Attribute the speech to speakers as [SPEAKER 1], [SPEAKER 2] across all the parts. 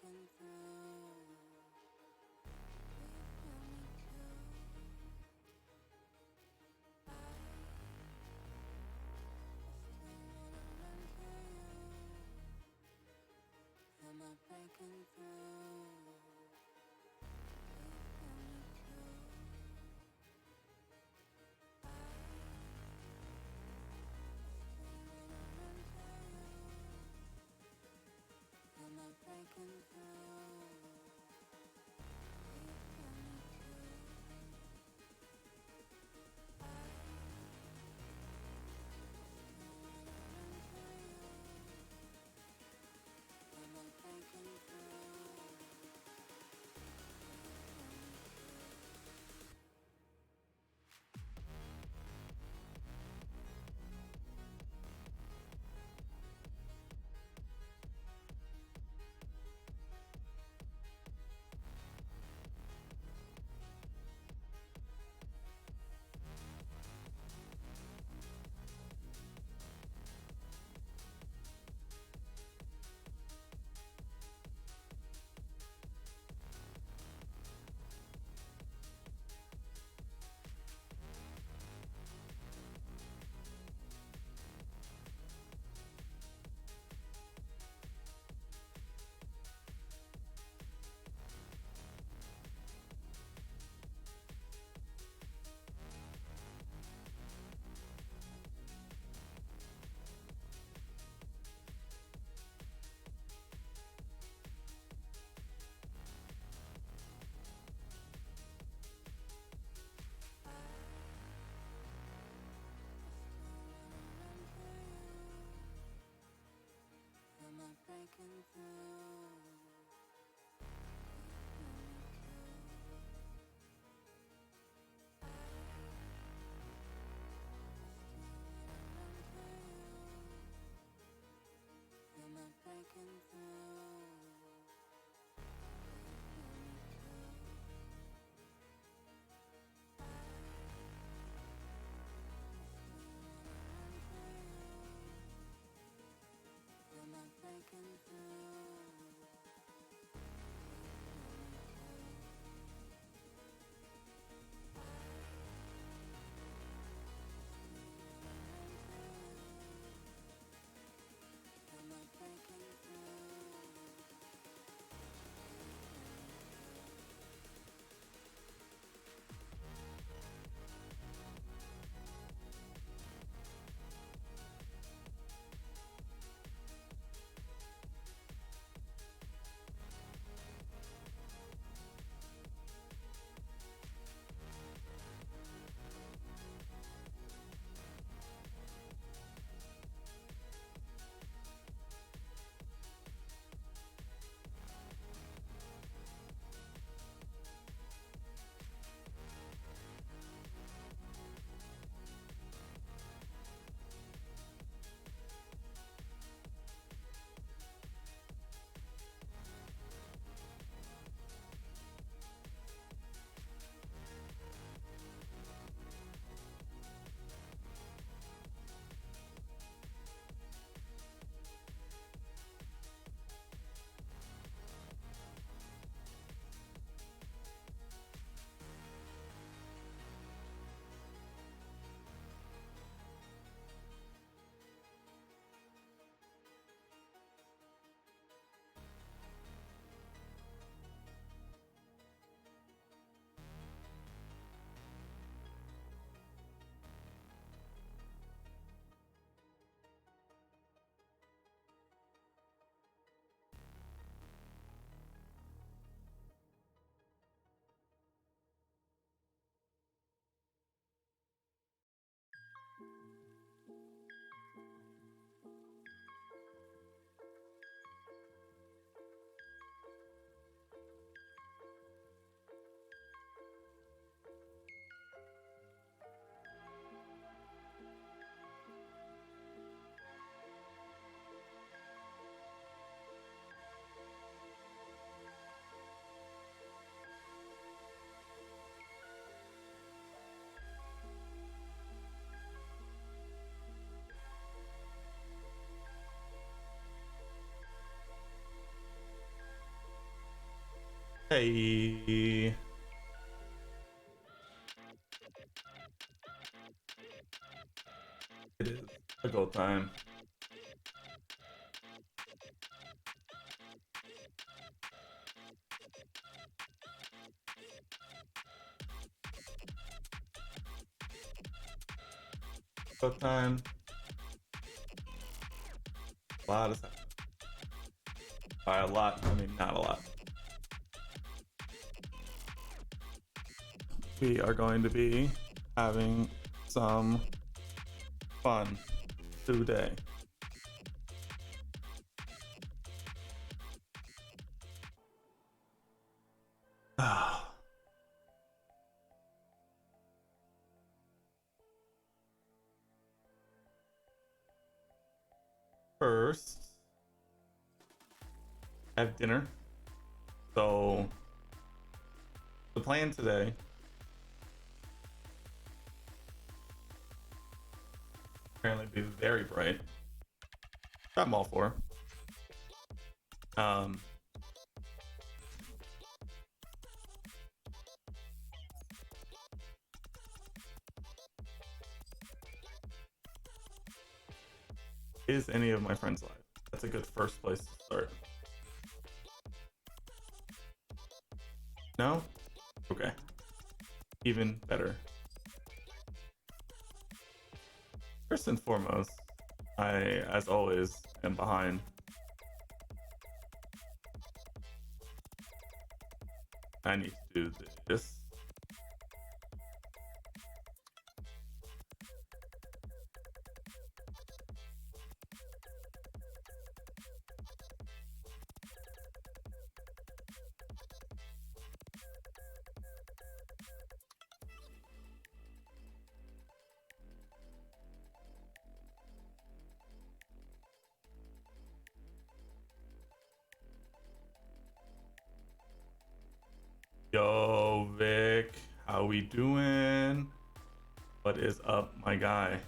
[SPEAKER 1] breaking through. You feel me too. I still wanna run to you. Am I breaking through? You feel me too. I still wanna run to you. Am I breaking through? You feel me too. I still wanna run to you. Am I breaking through? Am I breaking through? Am I breaking through? Am I breaking through? Am I breaking through?
[SPEAKER 2] Hey, it is a go time. Go time. A lot of stuff. By a lot, I mean not a lot. We are going to be having some fun today. First, have dinner. So the plan today, apparently be very bright. I'm all for. Um, is any of my friends live? That's a good first place to start. No? Okay. Even better. First and foremost, I, as always, am behind. I need to do this. Yo, Vic, how we doing? What is up, my guy?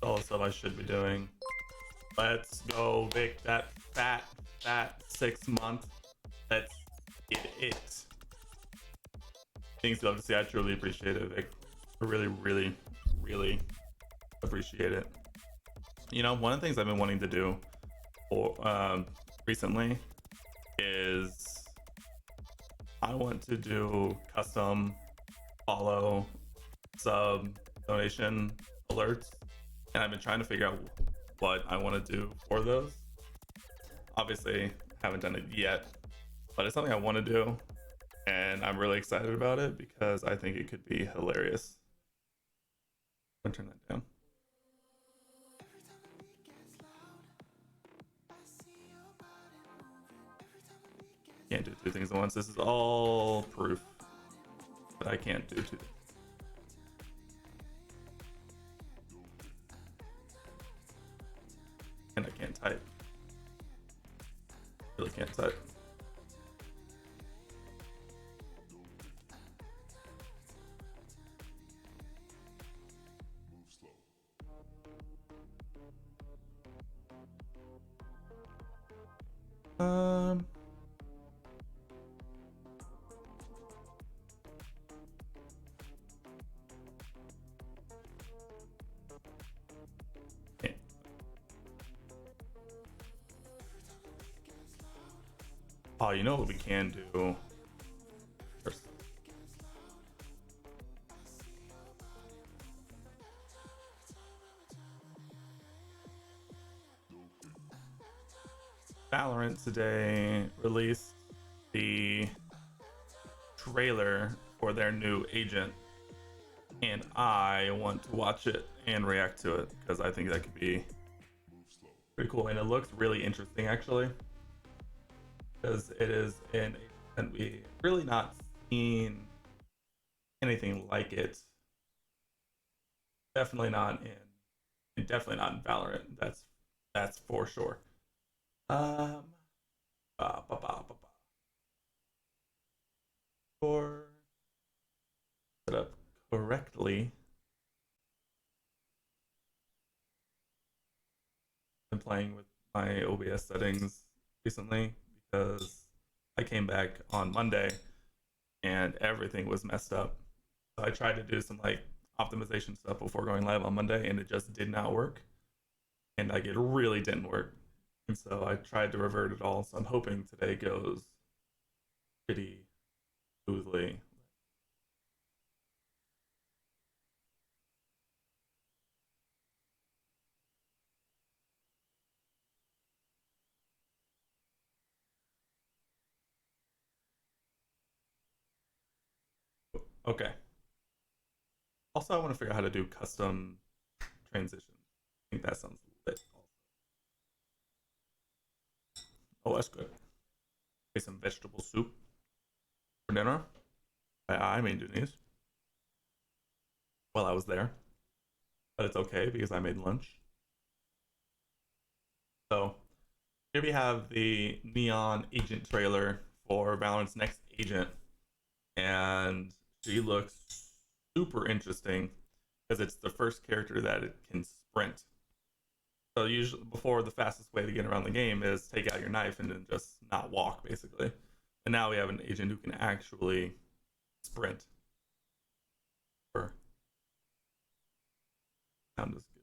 [SPEAKER 2] All the stuff I should be doing. Let's go, Vic. That fat 6 month. Let's get it. Things you love to see. I truly appreciate it, Vic. I really, really, really appreciate it. You know, one of the things I've been wanting to do for recently is I want to do custom follow sub donation alerts, and I've been trying to figure out what I want to do for those. Obviously, haven't done it yet, but it's something I want to do, and I'm really excited about it because I think it could be hilarious. I'm gonna turn that down. Can't do two things at once. This is all proof that I can't do two things. And I can't type. Really can't type. Um. Yeah. Oh, you know what we can do? First. Valorant today released the trailer for their new agent, and I want to watch it and react to it because I think that could be pretty cool, and it looks really interesting actually, because it is an and we really not seen anything like it. Definitely not in Valorant. That's That's for sure. Um, for set up correctly. Been playing with my OBS settings recently because I came back on Monday and everything was messed up. So I tried to do some like optimization stuff before going live on Monday and it just did not work. And like it really didn't work. And so I tried to revert it all. So I'm hoping today goes pretty smoothly. Okay. Also, I want to figure out how to do custom transitions. I think that sounds lit. Oh, that's good. Make some vegetable soup for dinner. I made Denise while I was there, but it's okay because I made lunch. So here we have the Neon Agent trailer for Valorant's next agent, and she looks super interesting because it's the first character that it can sprint. So usually before the fastest way to get around the game is take out your knife and then just not walk basically. And now we have an agent who can actually sprint. Or sound is good.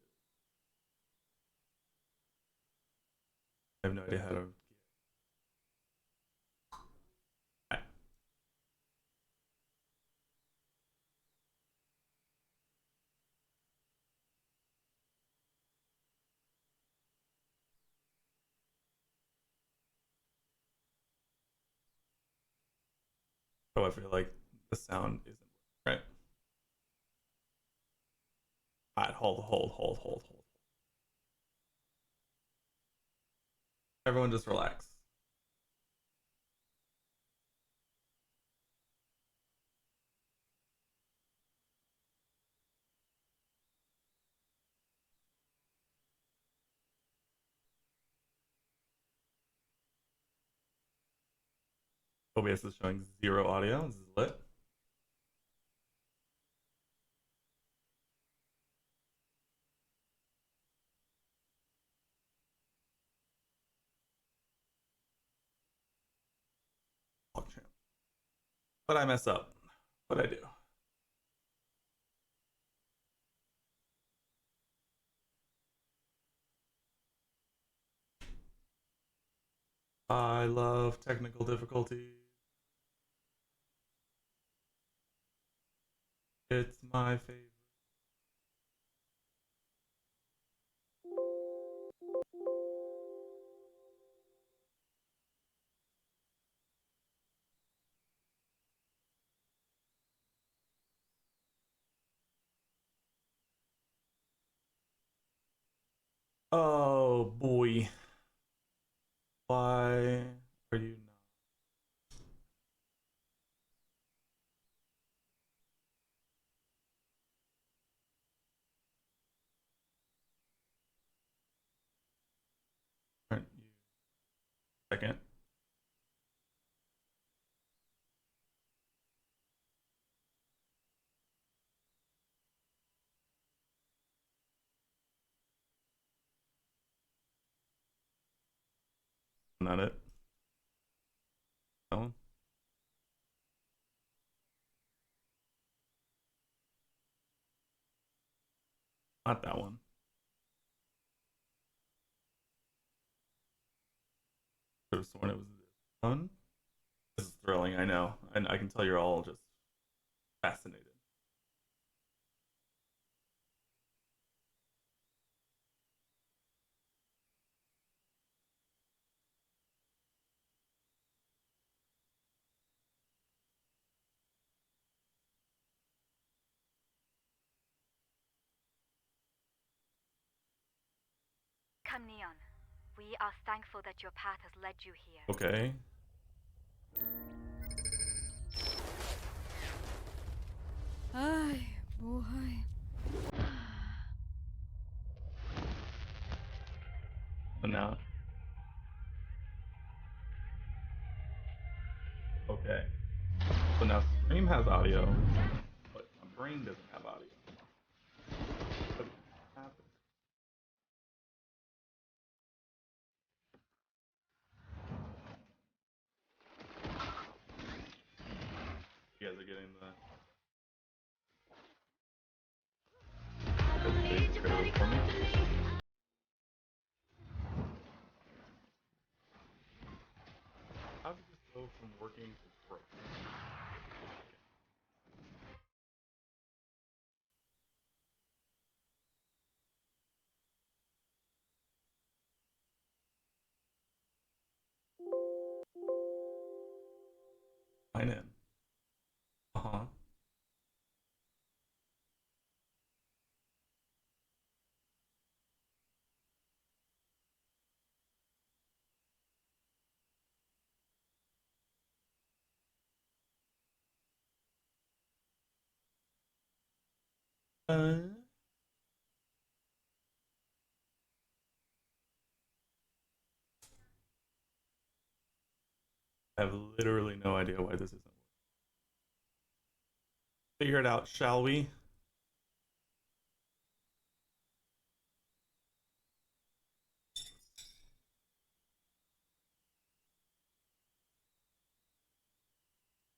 [SPEAKER 2] I have no idea how to. Oh, I feel like the sound isn't right. All right, hold. Everyone just relax. OBS is showing zero audio. This is lit. But I mess up. What I do? I love technical difficulties. It's my favorite. Oh boy. Why are you not? Aren't you second? Not it. No, not that one. Could have sworn it was this one. This is thrilling. I know, and I can tell you're all just fascinated.
[SPEAKER 3] Come, Neon. We are thankful that your path has led you here.
[SPEAKER 2] Okay.
[SPEAKER 1] Ay, buhay.
[SPEAKER 2] And now, okay. So now stream has audio, but my brain doesn't have audio. What happened? You guys are getting the trailer for me. How did this go from working to broke? Sign in. Uh-huh. Uh, I have literally no idea why this isn't working. Figure it out, shall we?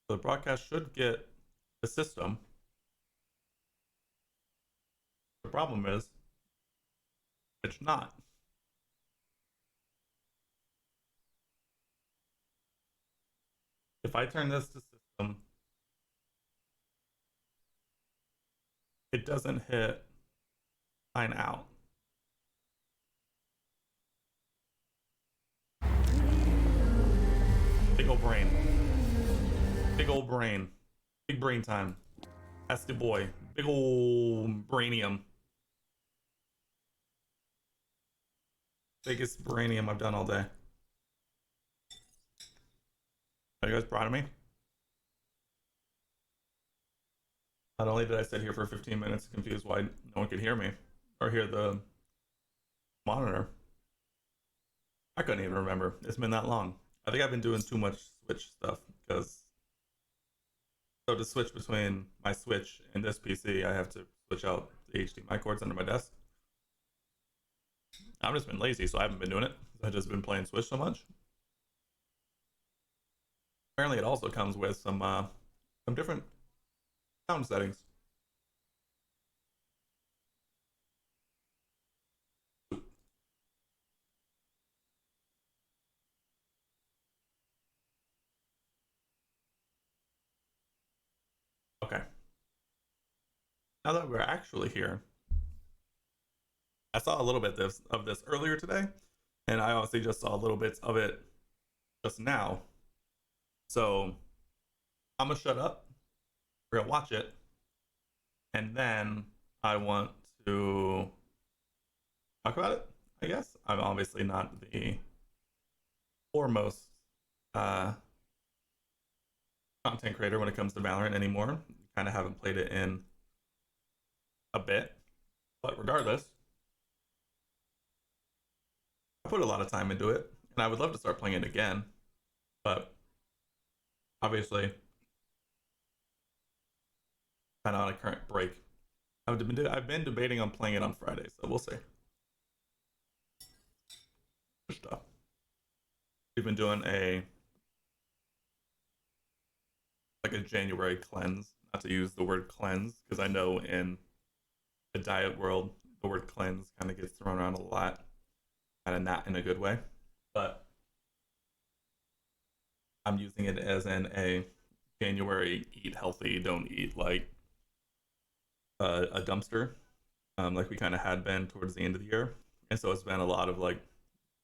[SPEAKER 2] The broadcast should get the system. The problem is, it's not. If I turn this to system, it doesn't hit sign out. Big old brain. Big old brain. Big brain time. That's the boy. Big old brainium. Biggest brainium I've done all day. Are you guys proud of me? Not only did I sit here for 15 minutes confused why no one could hear me or hear the monitor, I couldn't even remember. It's been that long. I think I've been doing too much Switch stuff because so to switch between my Switch and this PC, I have to switch out the HDMI cords under my desk. I've just been lazy, so I haven't been doing it. I've just been playing Switch so much. Apparently, it also comes with some different sound settings. Okay. Now that we're actually here, I saw a little bit of this earlier today, and I obviously just saw a little bits of it just now. So I'm gonna shut up. We're gonna watch it, and then I want to talk about it. I guess I'm obviously not the foremost uh, content creator when it comes to Valorant anymore. Kind of haven't played it in a bit, but regardless, I put a lot of time into it, and I would love to start playing it again. But obviously, kind of on a current break. I've been debating on playing it on Friday, so we'll see. Stuff. We've been doing a January cleanse. Not to use the word cleanse because I know in the diet world the word cleanse kind of gets thrown around a lot, kind of not in a good way. But I'm using it as in a January eat healthy, don't eat like a dumpster, like we kind of had been towards the end of the year. And so it's been a lot of like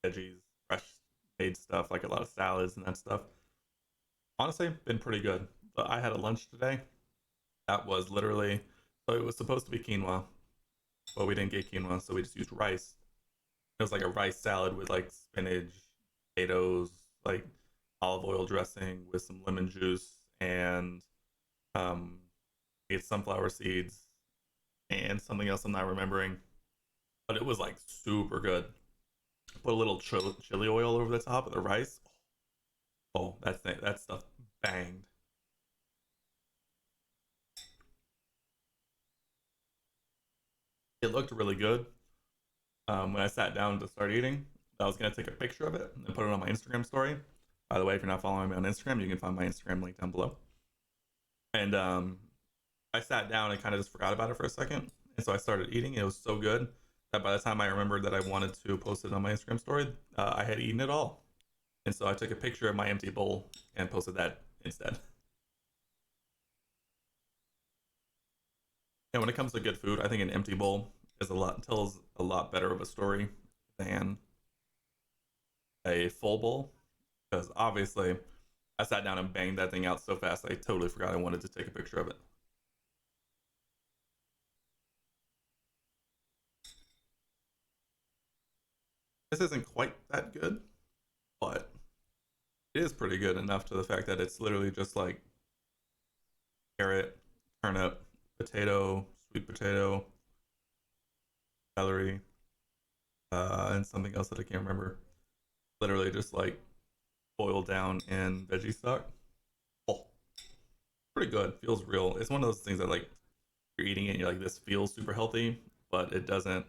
[SPEAKER 2] veggies, fresh made stuff, like a lot of salads and that stuff. Honestly, been pretty good. But I had a lunch today that was literally, so it was supposed to be quinoa, but we didn't get quinoa, so we just used rice. It was like a rice salad with like spinach, potatoes, like olive oil dressing with some lemon juice and um, ate sunflower seeds and something else I'm not remembering. But it was like super good. Put a little chili oil over the top of the rice. Oh, that stuff banged. It looked really good. When I sat down to start eating, I was gonna take a picture of it and put it on my Instagram story. By the way, if you're not following me on Instagram, you can find my Instagram link down below. And I sat down and kind of just forgot about it for a second, and so I started eating. It was so good that by the time I remembered that I wanted to post it on my Instagram story, I had eaten it all. And so I took a picture of my empty bowl and posted that instead. And when it comes to good food, I think an empty bowl tells a lot better of a story than a full bowl. Because obviously, I sat down and banged that thing out so fast, I totally forgot I wanted to take a picture of it. This isn't quite that good, but it is pretty good enough to the fact that it's literally just like carrot, turnip, potato, sweet potato, celery, and something else that I can't remember. Literally just like boiled down in veggie stock. Oh, pretty good. Feels real. It's one of those things that like you're eating it and you're like, this feels super healthy, but it doesn't.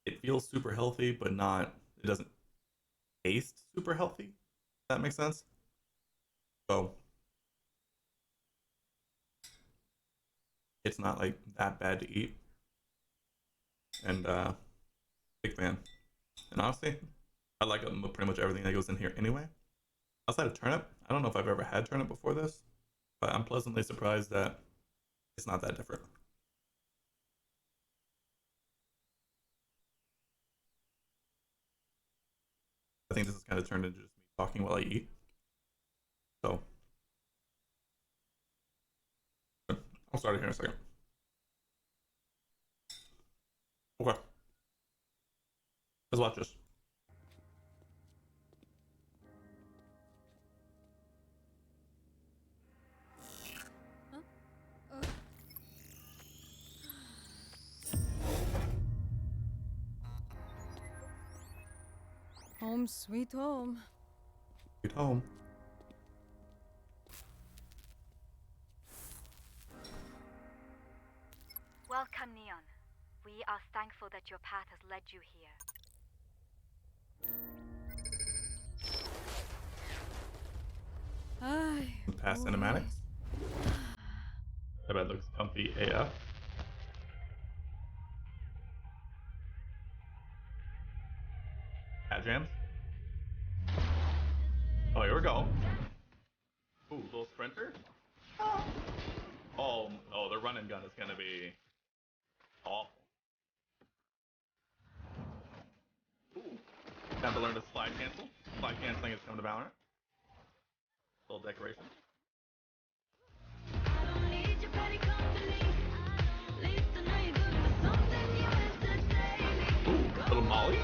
[SPEAKER 2] It feels super healthy, but not. It doesn't taste super healthy. If that makes sense. So it's not like that bad to eat. And big fan. And honestly, I like pretty much everything that goes in here anyway. Outside of turnip, I don't know if I've ever had turnip before this, but I'm pleasantly surprised that it's not that different. I think this has kind of turned into just me talking while I eat. So I'll start it here in a second. Okay. Let's watch this.
[SPEAKER 1] Home sweet home.
[SPEAKER 2] Get home.
[SPEAKER 3] Welcome, Neon. We are thankful that your path has led you here.
[SPEAKER 1] Ay,
[SPEAKER 2] Past
[SPEAKER 1] boy.
[SPEAKER 2] cinematics. That bed looks comfy AF. Hat jams. Oh, here we go. Ooh, little sprinter. Oh, the run and gun is gonna be awful. Ooh, time to learn to slide cancel. Slide canceling is coming to Valorant. Little decoration. Ooh, little Molly.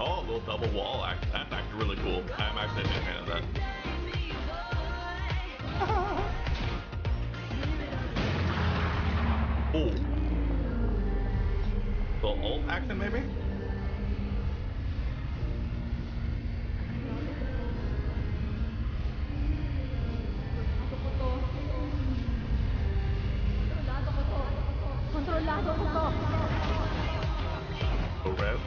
[SPEAKER 2] Oh, a little double wall act. That's actually really cool. I'm actually a big fan of that. Ooh. Little ult action, maybe? Go rev.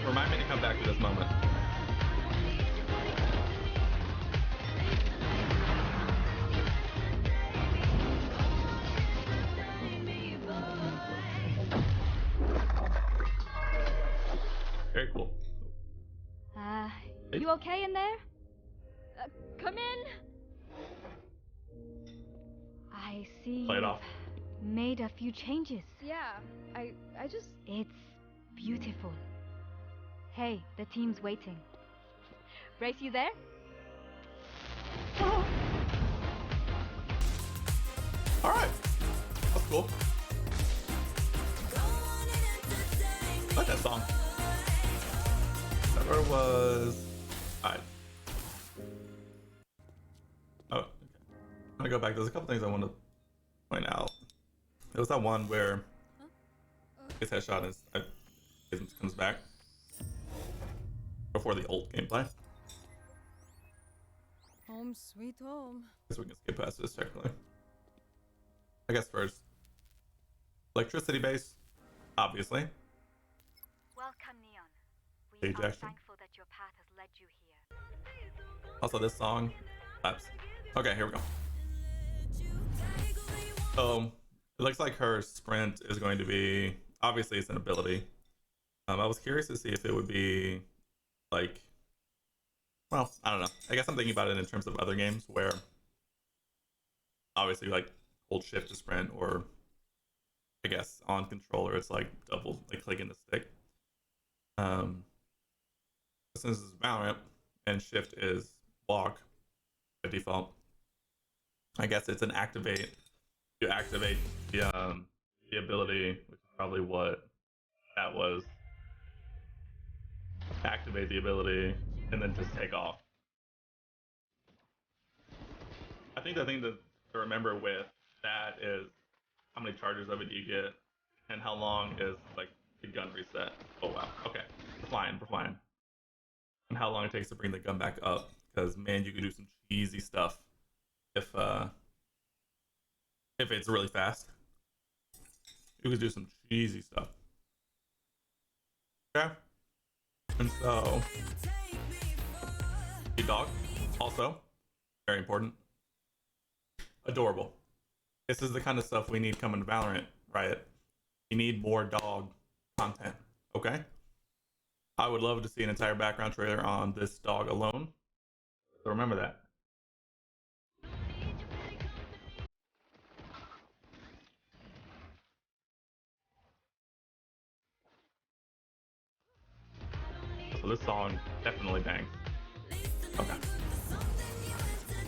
[SPEAKER 2] Remind me to come back to this moment. Very cool.
[SPEAKER 3] You okay in there? Come in! I see
[SPEAKER 2] Play it
[SPEAKER 3] you've
[SPEAKER 2] off.
[SPEAKER 3] made a few changes.
[SPEAKER 4] Yeah, I just...
[SPEAKER 3] It's beautiful. Hey, the team's waiting. Brace, you there?
[SPEAKER 2] Alright. That's cool. I like that song. That was... Alright. Oh, okay. I'm gonna go back. There's a couple things I want to point out. There was that one where his headshot is comes back before the old gameplay.
[SPEAKER 1] Home sweet home.
[SPEAKER 2] I guess we can skip past this technically. I guess first, electricity base, obviously.
[SPEAKER 3] Welcome, Neon. We
[SPEAKER 2] Stage
[SPEAKER 3] are
[SPEAKER 2] action.
[SPEAKER 3] thankful that your path has led you here.
[SPEAKER 2] Also, this song slaps. Okay, here we go. So it looks like her sprint is going to be, obviously it's an ability. I was curious to see if it would be like, well, I don't know. I guess I'm thinking about it in terms of other games where obviously like hold shift to sprint, or I guess on controller it's like double, like clicking the stick. Since it's Valorant and shift is walk by default, I guess it's an activate. You activate the ability, which is probably what that was. Activate the ability and then just take off. I think the thing to remember with that is how many charges of it do you get, and how long is like the gun reset. Oh wow, okay, we're flying. And how long it takes to bring the gun back up, because man, you can do some cheesy stuff if it's really fast. You can do some cheesy stuff. Okay. And so the dog, also very important. Adorable. This is the kind of stuff we need coming to Valorant, Riot. You need more dog content, okay? I would love to see an entire background trailer on this dog alone. So remember that. So this song definitely bangs. Okay.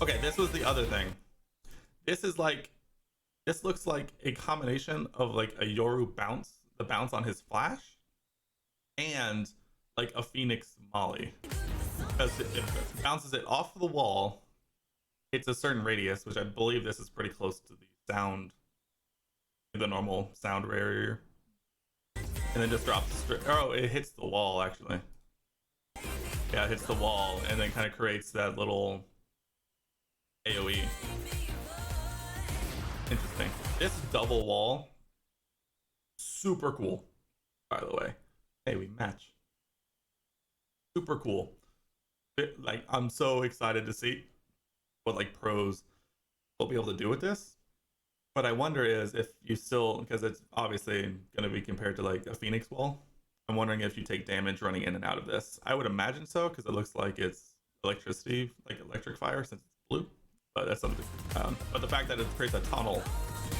[SPEAKER 2] Okay, this was the other thing. This looks like a combination of like a Yoru bounce, the bounce on his flash, and like a Phoenix Molly. Because it bounces it off the wall, it's a certain radius, which I believe this is pretty close to the normal sound barrier. And then just drops straight. Oh, it hits the wall actually. Yeah, it hits the wall and then kind of creates that little AoE. Interesting. This double wall, super cool, by the way. Hey, we match. Super cool. Like, I'm so excited to see what like pros will be able to do with this. What I wonder is if you still, because it's obviously going to be compared to like a Phoenix wall. I'm wondering if you take damage running in and out of this. I would imagine so, because it looks like it's electricity, like electric fire, since it's blue. But that's something. But the fact that it creates a tunnel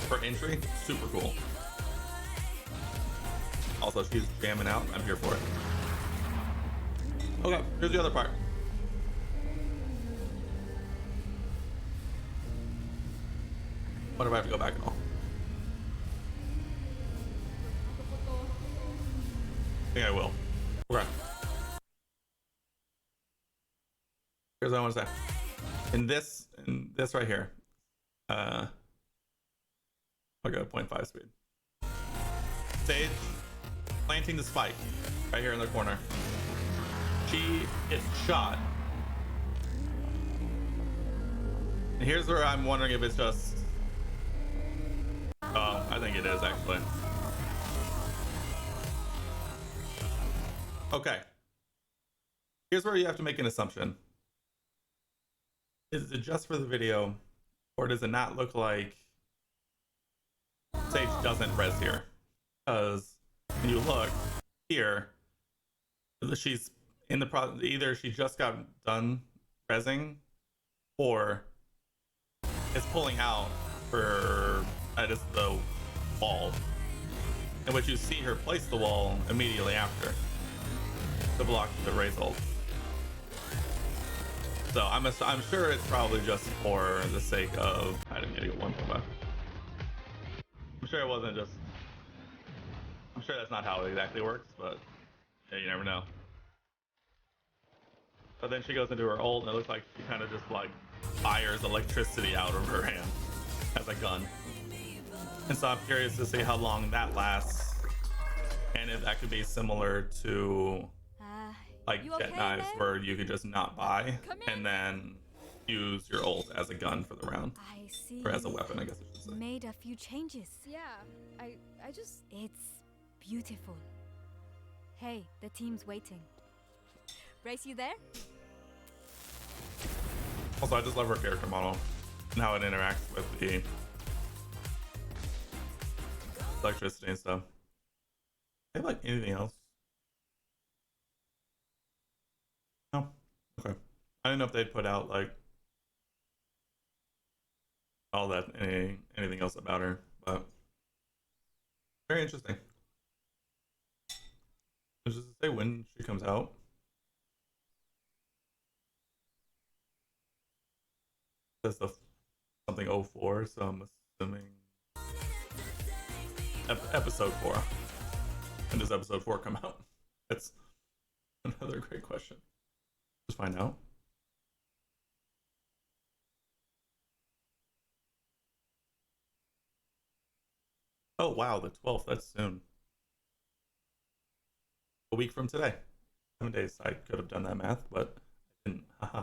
[SPEAKER 2] for entry, super cool. Also, she's jamming out. I'm here for it. Okay, here's the other part. What if I have to go back at all? I think I will. Okay. Here's what I want to say. In this right here, I'll go 0.5 speed. Sage planting the spike right here in the corner. She is shot. And here's where I'm wondering if it's just. Oh, I think it is actually. Okay. Here's where you have to make an assumption. Is it just for the video, or does it not look like Sage doesn't res here? Because when you look here, she's in the process. Either she just got done resing, or is pulling out for just the wall, in which you see her place the wall immediately after to block the raise ult. So I'm sure it's probably just for the sake of. I didn't get 1.5. I'm sure it wasn't just. I'm sure that's not how it exactly works, but yeah, you never know. But then she goes into her ult, and it looks like she kind of just like fires electricity out of her hand as a gun. And so I'm curious to see how long that lasts, and if that could be similar to like
[SPEAKER 1] You
[SPEAKER 2] jet
[SPEAKER 1] okay
[SPEAKER 2] knives,
[SPEAKER 1] there?
[SPEAKER 2] where you could just not buy
[SPEAKER 1] Come in.
[SPEAKER 2] and then use your ult as a gun for the round,
[SPEAKER 1] I see.
[SPEAKER 2] or as a weapon, I guess I should say.
[SPEAKER 1] Made a few changes.
[SPEAKER 4] Yeah, I just.
[SPEAKER 1] It's beautiful. Hey, the team's waiting. Brace, you there?
[SPEAKER 2] Also, I just love her character model and how it interacts with the electricity and stuff. They like anything else? No. Okay. I didn't know if they'd put out like all that anything else about her, but very interesting. Does it say when she comes out? It says the something 04, so I'm assuming episode 4. When does episode 4 come out? That's another great question. Just find out. Oh wow, the 12th. That's soon. A week from today. 7 days. I could have done that math, but I didn't. Haha.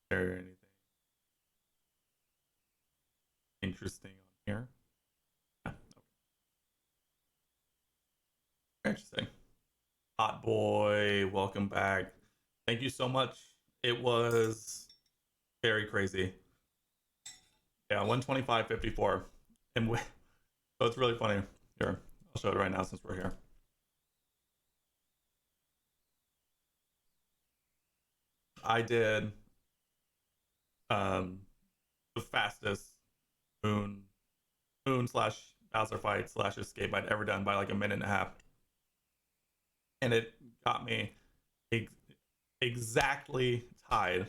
[SPEAKER 2] Is there anything interesting on here? Yeah, okay. Interesting. Hot boy, welcome back. Thank you so much. It was very crazy. Yeah, 125.54. And so it's really funny. Here, I'll show it right now since we're here. I did the fastest moon slash Bowser fight slash escape I'd ever done by like a minute and a half. And it got me exactly tied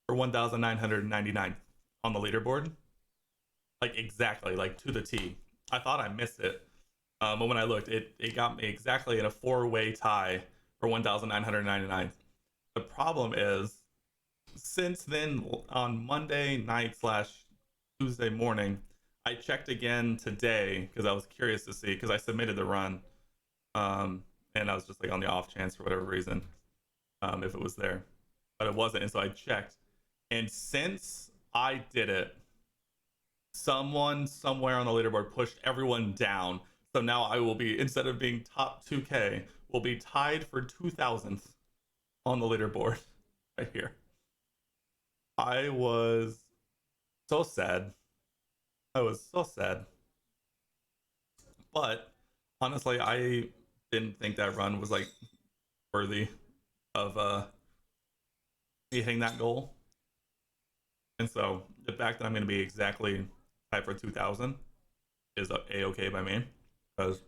[SPEAKER 2] for 1,999 on the leaderboard. Like exactly, like to the T. I thought I missed it. But when I looked, it got me exactly in a 4-way tie for 1,999. The problem is, since then, on Monday night slash Tuesday morning, I checked again today because I was curious to see, because I submitted the run. And I was just like on the off chance for whatever reason, if it was there, but it wasn't. And so I checked, and since I did it, someone somewhere on the leaderboard pushed everyone down. So now I will be, instead of being top 2K, will be tied for 2,000th on the leaderboard right here. I was so sad. I was so sad. But honestly, I didn't think that run was like worthy of me hitting that goal. And so the fact that I'm going to be exactly tied for 2,000 is a-okay by me, because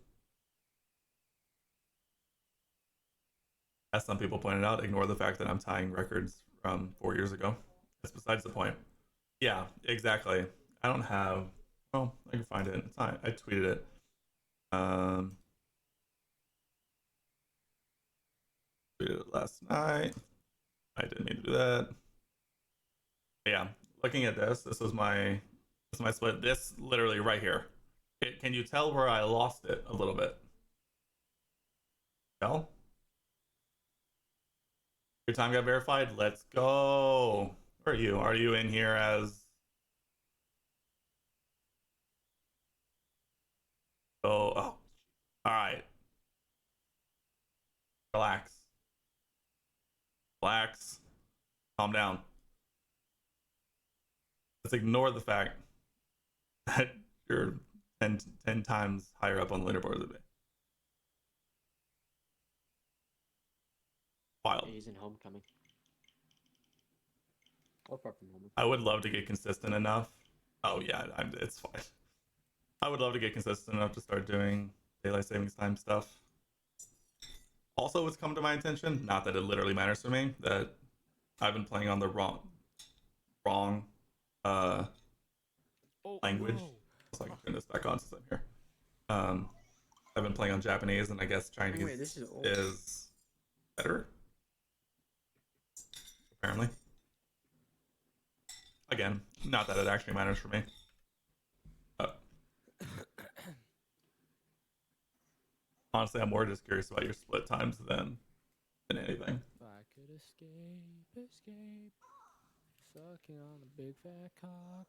[SPEAKER 2] as some people pointed out, ignore the fact that I'm tying records from 4 years ago. That's besides the point. Yeah, exactly. I don't have, oh, I can find it. It's not, I tweeted it. Tweeted it last night. I didn't mean to do that. But yeah, looking at this is my split. This literally right here. Can you tell where I lost it a little bit? Tell? Your time got verified. Let's go. Where are you? Are you in here as? Oh, all right. Relax. Calm down. Let's ignore the fact that you're 10 times higher up on the leaderboard than me. Wild.
[SPEAKER 5] He's in homecoming. Or far from homecoming.
[SPEAKER 2] I would love to get consistent enough. Oh yeah, it's fine. I would love to get consistent enough to start doing daylight savings time stuff. Also, what's come to my attention, not that it literally matters to me, that I've been playing on the wrong language.
[SPEAKER 5] No.
[SPEAKER 2] So I can turn this back on since I'm here. I've been playing on Japanese, and I guess Chinese
[SPEAKER 5] Wait, this is old.
[SPEAKER 2] is better. Apparently. Again, not that it actually matters for me. Honestly, I'm more just curious about your split times than anything.
[SPEAKER 5] If I could escape, sucking on a big fat cock.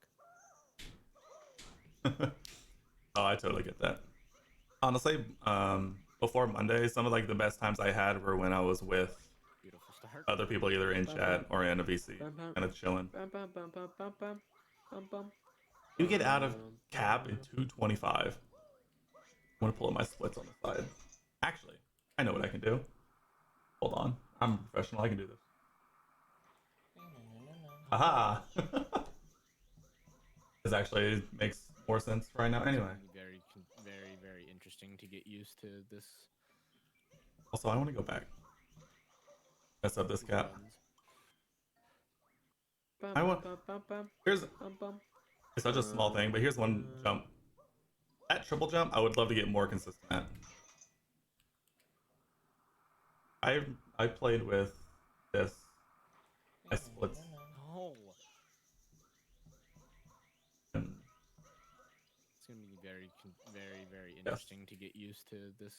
[SPEAKER 2] Oh, I totally get that. Honestly, before Monday, some of like the best times I had were when I was with
[SPEAKER 5] Beautiful start.
[SPEAKER 2] other people, either in chat or in a VC, kind of chilling. You get out of cap in 225. I'm gonna pull up my splits on the side. Actually, I know what I can do. Hold on, I'm a professional. I can do this. Haha. This actually makes more sense right now. Anyway.
[SPEAKER 5] Very interesting to get used to this.
[SPEAKER 2] Also, I want to go back. Mess up this cap. I want. Here's. It's such a small thing, but here's one jump. That triple jump, I would love to get more consistent at. I played with this. I splits.
[SPEAKER 5] No.
[SPEAKER 2] And
[SPEAKER 5] It's gonna be very interesting to get used to this.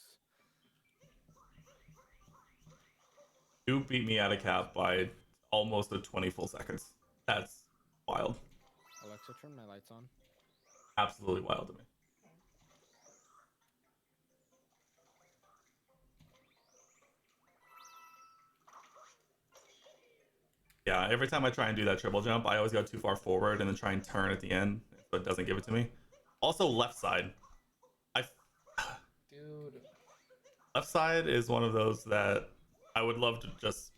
[SPEAKER 2] you beat me out of cap by almost a 20 full seconds. That's wild.
[SPEAKER 5] Alexa, turn my lights on.
[SPEAKER 2] Absolutely wild to me. Yeah, every time I try and do that triple jump, I always go too far forward and then try and turn at the end, so it doesn't give it to me. Also, left side.
[SPEAKER 6] Dude.
[SPEAKER 2] Left side is one of those that I would love to just,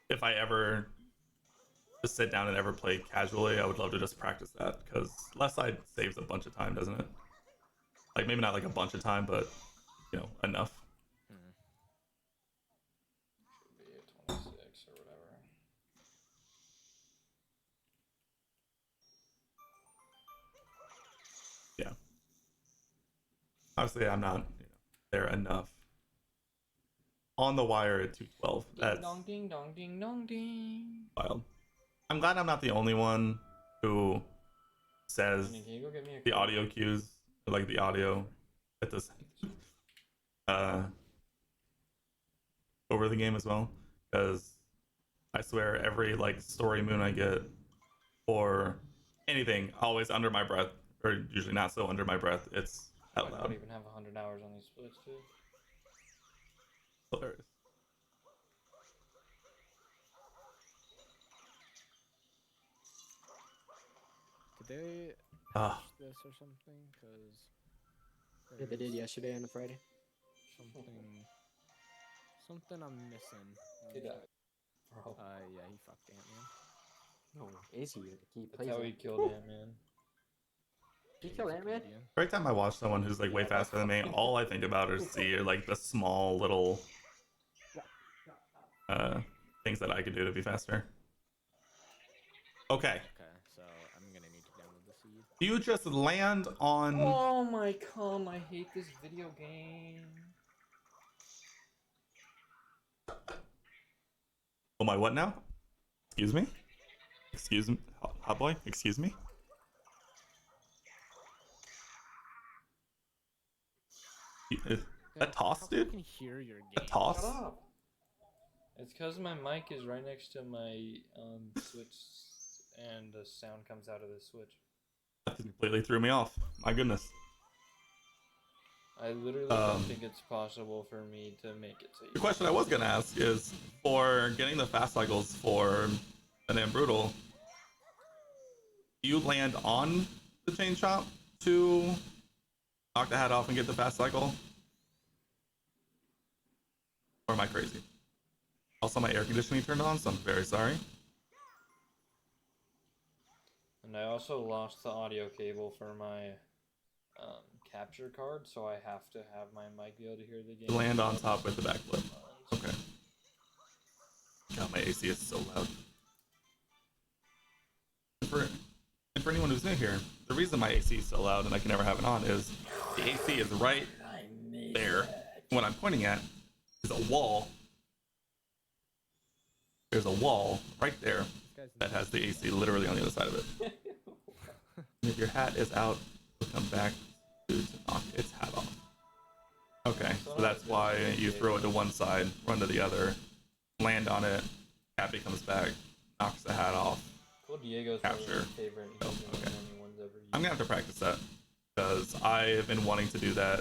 [SPEAKER 2] if I ever just sit down and ever play casually, I would love to just practice that, because left side saves a bunch of time, doesn't it? Like, maybe not like a bunch of time, but, you know, enough.
[SPEAKER 6] Should be a 26 or whatever.
[SPEAKER 2] Yeah. Obviously, I'm not, there enough. On the wire at 212. That's
[SPEAKER 6] Ding dong, ding dong, ding.
[SPEAKER 2] wild. I'm glad I'm not the only one who says
[SPEAKER 6] Can you go get me a
[SPEAKER 2] the
[SPEAKER 6] Coke?
[SPEAKER 2] audio cues, like the audio at this over the game as well, because I swear every like story moon I get or anything, always under my breath, or usually not so under my breath, it's out
[SPEAKER 6] I don't
[SPEAKER 2] loud.
[SPEAKER 6] even have 100 hours on these splits, dude.
[SPEAKER 2] Hilarious.
[SPEAKER 5] Did they
[SPEAKER 2] Ah.
[SPEAKER 5] patch this or something? Because
[SPEAKER 7] Yeah, they did yesterday on a Friday.
[SPEAKER 5] Something I'm missing.
[SPEAKER 6] Did I? Bro.
[SPEAKER 5] Yeah, he fucked Ant-Man.
[SPEAKER 7] No, is he? He
[SPEAKER 6] That's
[SPEAKER 7] plays
[SPEAKER 6] how he
[SPEAKER 7] it.
[SPEAKER 6] killed Ant-Man.
[SPEAKER 7] He killed Ant-Man?
[SPEAKER 2] Every time I watch someone who's like way faster than me, all I think about is see like the small little things that I could do to be faster. Okay.
[SPEAKER 5] Okay, so I'm gonna need to download the seed.
[SPEAKER 2] You just land on.
[SPEAKER 6] Oh my god, I hate this video game.
[SPEAKER 2] Oh my, what now? Excuse me? Excuse me? Hot boy? Excuse me? That toss,
[SPEAKER 5] How
[SPEAKER 2] dude?
[SPEAKER 5] I can hear your game.
[SPEAKER 2] A toss?
[SPEAKER 6] Shut up. It's because my mic is right next to my switch and the sound comes out of the switch.
[SPEAKER 2] That completely threw me off. My goodness.
[SPEAKER 6] I literally don't think it's possible for me to make it so you
[SPEAKER 2] The question I was gonna ask is, for getting the fast cycles for an Damn Brutal, you land on the chain chomp to knock the hat off and get the fast cycle? Or am I crazy? Also, my air conditioning turned on, so I'm very sorry.
[SPEAKER 6] And I also lost the audio cable for my capture card, so I have to have my mic be able to hear the game.
[SPEAKER 2] Land on top with the backflip. Okay. God, my AC is so loud. And for anyone who's new here, the reason my AC is so loud and I can never have it on is the AC is right there. What I'm pointing at is a wall. There's a wall right there that has the AC literally on the other side of it. And if your hat is out, you'll come back to knock its hat off. Okay, so that's why you throw it to one side, run to the other, land on it, Cappy comes back, knocks the hat off.
[SPEAKER 6] Cool Diego's one of
[SPEAKER 2] Capture.
[SPEAKER 6] my favorite
[SPEAKER 2] Oh,
[SPEAKER 6] using
[SPEAKER 2] okay.
[SPEAKER 6] anyone's ever used.
[SPEAKER 2] I'm gonna have to practice that because I've been wanting to do that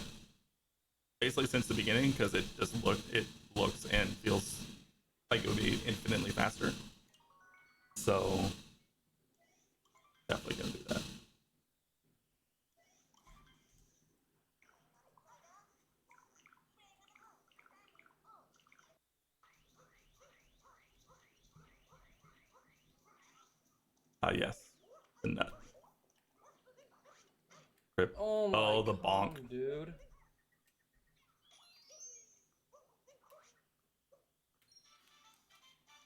[SPEAKER 2] basically since the beginning because it looks and feels like it would be infinitely faster. So definitely gonna do that. Yes, the nut. Rip.
[SPEAKER 6] Oh my
[SPEAKER 2] Oh, the bonk.
[SPEAKER 6] God, dude.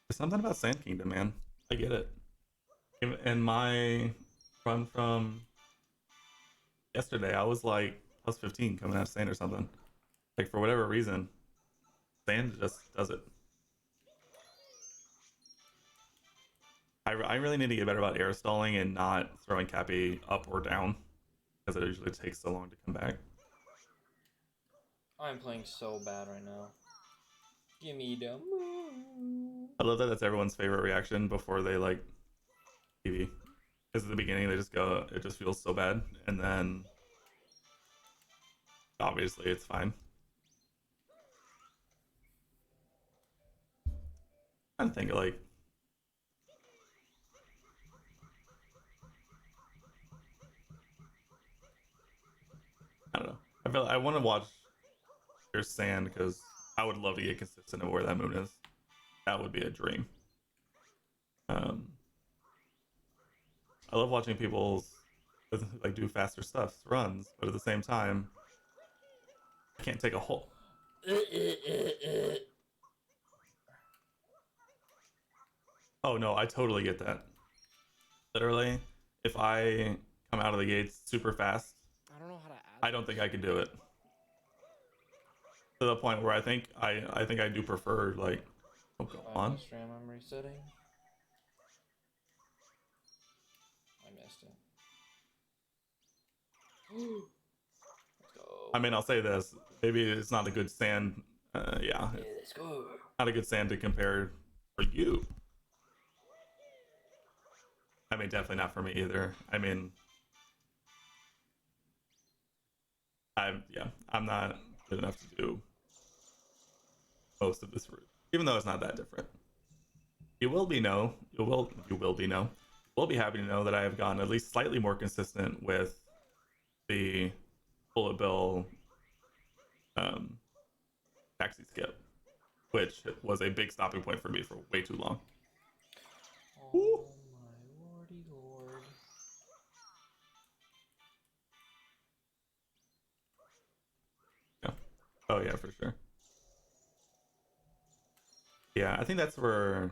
[SPEAKER 2] There's something about Sand Kingdom, man. I get it. In my run from yesterday, I was like plus 15 coming out of sand or something. Like for whatever reason, sand just does it. I really need to get better about air stalling and not throwing Cappy up or down because it usually takes so long to come back.
[SPEAKER 6] I'm playing so bad right now. Give me the moon.
[SPEAKER 2] I love that that's everyone's favorite reaction before they like TV. Because at the beginning they just go, it just feels so bad, and then obviously it's fine. I'm thinking like I don't know. I want to watch your sand because I would love to get consistent of where that moon is. That would be a dream. I love watching people like do faster stuff, runs, but at the same time, I can't take a whole. Oh no, I totally get that. Literally, if I come out of the gates super fast,
[SPEAKER 5] I don't know how to add.
[SPEAKER 2] I don't think I could do it. To the point where I think I do prefer like, oh, go on.
[SPEAKER 6] RAM I'm resetting. I missed it. Let's go.
[SPEAKER 2] I mean, I'll say this: maybe it's not a good sand. Yeah,
[SPEAKER 6] Let's go.
[SPEAKER 2] not a good sand to compare for you. I mean, definitely not for me either. I mean, I'm not good enough to do most of this route, even though it's not that different. You will be happy to know that I have gotten at least slightly more consistent with the bullet bill taxi skip, which was a big stopping point for me for way too long.
[SPEAKER 6] Oh
[SPEAKER 2] Ooh.
[SPEAKER 6] my lordy lord.
[SPEAKER 2] Yeah. Oh yeah, for sure. Yeah, I think that's where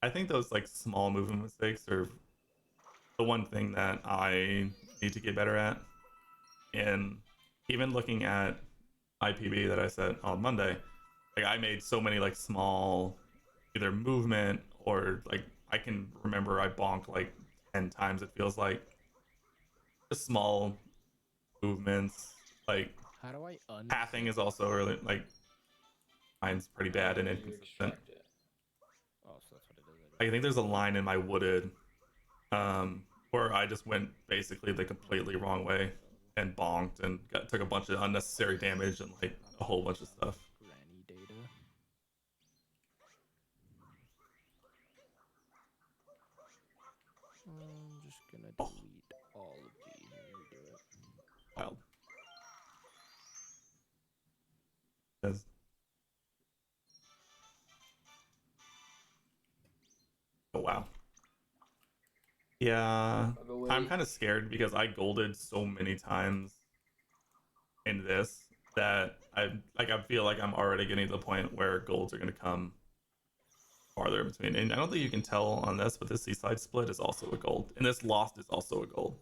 [SPEAKER 2] I think those like small movement mistakes are the one thing that I need to get better at. And even looking at IPB that I said on Monday, like I made so many like small either movement or like I can remember I bonk like 10 times it feels like. Just small movements. Like
[SPEAKER 5] How do I
[SPEAKER 2] pathing is also really like mine's pretty bad and
[SPEAKER 6] You
[SPEAKER 2] inconsistent.
[SPEAKER 6] extract it.
[SPEAKER 5] Oh, so that's what it is.
[SPEAKER 2] I think there's a line in my wooded where I just went basically the completely wrong way and bonked and took a bunch of unnecessary damage and like a whole bunch of stuff.
[SPEAKER 5] Granny data. I'm just gonna delete all of these and redo it.
[SPEAKER 2] Wild. 'Cause- Oh wow. Yeah,
[SPEAKER 6] By the way,
[SPEAKER 2] I'm kind of scared because I golded so many times in this that I feel like I'm already getting to the point where golds are gonna come farther in between. And I don't think you can tell on this, but this seaside split is also a gold, and this lost is also a gold.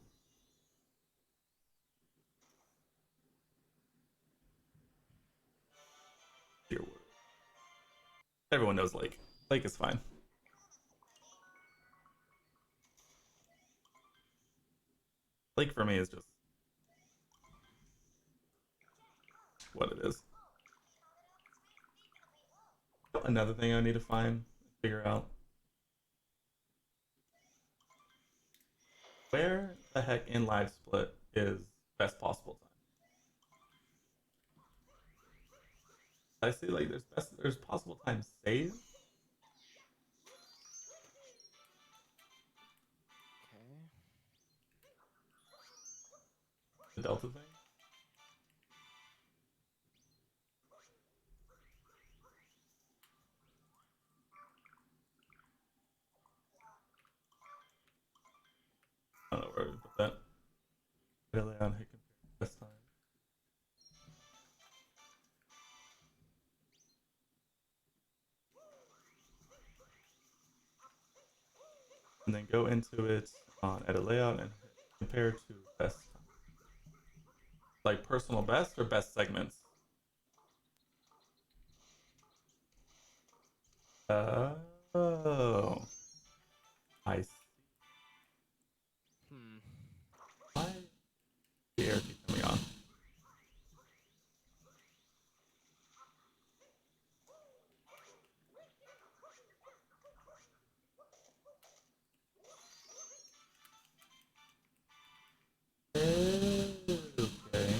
[SPEAKER 2] Dear word. Everyone knows Lake. Lake is fine. Like for me is just what it is. Another thing I need to figure out. Where the heck in live split is best possible time? I see like there's possible time save.
[SPEAKER 5] Okay.
[SPEAKER 2] The Delta thing. I don't know where to put that. Really on hit compare best time. And then go into it on edit layout and compare to best time. Like personal best or best segments. Oh, I see.
[SPEAKER 5] Hmm.
[SPEAKER 2] Why the air keep coming on? Okay.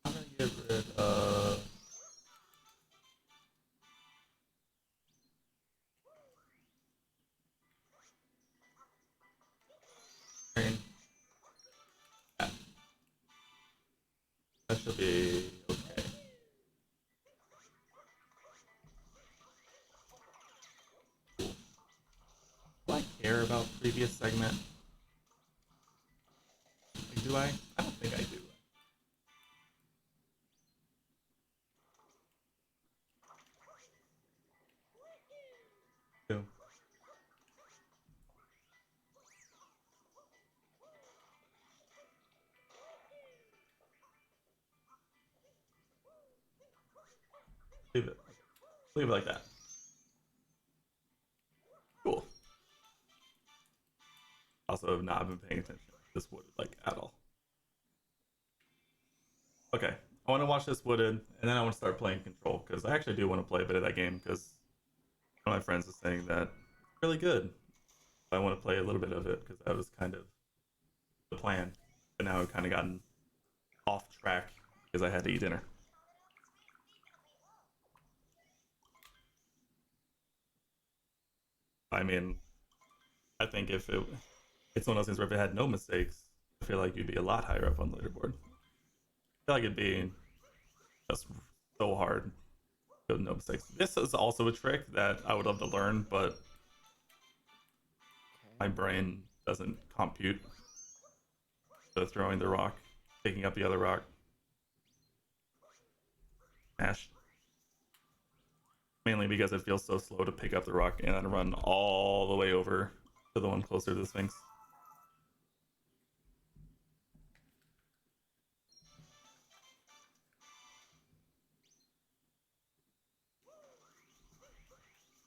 [SPEAKER 2] I'm gonna get rid of. Train. That should be okay. Do I care about previous segment? Like, do I? I don't think I do. Do. Leave it. Leave it like that. Cool. Also, have not been paying attention to this wood like at all. Okay, I want to watch this wooded, and then I want to start playing Control because I actually do want to play a bit of that game because one of my friends was saying that it's really good. I want to play a little bit of it because that was kind of the plan, but now I've kind of gotten off track because I had to eat dinner. I mean, I think if it's one of those things where if it had no mistakes, I feel like you'd be a lot higher up on the leaderboard. I feel like it'd be just so hard with no mistakes. This is also a trick that I would love to learn, but my
[SPEAKER 5] Okay.
[SPEAKER 2] brain doesn't compute. So throwing the rock, picking up the other rock, smash. Mainly because it feels so slow to pick up the rock and then run all the way over to the one closer to the Sphinx.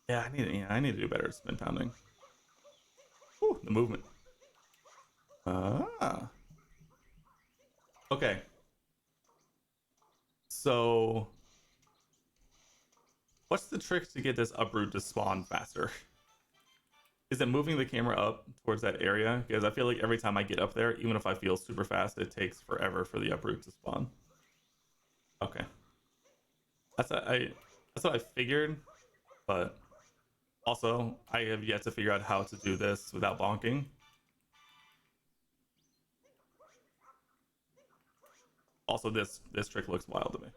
[SPEAKER 2] I need to do better at spin pounding. Whew, the movement. Ah. Okay. So, what's the trick to get this uproot to spawn faster? Is it moving the camera up towards that area? Because I feel like every time I get up there, even if I feel super fast, it takes forever for the uproot to spawn. Okay. That's what I figured, but also I have yet to figure out how to do this without bonking. Also, this trick looks wild to me.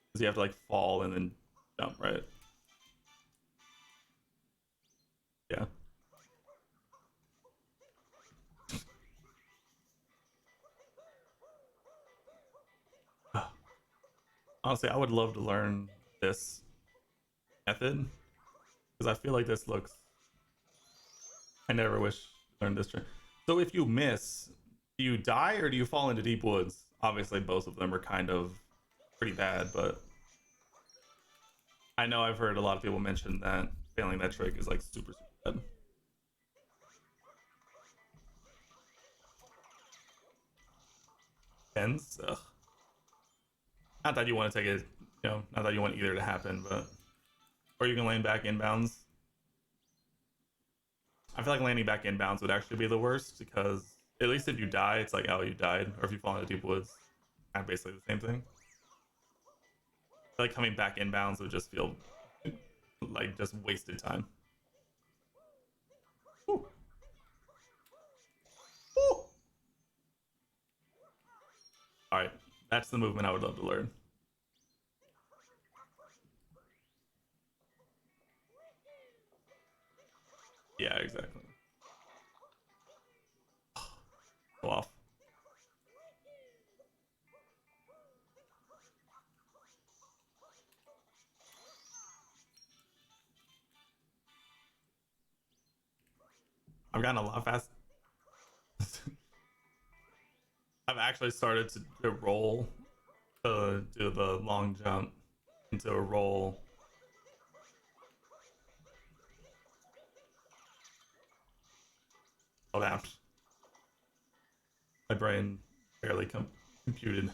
[SPEAKER 2] Because you have to like fall and then jump, right? Yeah. Honestly, I would love to learn this method because I feel like this looks. I never wish to learn this trick. So if you miss, do you die or do you fall into deep woods? Obviously, both of them are kind of pretty bad, but I know I've heard a lot of people mention that failing that trick is like super bad. Ends. Ugh. Not that you want to take it, not that you want either to happen, but or you can land back inbounds. I feel like landing back inbounds would actually be the worst because at least if you die, it's like, oh, you died, or if you fall into deep woods, kind of basically the same thing. I feel like coming back inbounds would just feel like just wasted time. Woo. Woo. All right, that's the movement I would love to learn. Yeah, exactly. Go off. I've gotten a lot fast. I've actually started to roll to do the long jump into a roll. Oh, damn. My brain barely computed.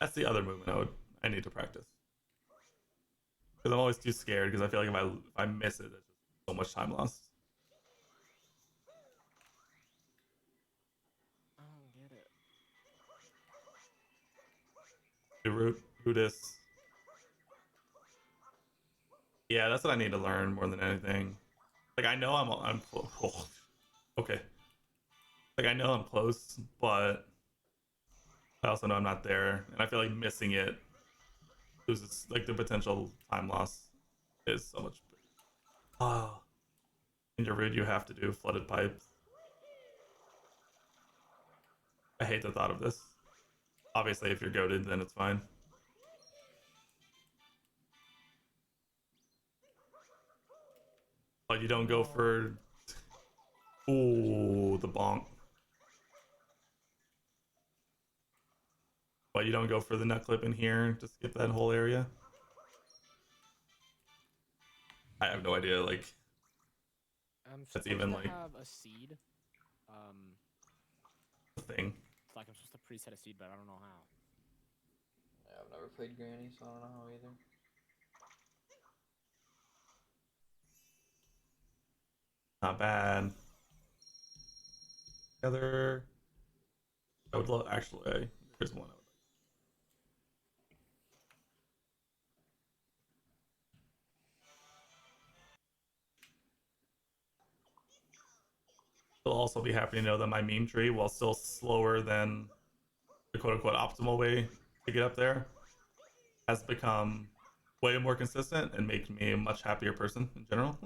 [SPEAKER 2] That's the other movement I need to practice. Because I'm always too scared because I feel like if I miss it, it's just so much time lost.
[SPEAKER 5] I don't get it.
[SPEAKER 2] Do this. Yeah, that's what I need to learn more than anything. Like I know I'm close. Oh, okay. Like I know I'm close, but I also know I'm not there, and I feel like missing it loses like the potential time loss is so much bigger. Oh, in your route you have to do flooded pipes. I hate the thought of this. Obviously, if you're goaded, then it's fine. But you don't go for. Ooh, the bonk. But you don't go for the nut clip in here to skip that whole area. I have no idea. Like
[SPEAKER 5] I'm
[SPEAKER 2] that's
[SPEAKER 5] supposed
[SPEAKER 2] even
[SPEAKER 5] to
[SPEAKER 2] like
[SPEAKER 5] have a seed.
[SPEAKER 2] a thing.
[SPEAKER 5] It's like I'm supposed to preset a seed, but I don't know how.
[SPEAKER 6] Yeah, I've never played Granny, so I don't know how either.
[SPEAKER 2] Not bad. Together. I would love actually. Here's one. You'll also be happy to know that my meme tree, while still slower than the quote unquote optimal way to get up there, has become way more consistent and makes me a much happier person in general.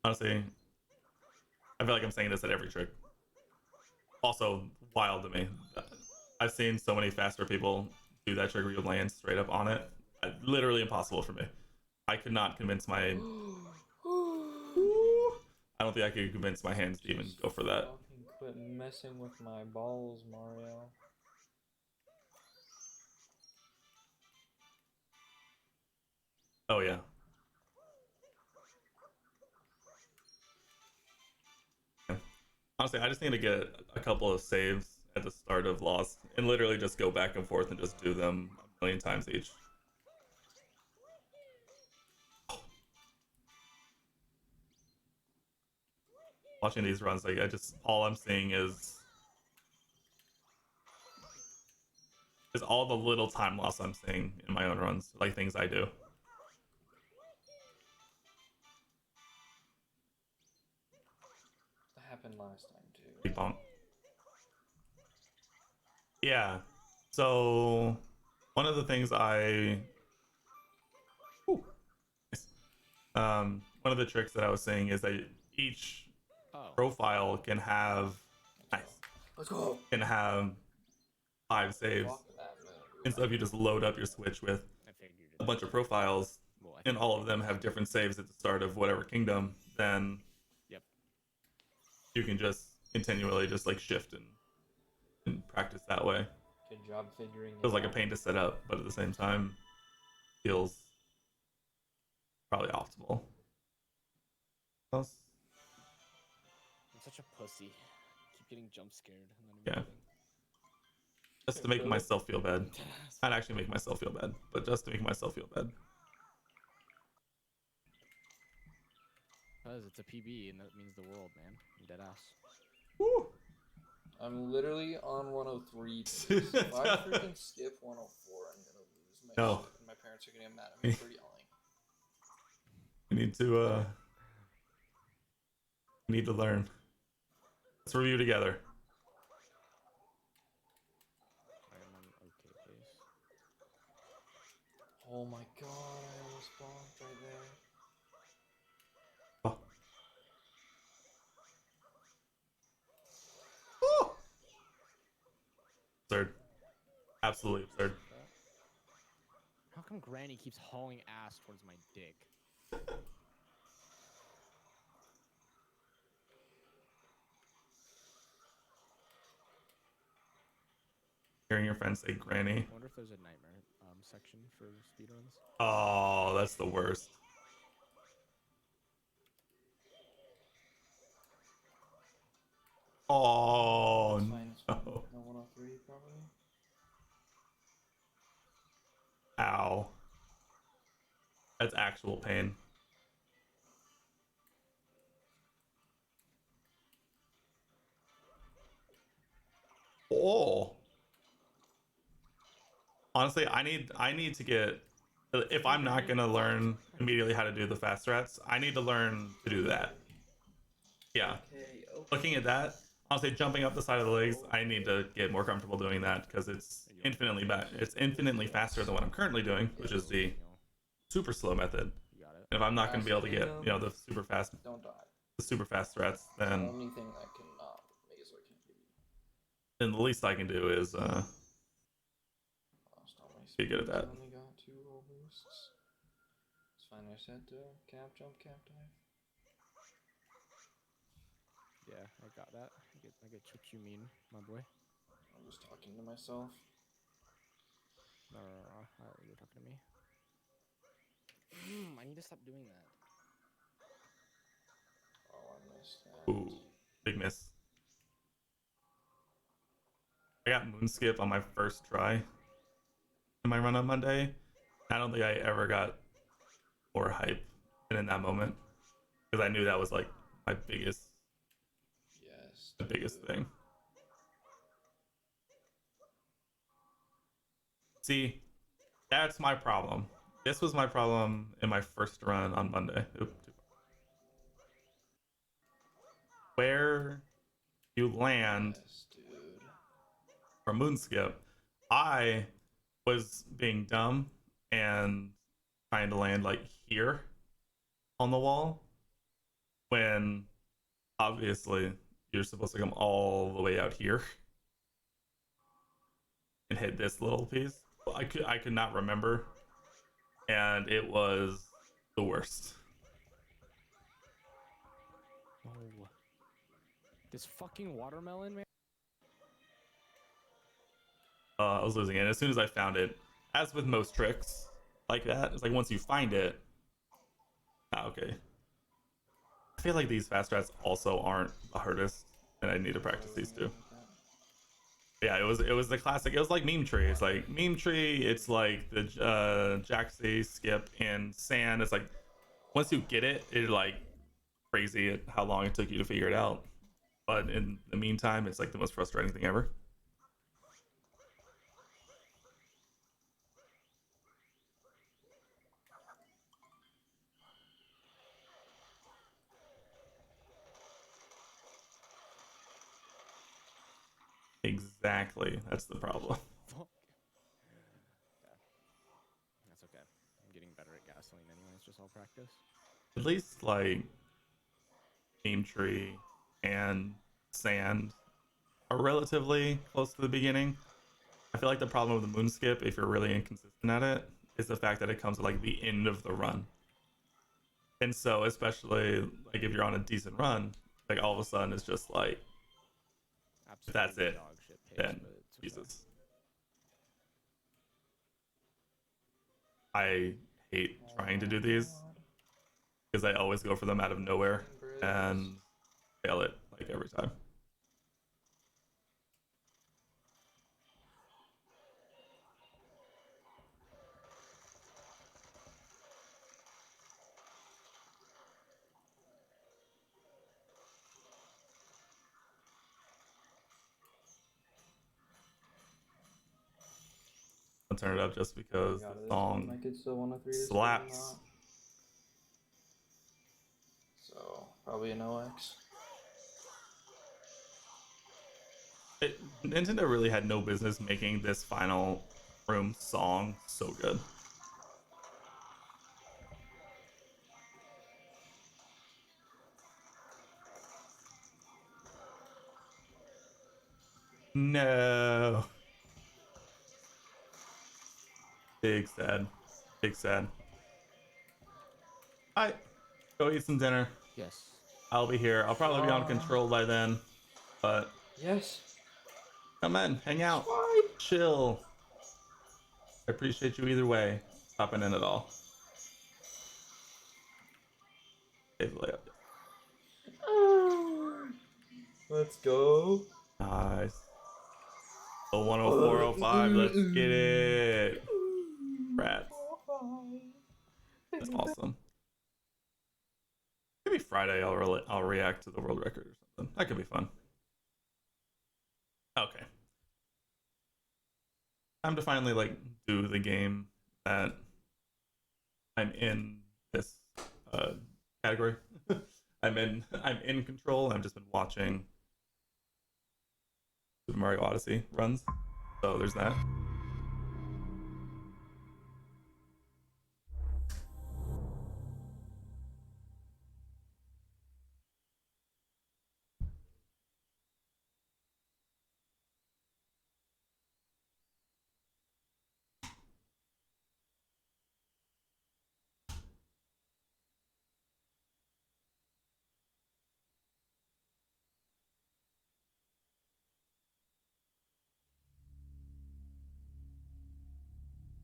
[SPEAKER 2] Honestly, I feel like I'm saying this at every trick. Also, wild to me. I've seen so many faster people do that trick where you land straight up on it. Literally impossible for me. I could not convince my. I don't think I could convince my hands to even go for that.
[SPEAKER 6] Fucking quit messing with my balls, Mario.
[SPEAKER 2] Oh yeah. Honestly, I just need to get a couple of saves at the start of Lost and literally just go back and forth and just do them a million times each. Watching these runs, like all I'm seeing is all the little time loss I'm seeing in my own runs, like things I do.
[SPEAKER 6] That happened last time too.
[SPEAKER 2] Big bonk. Yeah. So one of the things One of the tricks that I was saying is that each
[SPEAKER 5] Oh.
[SPEAKER 2] profile can have
[SPEAKER 6] Let's go.
[SPEAKER 2] can have 5 saves.
[SPEAKER 6] Fuck that move.
[SPEAKER 2] And so if you just load up your Switch with
[SPEAKER 5] I figured it.
[SPEAKER 2] a bunch of profiles,
[SPEAKER 5] Well, I
[SPEAKER 2] and all of them have different saves at the start of whatever kingdom, then
[SPEAKER 5] Yep.
[SPEAKER 2] you can just continually just like shift and practice that way.
[SPEAKER 6] Good job figuring
[SPEAKER 2] Feels
[SPEAKER 6] it
[SPEAKER 2] like a
[SPEAKER 6] out.
[SPEAKER 2] pain to set up, but at the same time, feels probably optimal. What else?
[SPEAKER 5] I'm such a pussy. Keep getting jump scared. I'm not
[SPEAKER 2] Yeah.
[SPEAKER 5] even kidding.
[SPEAKER 2] Just to make
[SPEAKER 6] Really?
[SPEAKER 2] myself feel bad.
[SPEAKER 5] Deadass.
[SPEAKER 2] Not actually make myself feel bad, but just to make myself feel bad.
[SPEAKER 5] Because it's a PB and that means the world, man. I'm dead ass.
[SPEAKER 2] Woo!
[SPEAKER 6] I'm literally on 103 pace. If I freaking skip 104, I'm gonna lose my
[SPEAKER 2] No.
[SPEAKER 6] shit, and my parents are gonna get mad at me for yelling.
[SPEAKER 2] We need to learn. Let's review together.
[SPEAKER 5] I am on okay pace.
[SPEAKER 6] Oh my god, I almost bonked right there.
[SPEAKER 2] Oh. Woo! Absurd. Absolutely absurd.
[SPEAKER 5] How come Granny keeps hauling ass towards my dick?
[SPEAKER 2] Hearing your friends say granny.
[SPEAKER 5] I wonder if there's a nightmare section for speedruns.
[SPEAKER 2] Oh, that's the worst. Oh,
[SPEAKER 6] It's fine, it's fine.
[SPEAKER 2] no.
[SPEAKER 6] No 103 probably.
[SPEAKER 2] Ow. That's actual pain. Oh. Honestly, I need to get, if I'm not gonna learn immediately how to do the fast strats, I need to learn to do that. Yeah.
[SPEAKER 6] Okay,
[SPEAKER 2] Looking at that, honestly, jumping up the side of the legs, I need to get more comfortable doing that because it's infinitely faster than what I'm currently doing, which is the super slow method.
[SPEAKER 5] You got it.
[SPEAKER 2] And if I'm not gonna be able to get, the super fast
[SPEAKER 6] Don't die.
[SPEAKER 2] threats,
[SPEAKER 6] The
[SPEAKER 2] then
[SPEAKER 6] only thing that cannot Mazer can do.
[SPEAKER 2] then the least I can do is
[SPEAKER 6] Lost all my
[SPEAKER 2] Be good at that.
[SPEAKER 6] Only got 2 roll boosts. It's fine. I said cap jump, cap dive.
[SPEAKER 5] Yeah, I got that. I get what you mean, my boy.
[SPEAKER 6] I'm just talking to myself.
[SPEAKER 5] No, you're talking to me. I need to stop doing that.
[SPEAKER 6] Oh, I missed that.
[SPEAKER 2] ooh, big miss. I got Moonskip on my first try in my run on Monday. I don't think I ever got more hype than in that moment because I knew that was like my biggest
[SPEAKER 6] Yes.
[SPEAKER 2] the biggest
[SPEAKER 6] dude.
[SPEAKER 2] thing. See, that's my problem. This was my problem in my first run on Monday. Oop, too far. Where you land
[SPEAKER 6] Yes, dude.
[SPEAKER 2] for Moonskip, I was being dumb and trying to land like here on the wall when obviously you're supposed to come all the way out here and hit this little piece. I could not remember, and it was the worst.
[SPEAKER 5] No. This fucking watermelon, man.
[SPEAKER 2] I was losing it as soon as I found it. As with most tricks like that, it's like once you find it. Okay. I feel like these fast strats also aren't the hardest, and I need to practice these too. Yeah, it was the classic. It was like meme tree. It's like meme tree. It's like the Jaxie skip and sand. It's like once you get it, it's like crazy at how long it took you to figure it out. But in the meantime, it's like the most frustrating thing ever. Exactly. That's the problem.
[SPEAKER 5] Fuck. Yeah. That's okay. I'm getting better at gasoline anyway. It's just all practice.
[SPEAKER 2] at least like Team Tree and Sand are relatively close to the beginning. I feel like the problem with the moon skip, if you're really inconsistent at it, is the fact that it comes at like the end of the run. And so, especially like if you're on a decent run, like all of a sudden it's just like, if that's
[SPEAKER 5] Absolutely
[SPEAKER 2] it,
[SPEAKER 5] dog shit pace,
[SPEAKER 2] then
[SPEAKER 5] but it's okay.
[SPEAKER 2] Jesus. I hate trying to do these because I always go for them out of nowhere and fail it like every time. I'll turn it up just because
[SPEAKER 6] Got
[SPEAKER 2] the
[SPEAKER 6] this one.
[SPEAKER 2] song
[SPEAKER 6] I could still 103 this game,
[SPEAKER 2] slaps.
[SPEAKER 6] so probably an OX.
[SPEAKER 2] Nintendo really had no business making this final room song so good. No. Big sad. Big sad. Alright, go eat some dinner.
[SPEAKER 5] Yes.
[SPEAKER 2] I'll be here. I'll probably be on control by then, but
[SPEAKER 6] Yes.
[SPEAKER 2] come in, hang out, chill. I appreciate you either way, stopping in at all. Save the layup.
[SPEAKER 6] Let's go.
[SPEAKER 2] Nice. Oh, 104.05, let's get it. Rats. That's awesome. Maybe Friday I'll react to the world record or something. That could be fun. Okay. Time to finally like do the game that I'm in this category. I'm in control. I've just been watching Super Mario Odyssey runs. So there's that.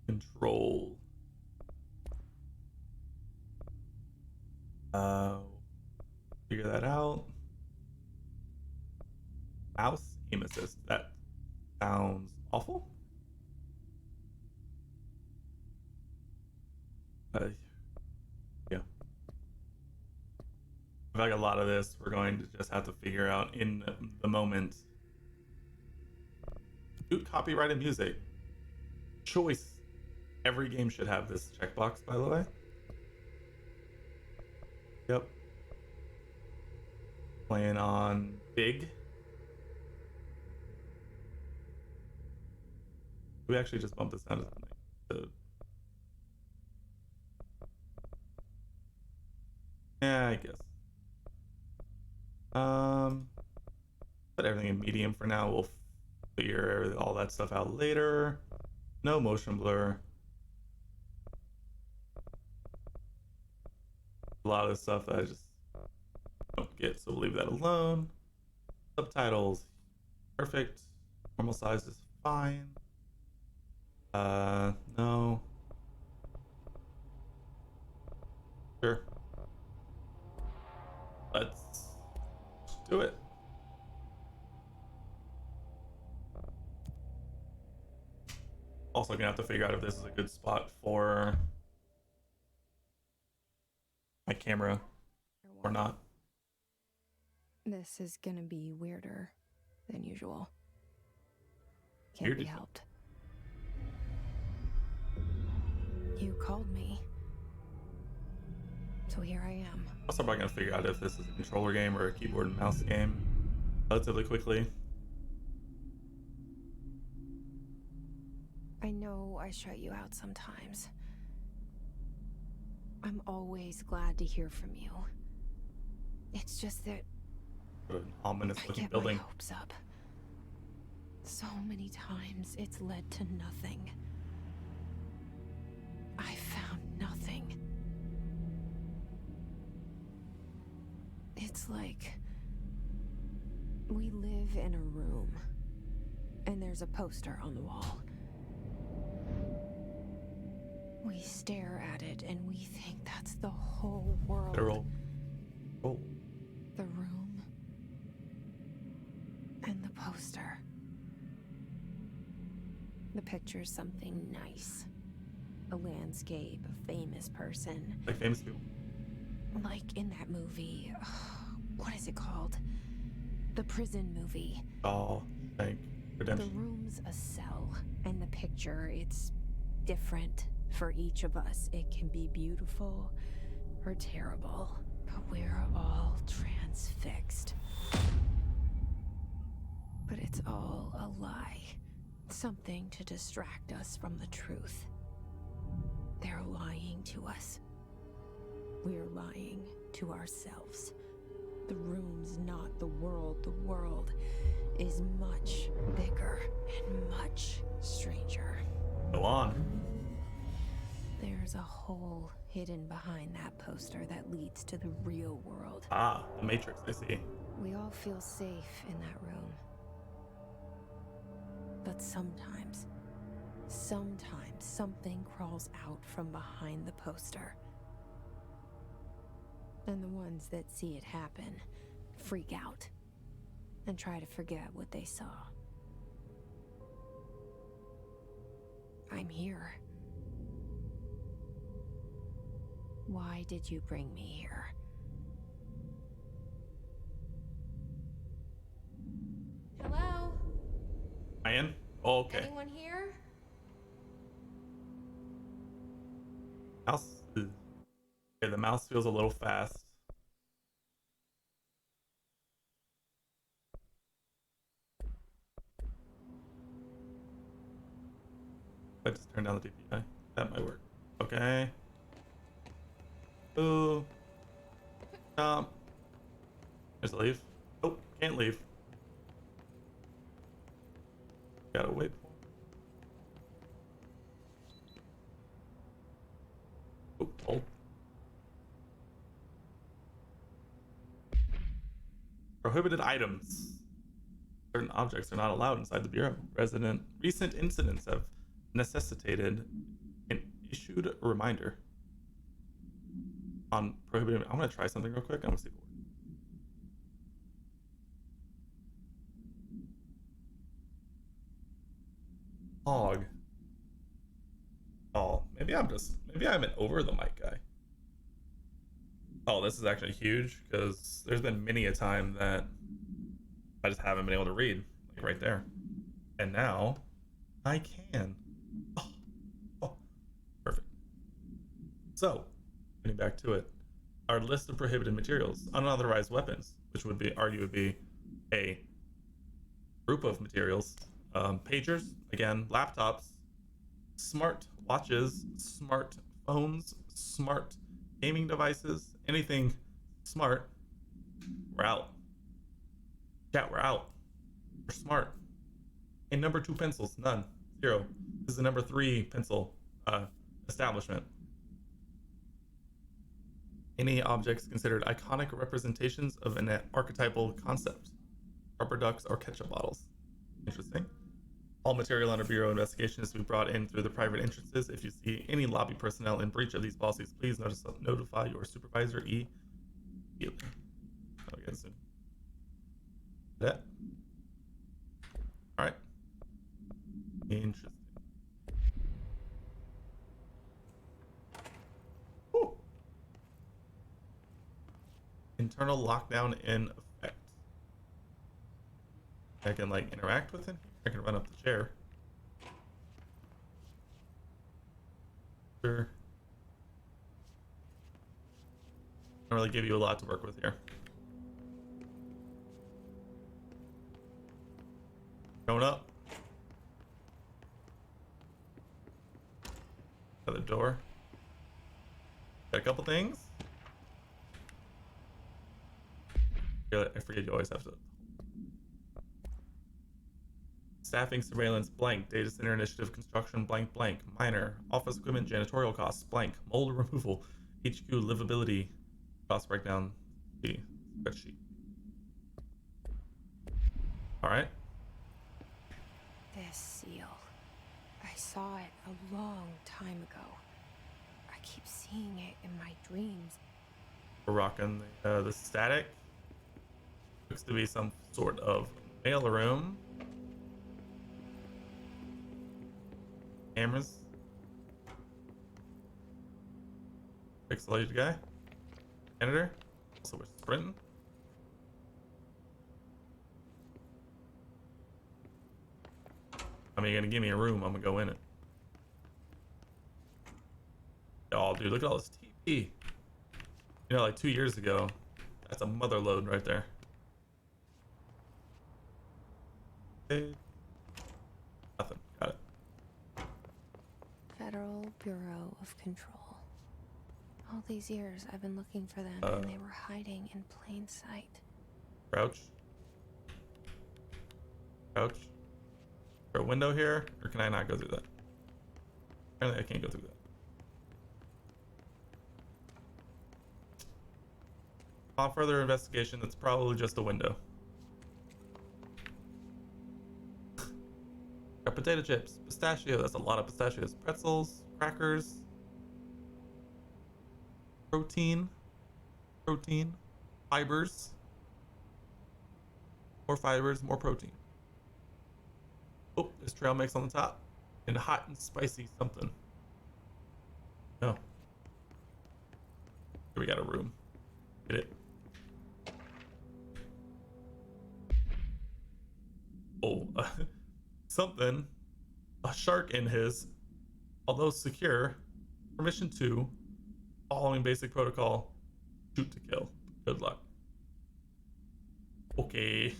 [SPEAKER 2] Control. Figure that out. Mouse aim assist. That sounds awful. Yeah. I feel like a lot of this we're going to just have to figure out in the moment. Do copyrighted music. Choice. Every game should have this checkbox, by the way. Yep. Playing on Big. We actually just bumped this down to yeah, I guess. Put everything in medium for now. We'll figure all that stuff out later. No motion blur. A lot of the stuff that I just don't get, so we'll leave that alone. Subtitles, perfect. Normal size is fine. No. Sure. Let's do it. Also gonna have to figure out if this is a good spot for my camera or not.
[SPEAKER 4] This is gonna be weirder than usual. Can't
[SPEAKER 2] Weird
[SPEAKER 4] be
[SPEAKER 2] is-
[SPEAKER 4] helped. You called me. So here I am.
[SPEAKER 2] Also probably gonna figure out if this is a controller game or a keyboard and mouse game relatively quickly.
[SPEAKER 4] I know I shut you out sometimes. I'm always glad to hear from you. It's just that
[SPEAKER 2] An ominous
[SPEAKER 4] I
[SPEAKER 2] looking
[SPEAKER 4] get
[SPEAKER 2] building.
[SPEAKER 4] my hopes up. So many times it's led to nothing. I found nothing. It's like we live in a room, and there's a poster on the wall. We stare at it, and we think that's the whole world.
[SPEAKER 2] They're all. Oh.
[SPEAKER 4] The room and the poster. The picture's something nice. A landscape, a famous person.
[SPEAKER 2] Like famous people.
[SPEAKER 4] Like in that movie. What is it called? The prison movie.
[SPEAKER 2] Oh, thank
[SPEAKER 4] The
[SPEAKER 2] redemption.
[SPEAKER 4] room's a cell, and the picture, it's different for each of us. It can be beautiful or terrible, but we're all transfixed. But it's all a lie. Something to distract us from the truth. They're lying to us. We're lying to ourselves. The room's not the world. The world is much bigger and much stranger.
[SPEAKER 2] Go on.
[SPEAKER 4] There's a hole hidden behind that poster that leads to the real world.
[SPEAKER 2] Ah, the Matrix, I see.
[SPEAKER 4] We all feel safe in that room. But sometimes something crawls out from behind the poster. And the ones that see it happen freak out and try to forget what they saw. I'm here. Why did you bring me here? Hello?
[SPEAKER 2] Ryan? Oh, okay.
[SPEAKER 4] Anyone here?
[SPEAKER 2] Mouse. Okay, the mouse feels a little fast. I just turned down the DPI. That might work. Okay. Ooh. Stop. Just leave. Oh, can't leave. Gotta wait. Oh, oh. Prohibited items. Certain objects are not allowed inside the Bureau. Recent incidents have necessitated an issued a reminder on prohibited. I'm gonna try something real quick. I'm gonna see if it works. Hog. Oh, maybe I'm an over the mic guy. Oh, this is actually huge because there's been many a time that I just haven't been able to read, like right there. And now I can. Oh, perfect. So, getting back to it, our list of prohibited materials, unauthorized weapons, which would be arguably a group of materials, pagers, again, laptops, smart watches, smart phones, smart gaming devices, anything smart, we're out. Chat, we're out. We're smart. And number 2 pencils, none, 0. This is the number 3 pencil establishment. Any objects considered iconic representations of an archetypal concept, rubber ducks or ketchup bottles. Interesting. All material under Bureau investigation is to be brought in through the private entrances. If you see any lobby personnel in breach of these policies, please notify your supervisor immediately. Oh, yeah, soon. That. All right. Interesting. Whew. Internal lockdown in effect. I can like interact with it. I can run up the chair. Sure. Don't really give you a lot to work with here. Going up. Other door. Got a couple things. I forget you always have to. Staffing, surveillance, blank. Data center initiative, construction, blank, blank. Minor. Office equipment, janitorial costs, blank. Mold removal. HQ livability. Cost breakdown. The spreadsheet. Alright.
[SPEAKER 4] This seal. I saw it a long time ago. I keep seeing it in my dreams.
[SPEAKER 2] We're rocking the static. Looks to be some sort of mail room. Cameras. Pixelated guy. Editor. Also we're sprinting. I mean, you're gonna give me a room, I'm gonna go in it. Oh, dude, look at all this TV. You know, like 2 years ago, that's a mother load right there. Okay. Nothing. Got it.
[SPEAKER 4] Federal Bureau of Control. All these years I've been looking for them and they were hiding in plain sight.
[SPEAKER 2] Crouch. Crouch. Is there a window here? Or can I not go through that? Apparently I can't go through that. Upon further investigation, that's probably just a window. Got potato chips, pistachio, that's a lot of pistachios, pretzels, crackers, protein, fibers, more fibers, more protein. Oh, there's trail mix on the top, and hot and spicy something. No. Here we got a room. Get it? Oh, something. A shark in his, although secure, permission to, following basic protocol, shoot to kill. Good luck. Okay.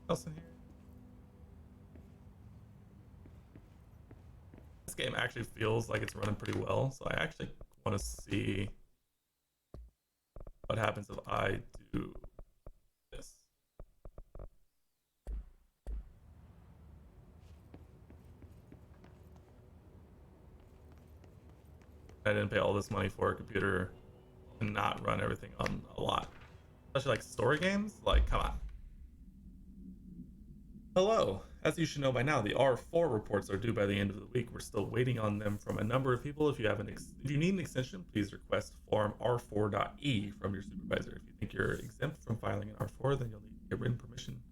[SPEAKER 2] What else in here? This game actually feels like it's running pretty well, so I actually want to see what happens if I do this. I didn't pay all this money for a computer and not run everything on a lot. Especially like story games, like come on. Hello. As you should know by now, the R4 reports are due by the end of the week. We're still waiting on them from a number of people. If you need an extension, please request form R4.E from your supervisor. If you think you're exempt from filing an R4, then you'll need to get written permission.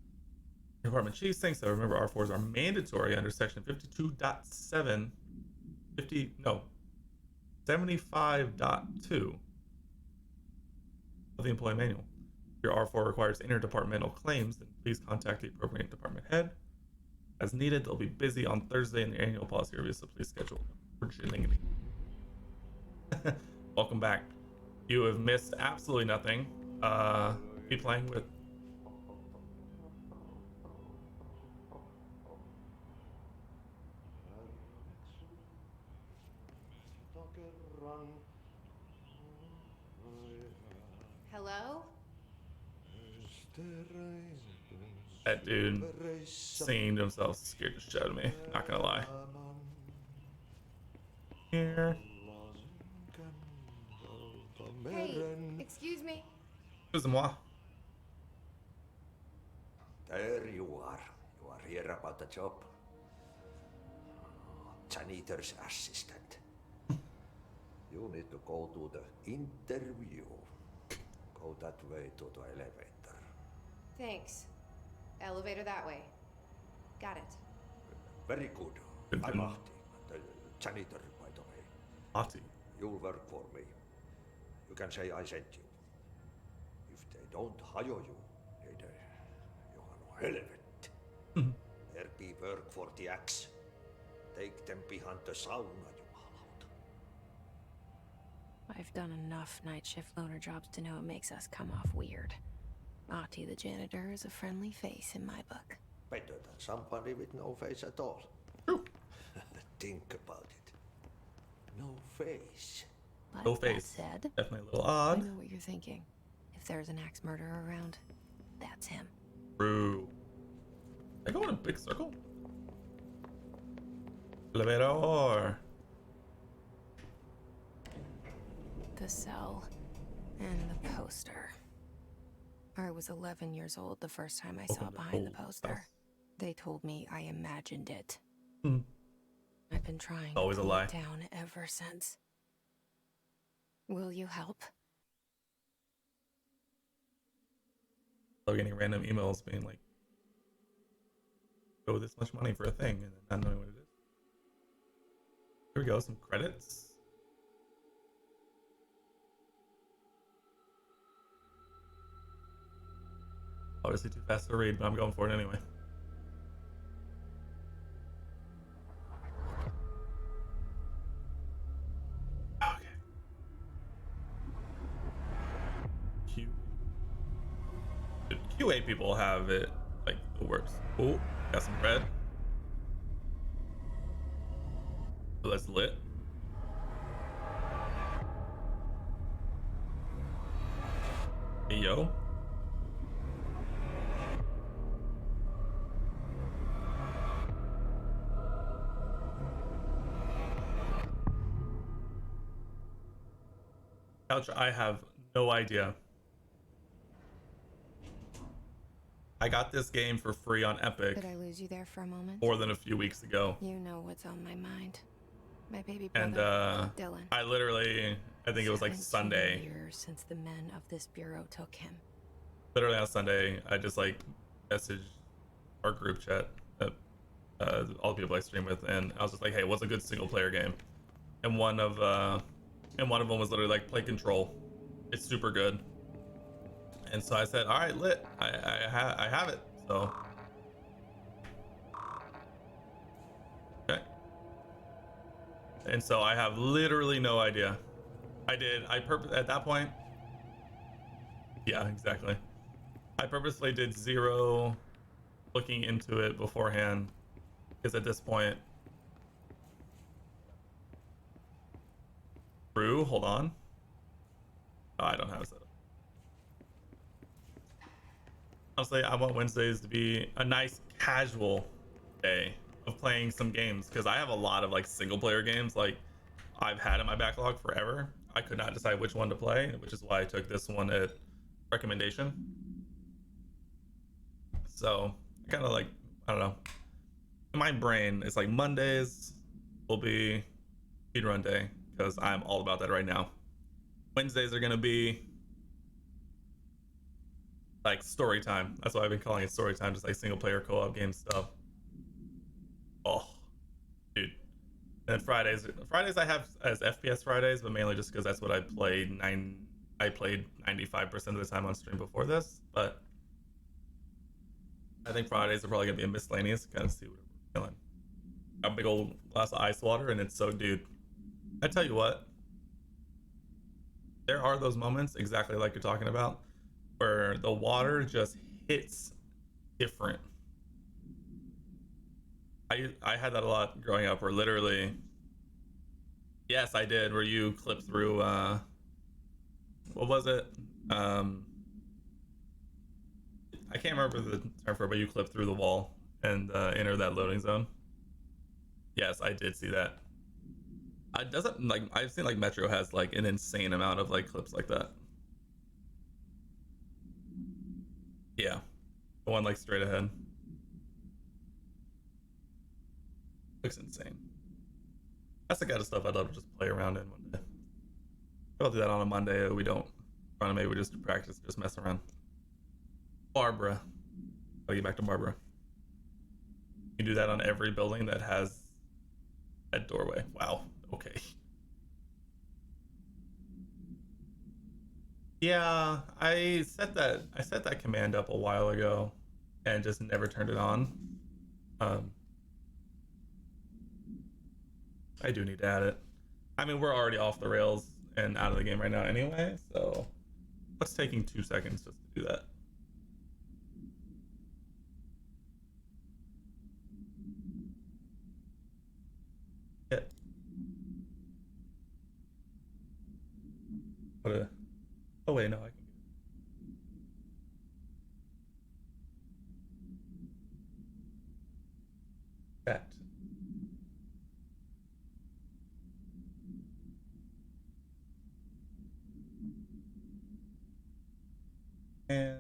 [SPEAKER 2] Department chief thinks that remember R4s are mandatory under section 52.7 75.2 of the employee manual. If your R4 requires interdepartmental claims, then please contact the appropriate department head. As needed, they'll be busy on Thursday in the annual policy review, so please schedule urgently. Welcome back. You have missed absolutely nothing. Be playing with
[SPEAKER 8] Hello?
[SPEAKER 2] that dude singing to himself scared the shit out of me, not gonna lie. Here.
[SPEAKER 8] Hey, excuse me.
[SPEAKER 2] Excusez-moi.
[SPEAKER 9] There you are. You are here about the job. Janitor's assistant. You need to go to the interview. Go that way to the elevator.
[SPEAKER 8] Thanks. Elevator that way. Got it.
[SPEAKER 9] Very good. I'm Ahti, the janitor, by the way.
[SPEAKER 2] Ahti.
[SPEAKER 9] You'll work for me. You can say I sent you. If they don't hire you, you are no helvet. There be work for the axe. Take them behind the sauna, jumalauta.
[SPEAKER 4] I've done enough night shift loner jobs to know it makes us come off weird. Ahti the janitor is a friendly face in my book.
[SPEAKER 9] Better than somebody with no face at all. think about it. No face.
[SPEAKER 4] But
[SPEAKER 2] No
[SPEAKER 4] that
[SPEAKER 2] face.
[SPEAKER 4] said,
[SPEAKER 2] Definitely a little
[SPEAKER 4] I
[SPEAKER 2] odd.
[SPEAKER 4] know what you're thinking. If there's an axe murderer around, that's him.
[SPEAKER 2] True. I go in a big circle. Elevator.
[SPEAKER 4] The cell and the poster. I was 11 years old the first time I saw
[SPEAKER 2] Open the
[SPEAKER 4] behind the
[SPEAKER 2] old
[SPEAKER 4] poster.
[SPEAKER 2] house.
[SPEAKER 4] They told me I imagined it.
[SPEAKER 2] Hmm.
[SPEAKER 4] I've been trying
[SPEAKER 2] Always
[SPEAKER 4] to
[SPEAKER 2] a
[SPEAKER 4] pull
[SPEAKER 2] lie.
[SPEAKER 4] it down ever since. Will you help?
[SPEAKER 2] Love getting random emails being like, "Oh, this much money for a thing," and then not knowing what it is. Here we go. Some credits. Obviously too fast to read, but I'm going for it anyway. Okay. Q. The QA people have it like the worst. Oh, got some red. So that's lit. Hey, yo. Couch, I have no idea. I got this game for free on Epic
[SPEAKER 4] Did I lose you there for a moment?
[SPEAKER 2] more than a few weeks ago.
[SPEAKER 4] You know what's on my mind. My baby
[SPEAKER 2] And
[SPEAKER 4] brother, Dylan.
[SPEAKER 2] I think it was like
[SPEAKER 4] 17
[SPEAKER 2] Sunday.
[SPEAKER 4] years since the men of this bureau took him.
[SPEAKER 2] Literally on Sunday, I just like messaged our group chat that all the people I stream with, and I was just like, "Hey, what's a good single player game?" And one of them was literally like, "Play Control. It's super good." And so I said, "All right, lit. I have it." So okay. And so I have literally no idea. At that point. Yeah, exactly. I purposely did zero looking into it beforehand because at this point, Brew, hold on. Oh, I don't have it set up. Honestly, I want Wednesdays to be a nice casual day of playing some games because I have a lot of like single player games like I've had in my backlog forever. I could not decide which one to play, which is why I took this one at recommendation. So I kind of like, I don't know. In my brain, it's like Mondays will be speedrun day because I'm all about that right now. Wednesdays are gonna be like story time. That's why I've been calling it story time, just like single player co-op game stuff. Oh, dude. And then Fridays I have as FPS Fridays, but mainly just because that's what I played. I played 95% of the time on stream before this, but I think Fridays are probably gonna be a miscellaneous, kind of see what we're feeling. Got a big old glass of ice water, and it's so, dude. I tell you what, there are those moments exactly like you're talking about, where the water just hits different. I had that a lot growing up, where literally, yes, I did, where you clip through. What was it? I can't remember the term for it, but you clip through the wall and enter that loading zone. Yes, I did see that. It doesn't like I've seen like Metro has like an insane amount of like clips like that. Yeah, the one like straight ahead looks insane. That's the kind of stuff I'd love to just play around in one day. I'll do that on a Monday. We don't run. Maybe we just practice, just mess around. Barbara. I'll get back to Barbara. You do that on every building that has that doorway. Wow. Okay. Yeah, I set that command up a while ago and just never turned it on. I do need to add it. I mean, we're already off the rails and out of the game right now anyway, so what's taking 2 seconds just to do that? put a. Oh wait, no, I can. That. And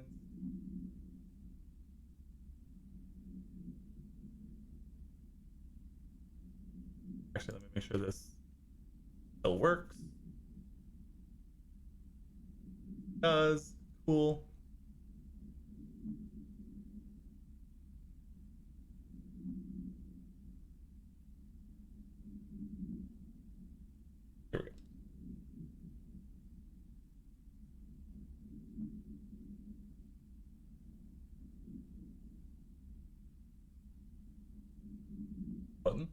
[SPEAKER 2] actually, let me make sure this still works. Does. Cool. Here we go. Button.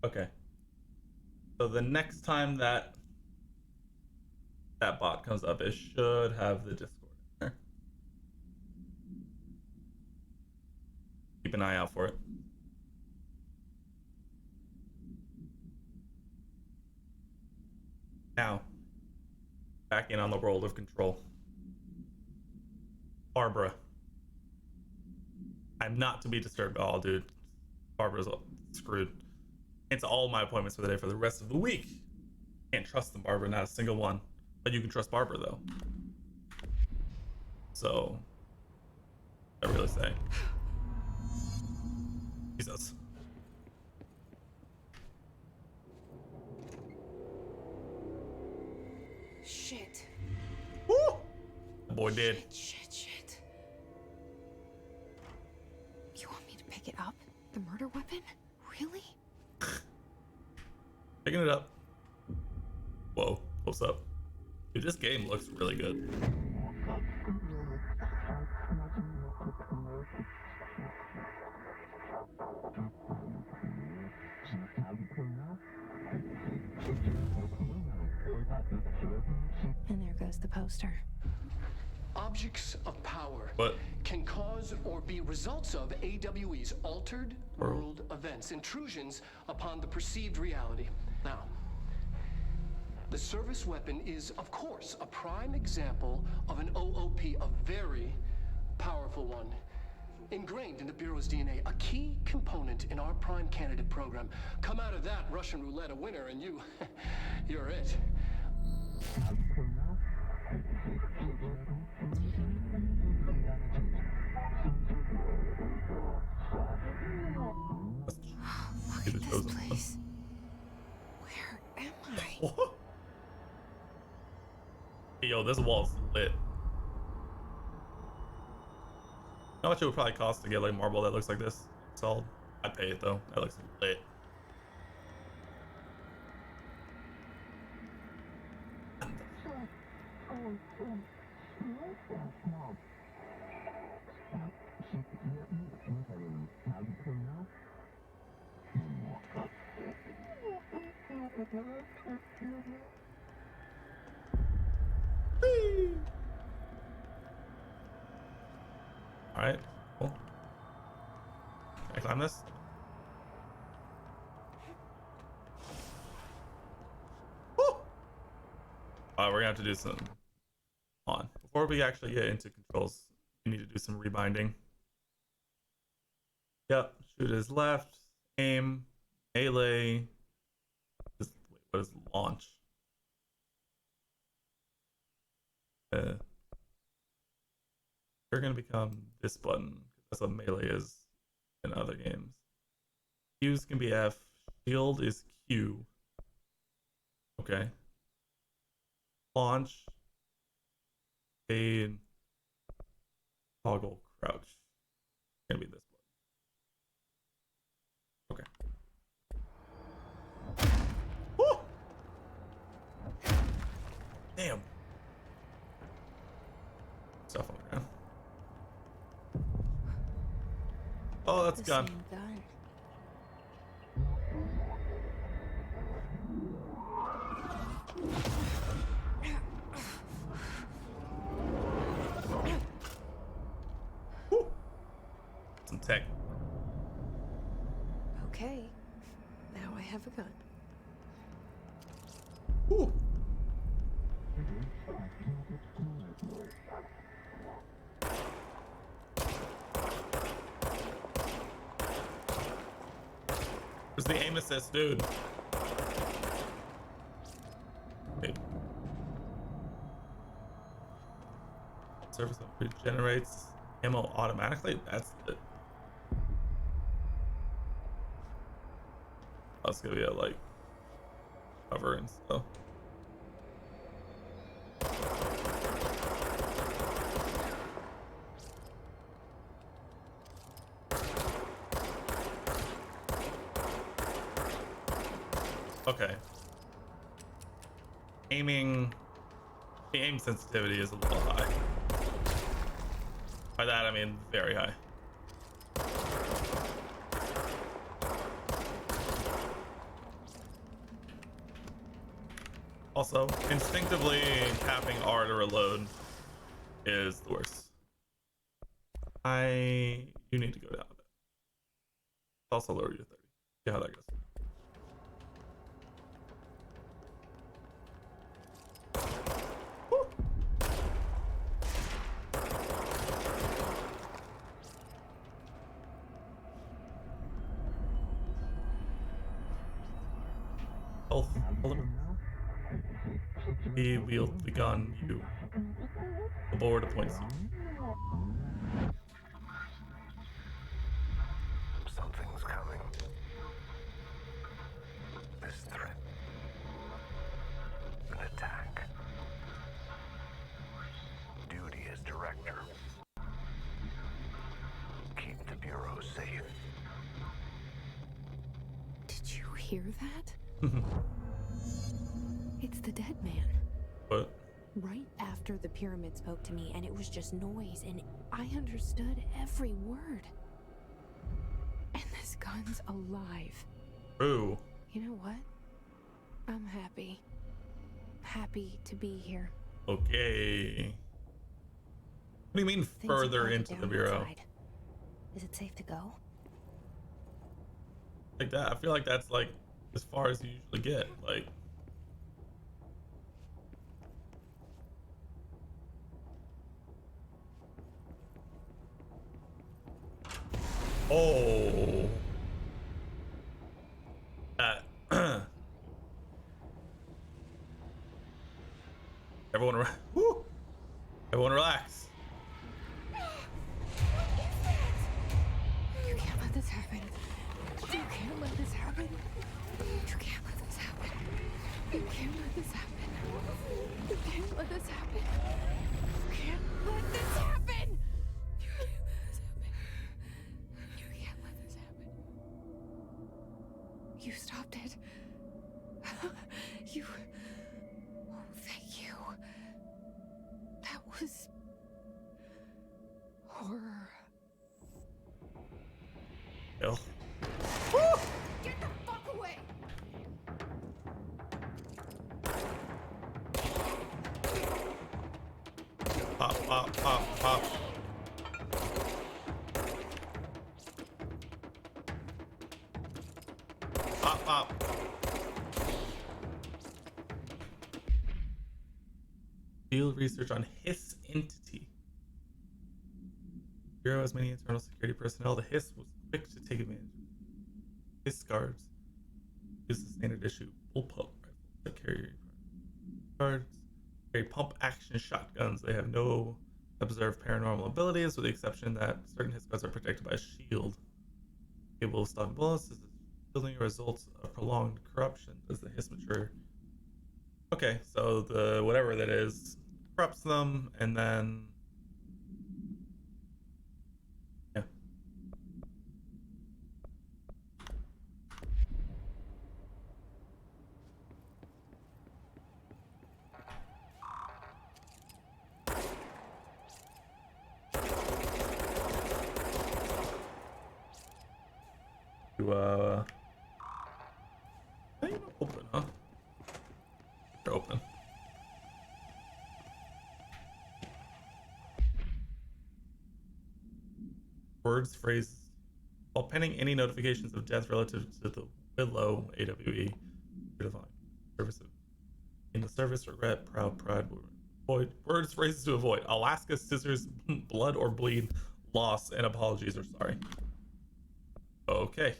[SPEAKER 2] Okay. So the next time that bot comes up, it should have the Discord in there. Keep an eye out for it. Now, back in on the world of control. Barbara. I'm not to be disturbed. Oh, dude. Barbara's screwed. It's all my appointments for the day for the rest of the week. Can't trust them, Barbara. Not a single one. But you can trust Barbara, though. So, I really say. Jesus.
[SPEAKER 8] Shit.
[SPEAKER 2] Woo! The boy did.
[SPEAKER 8] Shit.
[SPEAKER 4] You want me to pick it up? The murder weapon? Really?
[SPEAKER 2] Picking it up. Whoa, close up. Dude, this game looks really good.
[SPEAKER 4] And there goes the poster.
[SPEAKER 10] Objects of power
[SPEAKER 2] What?
[SPEAKER 10] can cause or be results of AWE's altered world events, intrusions upon the perceived reality. Now, the service weapon is, of course, a prime example of an OOP, a very powerful one. Ingrained in the Bureau's DNA, a key component in our prime candidate program. Come out of that Russian roulette a winner and you're it.
[SPEAKER 4] Look at this place. Where am I?
[SPEAKER 2] What? Hey, yo, this wall's lit. How much it would probably cost to get like marble that looks like this installed? I'd pay it though. That looks lit. Alright, cool. Can I climb this? Woo! Alright, we're gonna have to do some on. Before we actually get into controls, we need to do some rebinding. Yep, shoot is left, aim, melee. Wait, what is launch? They're gonna become this button. That's what melee is in other games. Fuse can be F. Shield is Q. Okay. Launch. Fade. Toggle. Crouch. It's gonna be this button. Okay. Woo! Damn. Stuff on the ground. Oh, that's
[SPEAKER 4] The
[SPEAKER 2] gun.
[SPEAKER 4] same gun.
[SPEAKER 2] Woo! Some tech.
[SPEAKER 4] Okay. Now I have a gun.
[SPEAKER 2] Ooh. Where's the aim assist, dude? Wait. Service regenerates ammo automatically? That's it. That's gonna be a like cover and stuff. Okay. Aiming, the aim sensitivity is a little high. By that I mean very high. Also, instinctively tapping R to reload is the worst. You need to go down a bit. Also lower your 30. See how that goes. Woo. Health element. We wield the gun, you. The board appoints you.
[SPEAKER 11] Something's coming. This threat. An attack. Duty as director. Keep the Bureau safe.
[SPEAKER 4] Did you hear that? It's the dead man.
[SPEAKER 2] What?
[SPEAKER 4] Right after the pyramid spoke to me, and it was just noise, and I understood every word. And this gun's alive.
[SPEAKER 2] True.
[SPEAKER 4] You know what? I'm happy. Happy to be here.
[SPEAKER 2] Okay. What do you mean
[SPEAKER 4] Things have
[SPEAKER 2] further
[SPEAKER 4] quieted
[SPEAKER 2] into the
[SPEAKER 4] down
[SPEAKER 2] Bureau?
[SPEAKER 4] outside. Is it safe to go?
[SPEAKER 2] Like that? I feel like that's like as far as you usually get. Like. Oh. Everyone, woo! Everyone relax.
[SPEAKER 4] You can't let this happen. You can't let this happen. You can't let this happen. You can't let this happen. You can't let this happen. You can't let this happen. You can't let this happen. You stopped it. You. Oh, thank you. That was horror.
[SPEAKER 2] Hell.
[SPEAKER 4] Get the fuck away!
[SPEAKER 2] Pop, pop, pop, pop. Pop, pop. Field research on Hiss entity. Bureau has many internal security personnel. The Hiss was quick to take advantage of Hiss guards. Use the standard issue bullpup rifles that carry guards. Carry pump action shotguns. They have no observed paranormal abilities, with the exception that certain Hiss guards are protected by a shield. Capable of stopping bullets. Is shielding a result of prolonged corruption? Does the Hiss mature? Okay, so the whatever that is corrupts them, and then yeah. You ain't open, huh? They're open. Words, phrases, While pending any notifications of death relative to the Willow AWE, divine service in the service, regret, proud, pride, avoid words, phrases to avoid. Alaska, scissors, blood or bleed, loss, and apologies or sorry. Okay.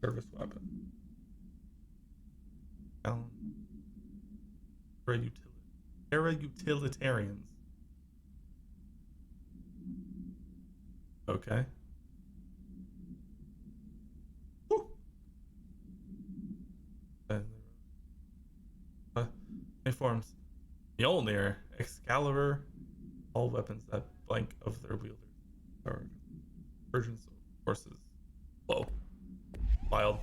[SPEAKER 2] Service weapon. Para utilitarians. Okay. Woo. Uniforms. Mjolnir, Excalibur, all weapons that blank of their wielders are versions of horses. Whoa. Wild.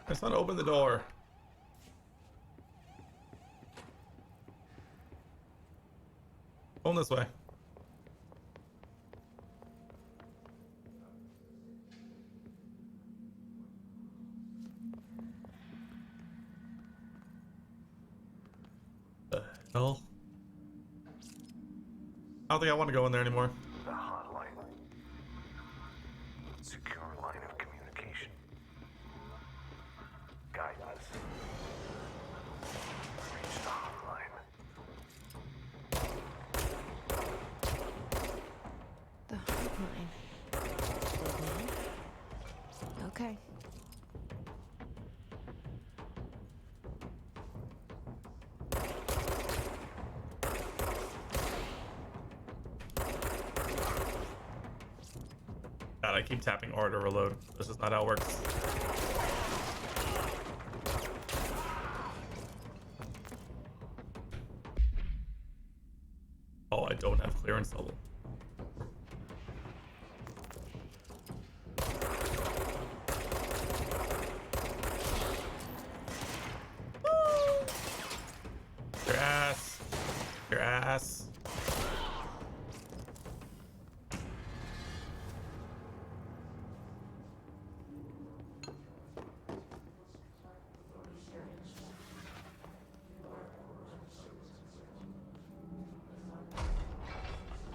[SPEAKER 2] I just want to open the door. Going this way. The hell? I don't think I want to go in there anymore.
[SPEAKER 11] The hotline. Secure line of communication. Guidance. Reach the hotline.
[SPEAKER 4] The hotline. Okay.
[SPEAKER 2] God, I keep tapping R to reload. This is not how it works. Oh, I don't have clearance level. Your ass. Your ass.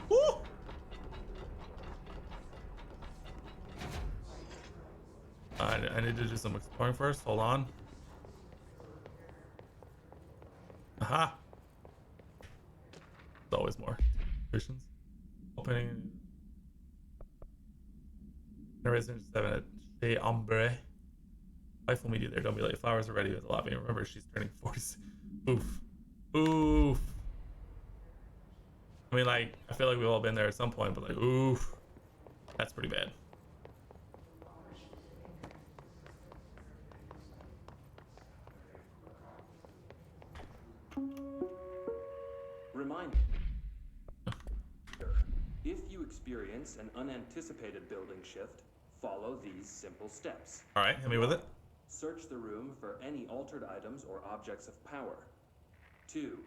[SPEAKER 2] Woo! I need to do some exploring first. Hold on. Aha! There's always more missions. Opening. Resident 7 at Chez Ombre. Wife will meet you there. Don't be late. Flowers are ready with the lobby. Remember, she's turning 40. Oof. Oof. I mean, like, I feel like we've all been there at some point, but like, oof. That's pretty bad.
[SPEAKER 12] Reminder. If you experience an unanticipated building shift, follow these simple steps.
[SPEAKER 2] All right, hit me with it.
[SPEAKER 12] Search the room for any altered items or objects of power. 2.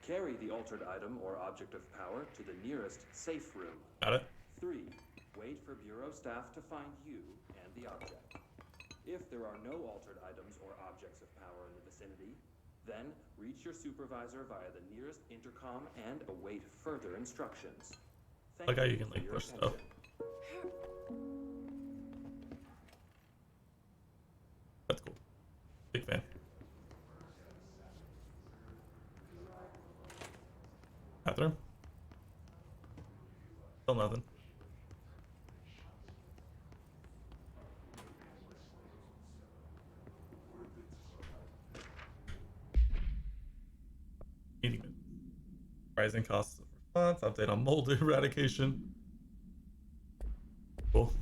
[SPEAKER 12] Carry the altered item or object of power to the nearest safe room.
[SPEAKER 2] Got it.
[SPEAKER 12] 3. Wait for Bureau staff to find you and the object. If there are no altered items or objects of power in the vicinity, then reach your supervisor via the nearest intercom and await further instructions. Thank
[SPEAKER 2] Like how you
[SPEAKER 12] you
[SPEAKER 2] can
[SPEAKER 12] for
[SPEAKER 2] like
[SPEAKER 12] your
[SPEAKER 2] push
[SPEAKER 12] attention.
[SPEAKER 2] stuff. That's cool. Big fan. Bathroom. Still nothing. Meeting minutes. Rising costs of response. Update on mold eradication. Cool.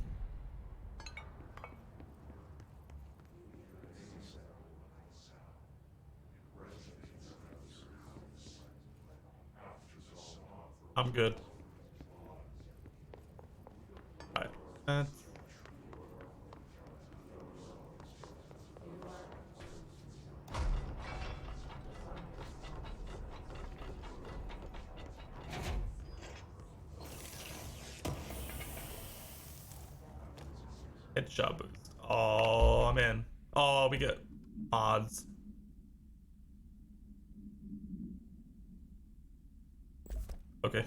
[SPEAKER 2] I'm good. Alright. Headshot boost. Oh, I'm in. Oh, we get mods. Okay.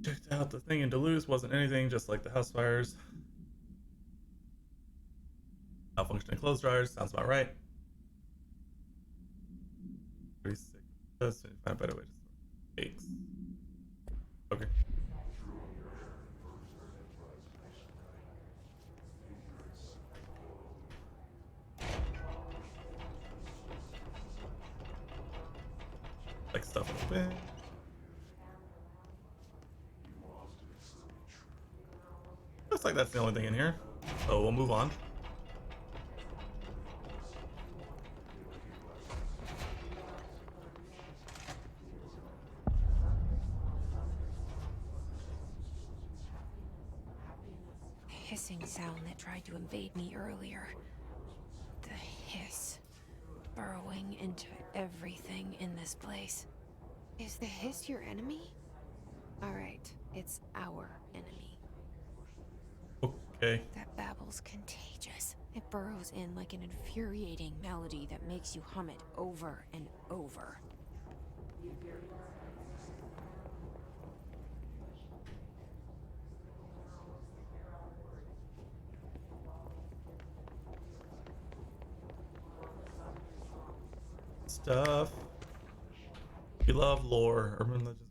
[SPEAKER 2] Checked out the thing in Duluth, wasn't anything, just like the house fires. Malfunctioning clothes dryers, sounds about right. Pretty sick. Just find a better way to store cakes. Okay. Like stuff open. Looks like that's the only thing in here. So we'll move on.
[SPEAKER 4] The hissing sound that tried to invade me earlier. The hiss. Burrowing into everything in this place. Is the hiss your enemy? Alright, it's our enemy.
[SPEAKER 2] Okay.
[SPEAKER 4] That babble's contagious. It burrows in like an infuriating melody that makes you hum it over and over.
[SPEAKER 2] Stuff. We love lore, urban legends.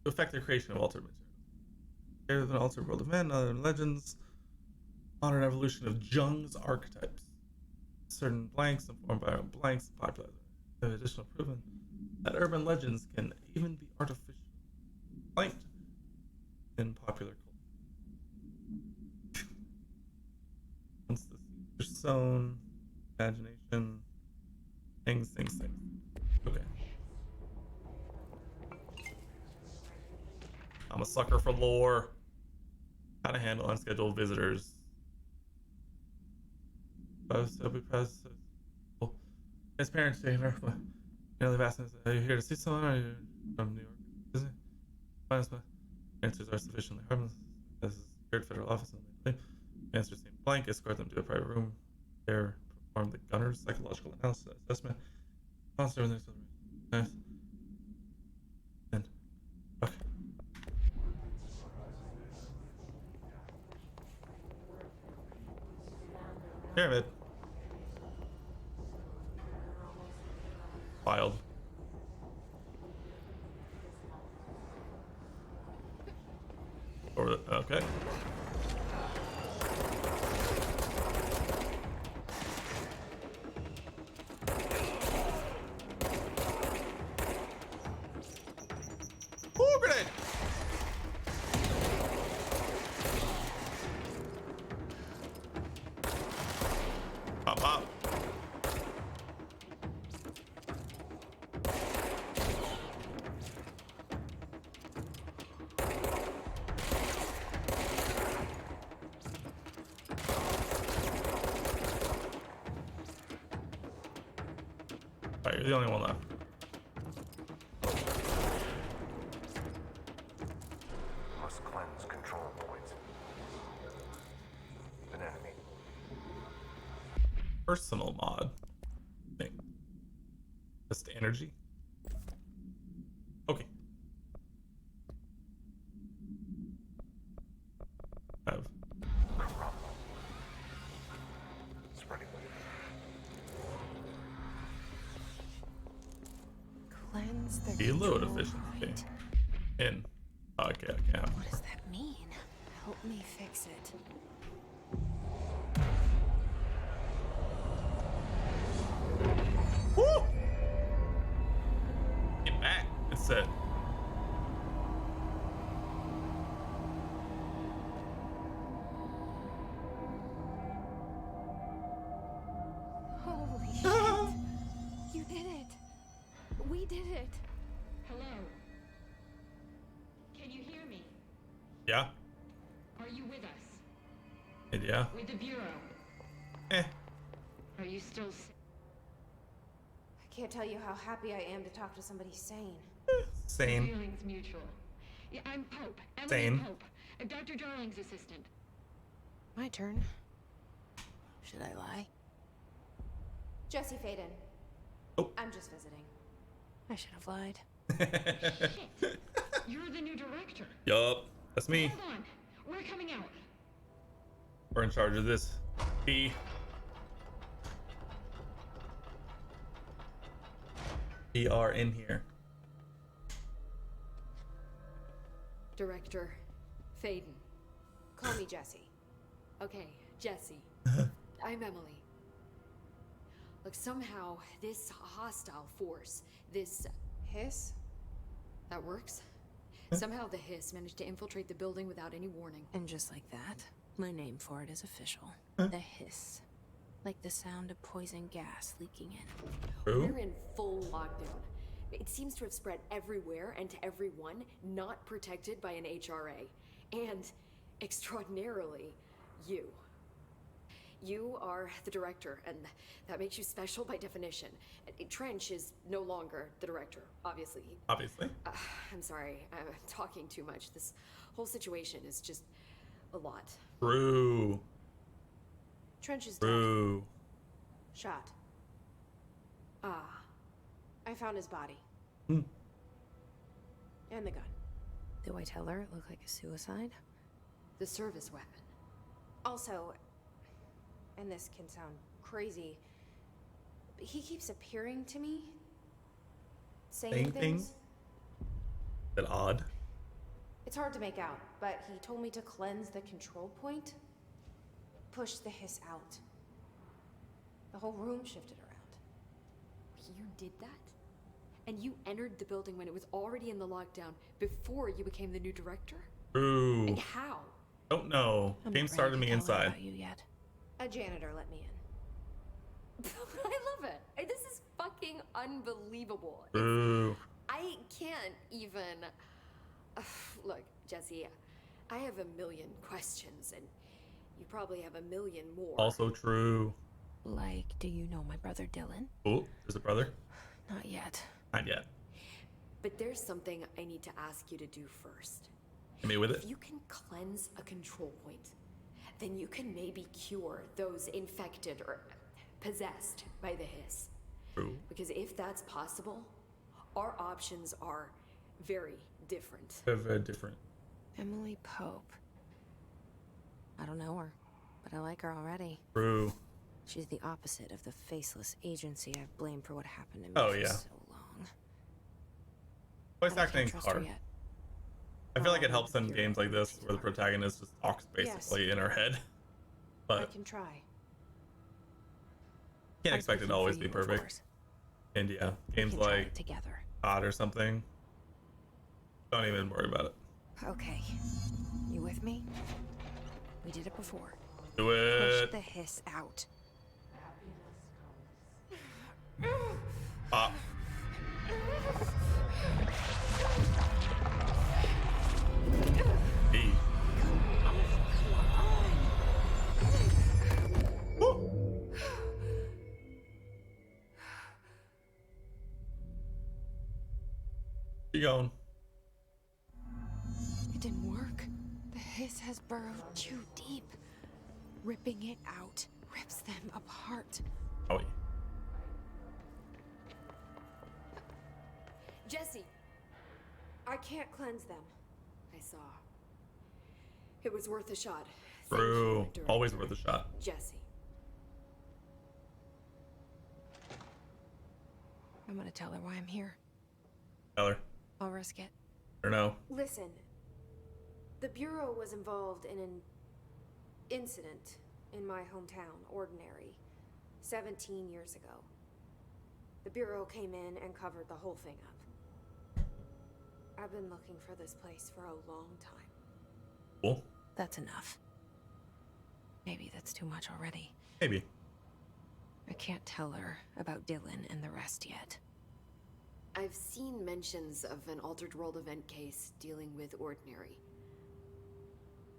[SPEAKER 2] To affect the creation of altered materials. Greater than altered world of men, other legends. Modern evolution of Jung's archetypes. Certain blanks informed by blanks popularized. Additional proven that urban legends can even be artificially blanked in popular culture. Once the seeds are sown, imagination, things. Okay. I'm a sucker for lore. How to handle unscheduled visitors. Transparency. You know, they've asked us, are you here to see someone? Or are you from New York? Is it? Answers are sufficiently harmless. This is secured federal office. Answers seem blank. Escort them to a private room. There, perform the gunner's psychological analysis assessment. Monster and there's and okay. Pyramid. Wild. Okay. Ooh, grenade! Pop, pop. Alright, you're the only one left.
[SPEAKER 11] Must cleanse control points. An enemy.
[SPEAKER 2] Personal mod thing. Just energy. Okay. Have.
[SPEAKER 11] Spreading.
[SPEAKER 4] Cleanse the
[SPEAKER 2] Reload
[SPEAKER 4] control
[SPEAKER 2] efficiency.
[SPEAKER 4] point.
[SPEAKER 2] In. Okay, I can't.
[SPEAKER 4] What does that mean? Help me fix it.
[SPEAKER 2] Woo! Get back. It said.
[SPEAKER 4] Holy shit! You did it! We did it!
[SPEAKER 13] Hello? Can you hear me?
[SPEAKER 2] Yeah.
[SPEAKER 13] Are you with us?
[SPEAKER 2] Yeah.
[SPEAKER 13] With the Bureau?
[SPEAKER 2] Eh.
[SPEAKER 13] Are you still
[SPEAKER 8] I can't tell you how happy I am to talk to somebody sane.
[SPEAKER 2] Sane.
[SPEAKER 13] Feelings mutual. Yeah, I'm Pope. Emily
[SPEAKER 2] Sane.
[SPEAKER 13] Pope. Dr. Darling's assistant.
[SPEAKER 4] My turn. Should I lie?
[SPEAKER 8] Jesse Faden.
[SPEAKER 2] Oh.
[SPEAKER 8] I'm just visiting.
[SPEAKER 4] I should have lied.
[SPEAKER 13] Shit. You're the new director.
[SPEAKER 2] Yup, that's me.
[SPEAKER 13] Hold on. We're coming out.
[SPEAKER 2] We're in charge of this. B. We are in here.
[SPEAKER 14] Director Faden.
[SPEAKER 8] Call me Jesse.
[SPEAKER 14] Okay, Jesse. I'm Emily. Look, somehow this hostile force, this
[SPEAKER 8] Hiss?
[SPEAKER 14] that works. Somehow the hiss managed to infiltrate the building without any warning.
[SPEAKER 4] And just like that, my name for it is official. The hiss. Like the sound of poison gas leaking in.
[SPEAKER 2] True.
[SPEAKER 14] We're in full lockdown. It seems to have spread everywhere and to everyone not protected by an HRA. And, extraordinarily, you. You are the director, and that makes you special by definition. Trench is no longer the director, obviously.
[SPEAKER 2] Obviously.
[SPEAKER 14] I'm sorry, I'm talking too much. This whole situation is just a lot.
[SPEAKER 2] True.
[SPEAKER 8] Trench is dead.
[SPEAKER 2] True.
[SPEAKER 8] Shot.
[SPEAKER 14] Ah.
[SPEAKER 8] I found his body.
[SPEAKER 2] Hmm.
[SPEAKER 8] And the gun.
[SPEAKER 4] Do I tell her it looked like a suicide?
[SPEAKER 14] The service weapon.
[SPEAKER 8] Also, and this can sound crazy, but he keeps appearing to me. Saying
[SPEAKER 2] Saying
[SPEAKER 8] things.
[SPEAKER 2] things? That odd.
[SPEAKER 8] It's hard to make out, but he told me to cleanse the control point. Push the hiss out. The whole room shifted around.
[SPEAKER 14] You did that? And you entered the building when it was already in the lockdown before you became the new director?
[SPEAKER 2] True.
[SPEAKER 14] And how?
[SPEAKER 2] Don't know.
[SPEAKER 4] I'm
[SPEAKER 2] Game
[SPEAKER 4] not
[SPEAKER 2] started
[SPEAKER 4] ready
[SPEAKER 2] me
[SPEAKER 4] to tell her
[SPEAKER 2] inside.
[SPEAKER 4] about you yet.
[SPEAKER 8] A janitor let me in.
[SPEAKER 14] I love it. This is fucking unbelievable.
[SPEAKER 2] True.
[SPEAKER 14] I can't even... Look, Jesse, I have a million questions, and you probably have a million more.
[SPEAKER 2] Also true.
[SPEAKER 4] Like, do you know my brother Dylan?
[SPEAKER 2] Oh, there's a brother?
[SPEAKER 4] Not yet.
[SPEAKER 2] Not yet.
[SPEAKER 14] But there's something I need to ask you to do first.
[SPEAKER 2] Hit me with it.
[SPEAKER 14] If you can cleanse a control point, then you can maybe cure those infected or possessed by the hiss.
[SPEAKER 2] True.
[SPEAKER 14] Because if that's possible, our options are very different.
[SPEAKER 2] They're very different.
[SPEAKER 4] Emily Pope. I don't know her, but I like her already.
[SPEAKER 2] True.
[SPEAKER 4] She's the opposite of the faceless agency I've blamed for what happened to me
[SPEAKER 2] Oh,
[SPEAKER 4] for
[SPEAKER 2] yeah.
[SPEAKER 4] so long.
[SPEAKER 2] Voice
[SPEAKER 4] But I can't
[SPEAKER 2] acting's
[SPEAKER 4] trust her
[SPEAKER 2] hard.
[SPEAKER 4] yet.
[SPEAKER 2] I feel like it helps in games like this where the protagonist just talks basically in her head.
[SPEAKER 8] I
[SPEAKER 2] But
[SPEAKER 8] can try.
[SPEAKER 2] can't
[SPEAKER 4] I'm
[SPEAKER 2] expect it
[SPEAKER 4] speaking
[SPEAKER 2] to always
[SPEAKER 4] for
[SPEAKER 2] be
[SPEAKER 4] you, of
[SPEAKER 2] perfect.
[SPEAKER 4] course.
[SPEAKER 2] And yeah,
[SPEAKER 4] We
[SPEAKER 2] games
[SPEAKER 4] can try
[SPEAKER 2] like
[SPEAKER 4] it together.
[SPEAKER 2] COD or something. Don't even worry about it.
[SPEAKER 4] Okay. You with me? We did it before.
[SPEAKER 2] Do
[SPEAKER 4] Push
[SPEAKER 2] it.
[SPEAKER 4] the hiss out.
[SPEAKER 2] Ah. E. Woo. Keep going.
[SPEAKER 4] It didn't work. The hiss has burrowed too deep. Ripping it out rips them apart.
[SPEAKER 2] Oh, yeah.
[SPEAKER 14] Jesse,
[SPEAKER 8] I can't cleanse them.
[SPEAKER 14] I saw. It was worth a shot. Thank
[SPEAKER 2] True.
[SPEAKER 14] you, Director
[SPEAKER 2] Always worth a shot.
[SPEAKER 14] Jesse.
[SPEAKER 4] I'm gonna tell her why I'm here.
[SPEAKER 2] Tell her.
[SPEAKER 4] I'll risk it.
[SPEAKER 2] Or no.
[SPEAKER 8] Listen, the Bureau was involved in an incident in my hometown, Ordinary, 17 years ago. The Bureau came in and covered the whole thing up. I've been looking for this place for a long time.
[SPEAKER 2] Cool.
[SPEAKER 4] That's enough. Maybe that's too much already.
[SPEAKER 2] Maybe.
[SPEAKER 4] I can't tell her about Dylan and the rest yet.
[SPEAKER 14] I've seen mentions of an Altered World event case dealing with Ordinary.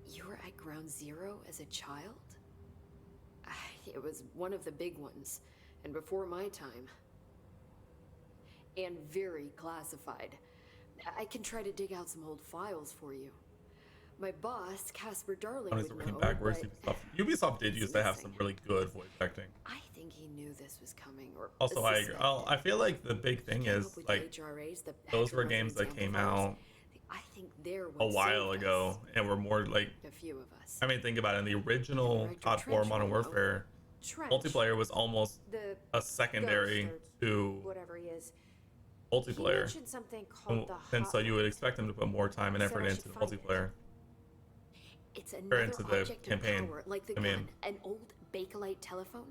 [SPEAKER 14] You were at Ground Zero as a child? It was one of the big ones, and before my time. And very classified. I can try to dig out some old files for you. My boss, Casper Darling,
[SPEAKER 2] Companies
[SPEAKER 14] would
[SPEAKER 2] are working
[SPEAKER 14] know,
[SPEAKER 2] backwards.
[SPEAKER 14] but
[SPEAKER 2] Ubisoft did
[SPEAKER 14] it's
[SPEAKER 2] used to have
[SPEAKER 14] missing.
[SPEAKER 2] some really good voice acting.
[SPEAKER 14] I think he knew this was coming, or
[SPEAKER 2] Also, I agree.
[SPEAKER 14] suspected.
[SPEAKER 2] I feel like the big thing
[SPEAKER 14] Came
[SPEAKER 2] is
[SPEAKER 14] up with
[SPEAKER 2] like
[SPEAKER 14] the HRAs, the
[SPEAKER 2] those were
[SPEAKER 14] Hector
[SPEAKER 2] games that
[SPEAKER 14] resonance
[SPEAKER 2] came
[SPEAKER 14] amplifiers.
[SPEAKER 2] out
[SPEAKER 14] I think they're
[SPEAKER 2] a
[SPEAKER 14] what
[SPEAKER 2] while
[SPEAKER 14] saved
[SPEAKER 2] ago
[SPEAKER 14] us.
[SPEAKER 2] and were more like,
[SPEAKER 14] A few of us.
[SPEAKER 2] I mean, think about it. In the original
[SPEAKER 14] Director
[SPEAKER 2] COD 4
[SPEAKER 14] Trench
[SPEAKER 2] Modern
[SPEAKER 14] will know.
[SPEAKER 2] Warfare,
[SPEAKER 8] Trench,
[SPEAKER 2] multiplayer was almost
[SPEAKER 8] the
[SPEAKER 2] a secondary
[SPEAKER 8] ghost
[SPEAKER 2] to
[SPEAKER 8] whatever he is. He
[SPEAKER 2] multiplayer.
[SPEAKER 8] mentioned something called the
[SPEAKER 2] And so you would
[SPEAKER 8] hotline.
[SPEAKER 2] expect them to put more time and
[SPEAKER 8] Said
[SPEAKER 2] effort
[SPEAKER 8] I
[SPEAKER 2] into
[SPEAKER 8] should
[SPEAKER 2] the
[SPEAKER 8] find it.
[SPEAKER 2] multiplayer.
[SPEAKER 14] It's
[SPEAKER 2] Or
[SPEAKER 14] another
[SPEAKER 2] into the
[SPEAKER 14] object
[SPEAKER 2] campaign.
[SPEAKER 14] of power, like the
[SPEAKER 2] I
[SPEAKER 14] gun,
[SPEAKER 2] mean,
[SPEAKER 14] an old Bakelite telephone,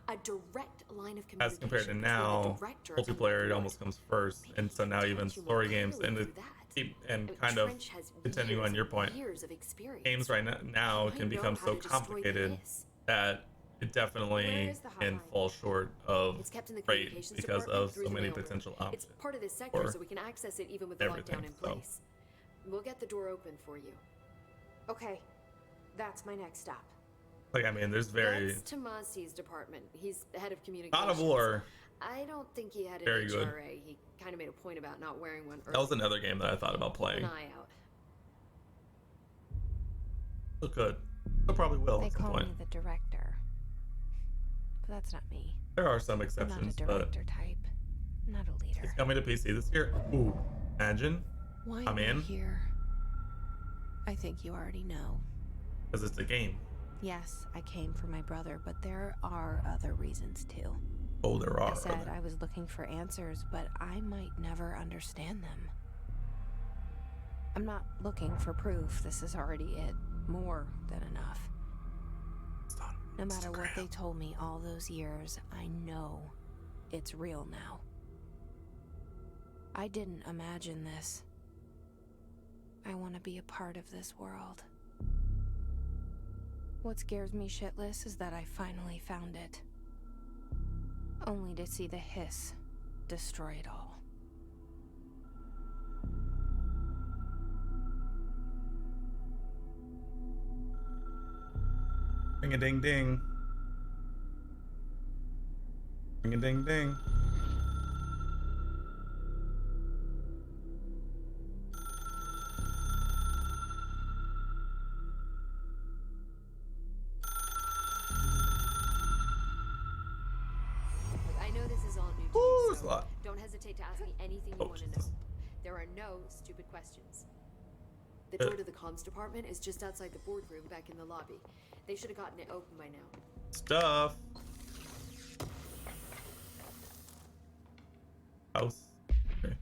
[SPEAKER 14] a direct line of
[SPEAKER 2] as
[SPEAKER 14] communication
[SPEAKER 2] compared to
[SPEAKER 14] between
[SPEAKER 2] now,
[SPEAKER 14] the director and the
[SPEAKER 2] multiplayer it
[SPEAKER 14] board.
[SPEAKER 2] almost comes first, and so now even
[SPEAKER 14] Touch you more
[SPEAKER 2] story games
[SPEAKER 14] clearly
[SPEAKER 2] and
[SPEAKER 14] through that.
[SPEAKER 2] and kind of
[SPEAKER 14] Trench has
[SPEAKER 2] continuing
[SPEAKER 14] years
[SPEAKER 2] on your
[SPEAKER 14] and
[SPEAKER 2] point,
[SPEAKER 14] years of experience.
[SPEAKER 2] games right now
[SPEAKER 14] He
[SPEAKER 2] can
[SPEAKER 14] might know
[SPEAKER 2] become
[SPEAKER 14] how
[SPEAKER 2] so
[SPEAKER 14] to destroy the
[SPEAKER 2] complicated
[SPEAKER 14] hiss.
[SPEAKER 2] that it
[SPEAKER 8] Where
[SPEAKER 2] definitely
[SPEAKER 8] is the
[SPEAKER 2] can
[SPEAKER 8] hotline?
[SPEAKER 2] fall short of
[SPEAKER 14] It's kept in the
[SPEAKER 2] great
[SPEAKER 14] communications
[SPEAKER 2] because
[SPEAKER 14] department
[SPEAKER 2] of
[SPEAKER 14] through
[SPEAKER 2] so
[SPEAKER 14] the
[SPEAKER 2] many
[SPEAKER 14] mailroom.
[SPEAKER 2] potential
[SPEAKER 14] It's
[SPEAKER 2] options.
[SPEAKER 14] part of this sector,
[SPEAKER 2] or
[SPEAKER 14] so we can access it even with the
[SPEAKER 2] everything,
[SPEAKER 14] lockdown in
[SPEAKER 2] so.
[SPEAKER 14] place. We'll get the door open for you.
[SPEAKER 8] Okay, that's my next stop.
[SPEAKER 2] Like, I mean, there's very
[SPEAKER 14] That's Tomasi's department. He's head of
[SPEAKER 2] God
[SPEAKER 14] communications.
[SPEAKER 2] of War.
[SPEAKER 14] I don't think he had an
[SPEAKER 2] Very good.
[SPEAKER 14] HRA. He kind of made a point about not wearing one.
[SPEAKER 2] That was another game that I thought about
[SPEAKER 14] Keep
[SPEAKER 2] playing.
[SPEAKER 14] an eye out.
[SPEAKER 2] Still could. Still probably will
[SPEAKER 4] They
[SPEAKER 2] at some
[SPEAKER 4] call
[SPEAKER 2] point.
[SPEAKER 4] me the director. But that's not me.
[SPEAKER 2] There are some
[SPEAKER 4] I'm not
[SPEAKER 2] exceptions,
[SPEAKER 4] a
[SPEAKER 2] but
[SPEAKER 4] director type. I'm not a leader.
[SPEAKER 2] it's coming to PC this year. Ooh, imagine.
[SPEAKER 4] Why
[SPEAKER 2] I'm
[SPEAKER 4] are you
[SPEAKER 2] in.
[SPEAKER 4] here? I think you already know.
[SPEAKER 2] Because it's a game.
[SPEAKER 4] Yes, I came for my brother, but there are other reasons too.
[SPEAKER 2] Oh, there are.
[SPEAKER 4] I said
[SPEAKER 2] other-
[SPEAKER 4] I was looking for answers, but I might never understand them. I'm not looking for proof. This is already it. More than enough. No matter what they told me all those years, I know it's real now. I didn't imagine this. I want to be a part of this world. What scares me shitless is that I finally found it. Only to see the hiss destroy it all.
[SPEAKER 2] Ring a ding ding. Ring a ding ding.
[SPEAKER 14] Look, I know this is all new to
[SPEAKER 2] Ooh,
[SPEAKER 14] you,
[SPEAKER 2] it's a
[SPEAKER 14] so
[SPEAKER 2] lot.
[SPEAKER 14] don't hesitate to ask me anything you want to know. There are no stupid questions. The door to the comms department is just outside the boardroom back in the lobby. They should have gotten it open by now.
[SPEAKER 2] Stuff. House. Okay.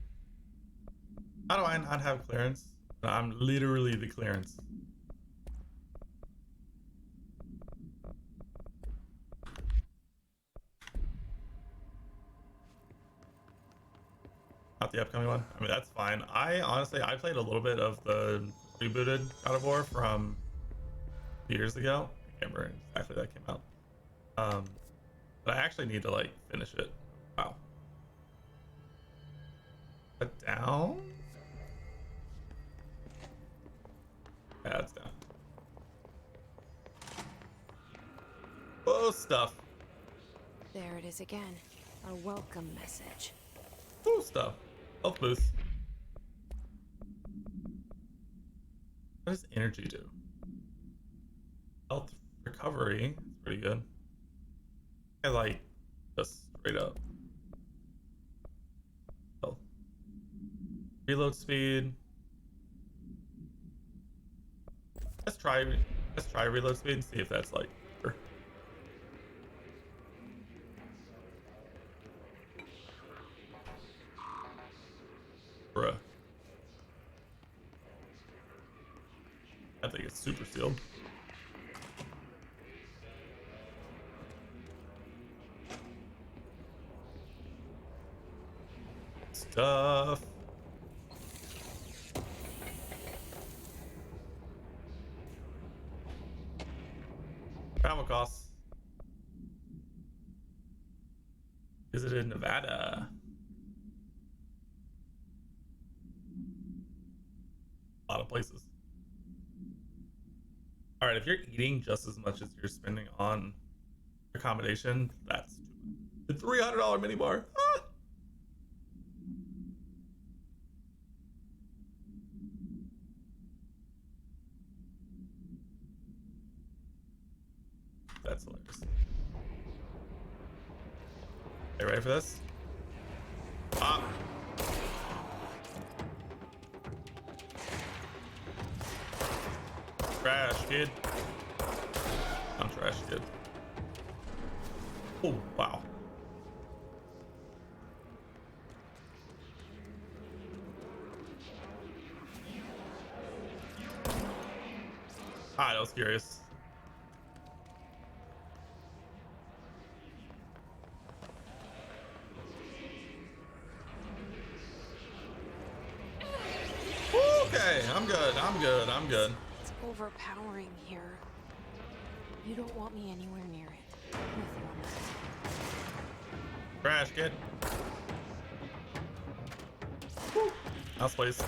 [SPEAKER 2] How do I not have clearance? I'm literally the clearance. Not the upcoming one. I mean, that's fine. I honestly played a little bit of the rebooted God of War from years ago. I can't remember exactly that came out. But I actually need to like finish it. Wow. But down? Yeah, it's down. Whoa, stuff.
[SPEAKER 4] There it is again. A welcome message.
[SPEAKER 2] Whoa, stuff. Health boost. What does energy do? Health recovery. It's pretty good. I like just straight up. Health. Reload speed. Let's try reload speed and see if that's like better. Bruh. I think it's super sealed. Stuff. Travel costs. Visited Nevada. A lot of places. All right, if you're eating just as much as you're spending on accommodation, that's too much. The $300 minibar. Ah! Okay, ready for this? Ah. Trash, kid. I'm trash, kid. Oh, wow. Ah, that was curious. Okay, I'm good. I'm good. I'm good.
[SPEAKER 4] It's overpowering here. You don't want me anywhere near it. With you on that.
[SPEAKER 2] Trash, kid. Woo. Nice place.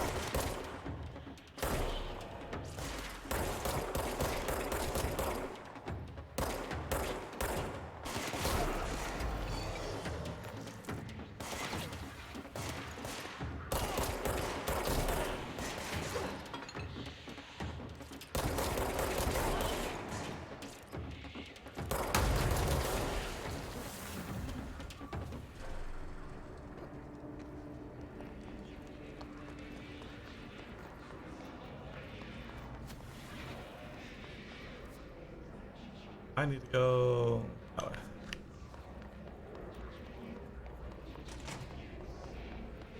[SPEAKER 2] I need to go. Oh.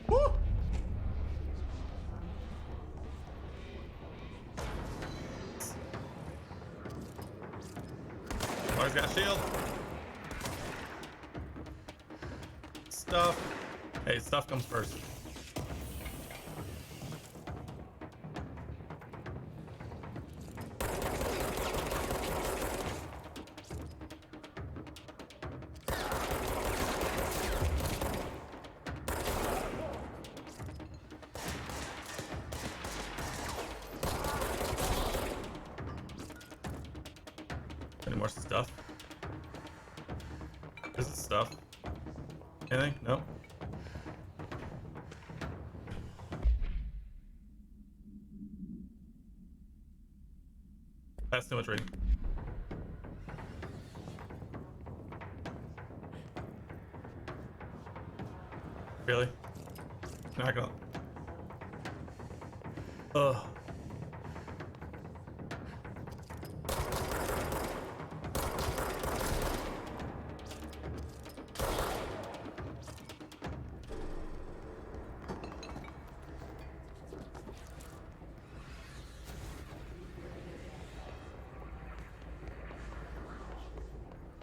[SPEAKER 2] Woo! Always got a shield. Stuff. Hey, stuff comes first. Any more stuff? This is stuff. Anything? Nope. That's too much reading. Really? Not gonna. Ugh.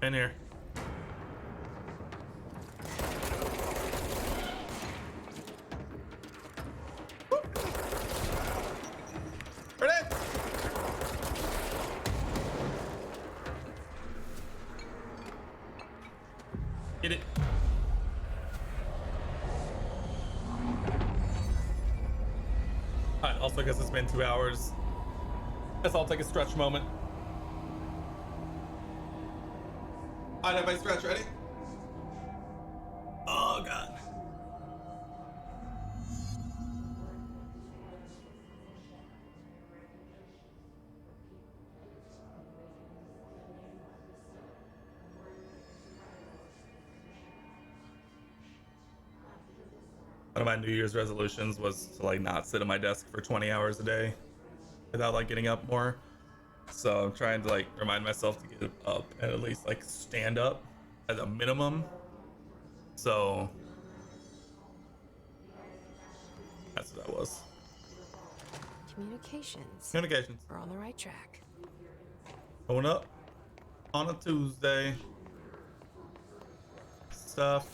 [SPEAKER 2] In here. Ready? Get it. Alright, also because it's been 2 hours. Guess I'll take a stretch moment. Alright, everybody stretch, ready? Oh god. One of my New Year's resolutions was to like not sit at my desk for 20 hours a day without like getting up more. So I'm trying to like remind myself to get up and at least like stand up as a minimum. So that's what that was.
[SPEAKER 4] Communications.
[SPEAKER 2] Communications.
[SPEAKER 4] We're on the right track.
[SPEAKER 2] Going up on a Tuesday. Stuff.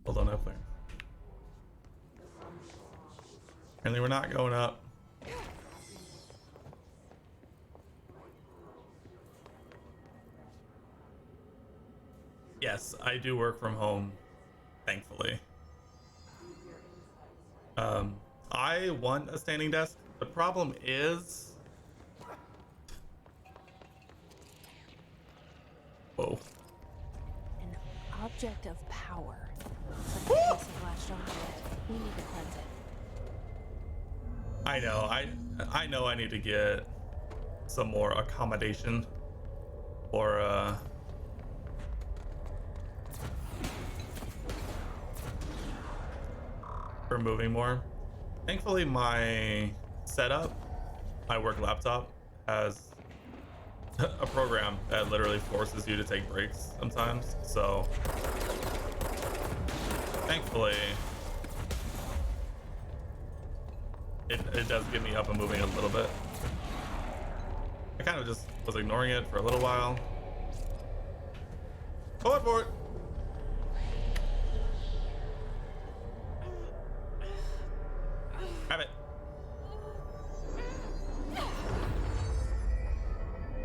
[SPEAKER 2] Hold on up there. Apparently we're not going up. Yes, I do work from home, thankfully. I want a standing desk. The problem is... Whoa.
[SPEAKER 4] An object of power. But it hasn't latched onto it. We need to cleanse it.
[SPEAKER 2] I know, I know I need to get some more accommodation or for moving more. Thankfully, my setup, my work laptop, has a program that literally forces you to take breaks sometimes. So thankfully, it does get me up and moving a little bit. I kind of just was ignoring it for a little while. Go on for it. Have it.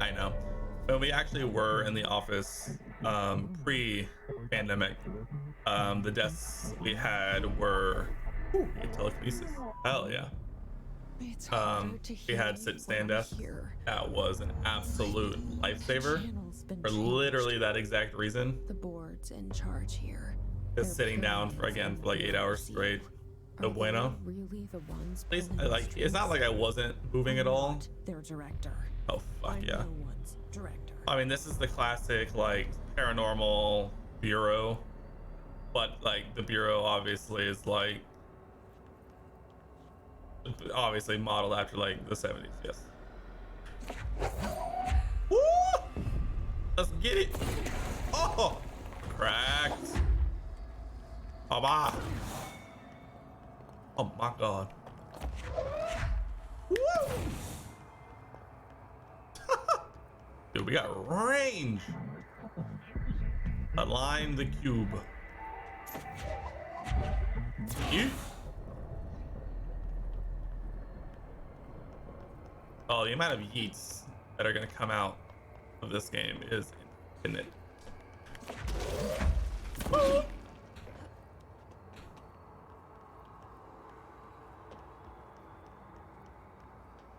[SPEAKER 2] I know. When we actually were in the office pre-pandemic, the desks we had were telekinesis. Hell yeah. We had sit-stand desks. That was an absolute lifesaver for literally that exact reason.
[SPEAKER 4] The board's in charge here.
[SPEAKER 2] Just sitting down for like 8 hours straight. No bueno.
[SPEAKER 4] Really the ones
[SPEAKER 2] At least like it's not like I wasn't moving at all.
[SPEAKER 4] Their director.
[SPEAKER 2] Oh fuck yeah.
[SPEAKER 4] No one's director.
[SPEAKER 2] I mean, this is the classic like paranormal bureau, but like the bureau obviously is like obviously modeled after like the 70s. Yes. Woo! Let's get it. Oh, cracked. Baba. Oh my god. Woo! Dude, we got range. Align the cube. You? Oh, the amount of yeets that are gonna come out of this game is infinite. Woo!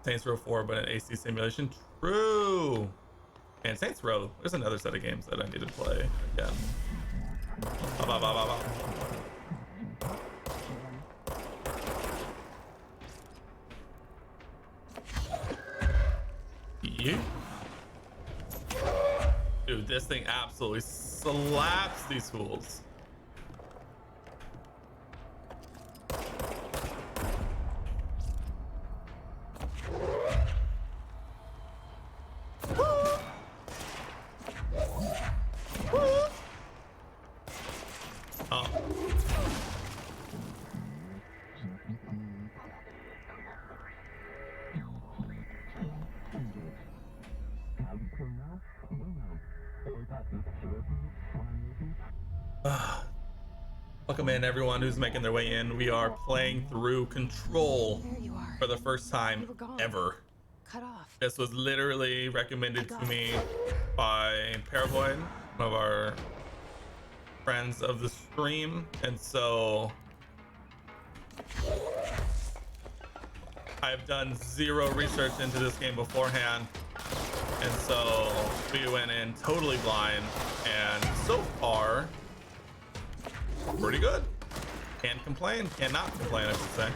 [SPEAKER 2] Saints Row 4, but an AC simulation. True. And Saints Row, there's another set of games that I need to play again. You? Dude, this thing absolutely slaps these fools. Welcome in everyone who's making their way in. We are playing through Control for the first time ever.
[SPEAKER 4] Cut off.
[SPEAKER 2] This was literally recommended to me by Paravoid, one of our friends of the stream, and so I've done zero research into this game beforehand, and so we went in totally blind, and so far pretty good. Can't complain. Cannot complain, I should say.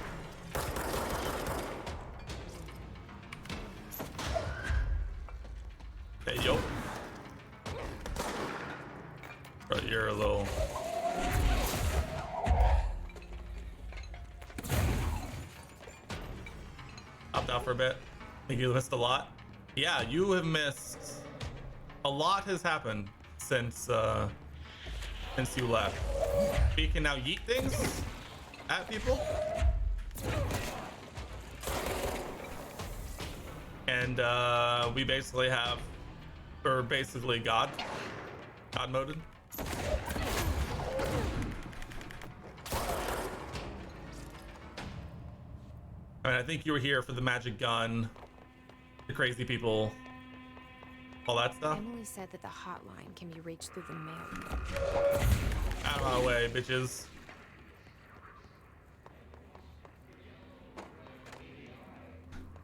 [SPEAKER 2] Hey, yo. Bro, you're a little... Hopped out for a bit. I think you missed a lot. Yeah, you have missed... A lot has happened since you left. We can now yeet things at people. And we basically have, or basically God moded. I mean, I think you were here for the magic gun, the crazy people, all that stuff.
[SPEAKER 4] Emily said that the hotline can be reached through the mail.
[SPEAKER 2] Out of my way, bitches.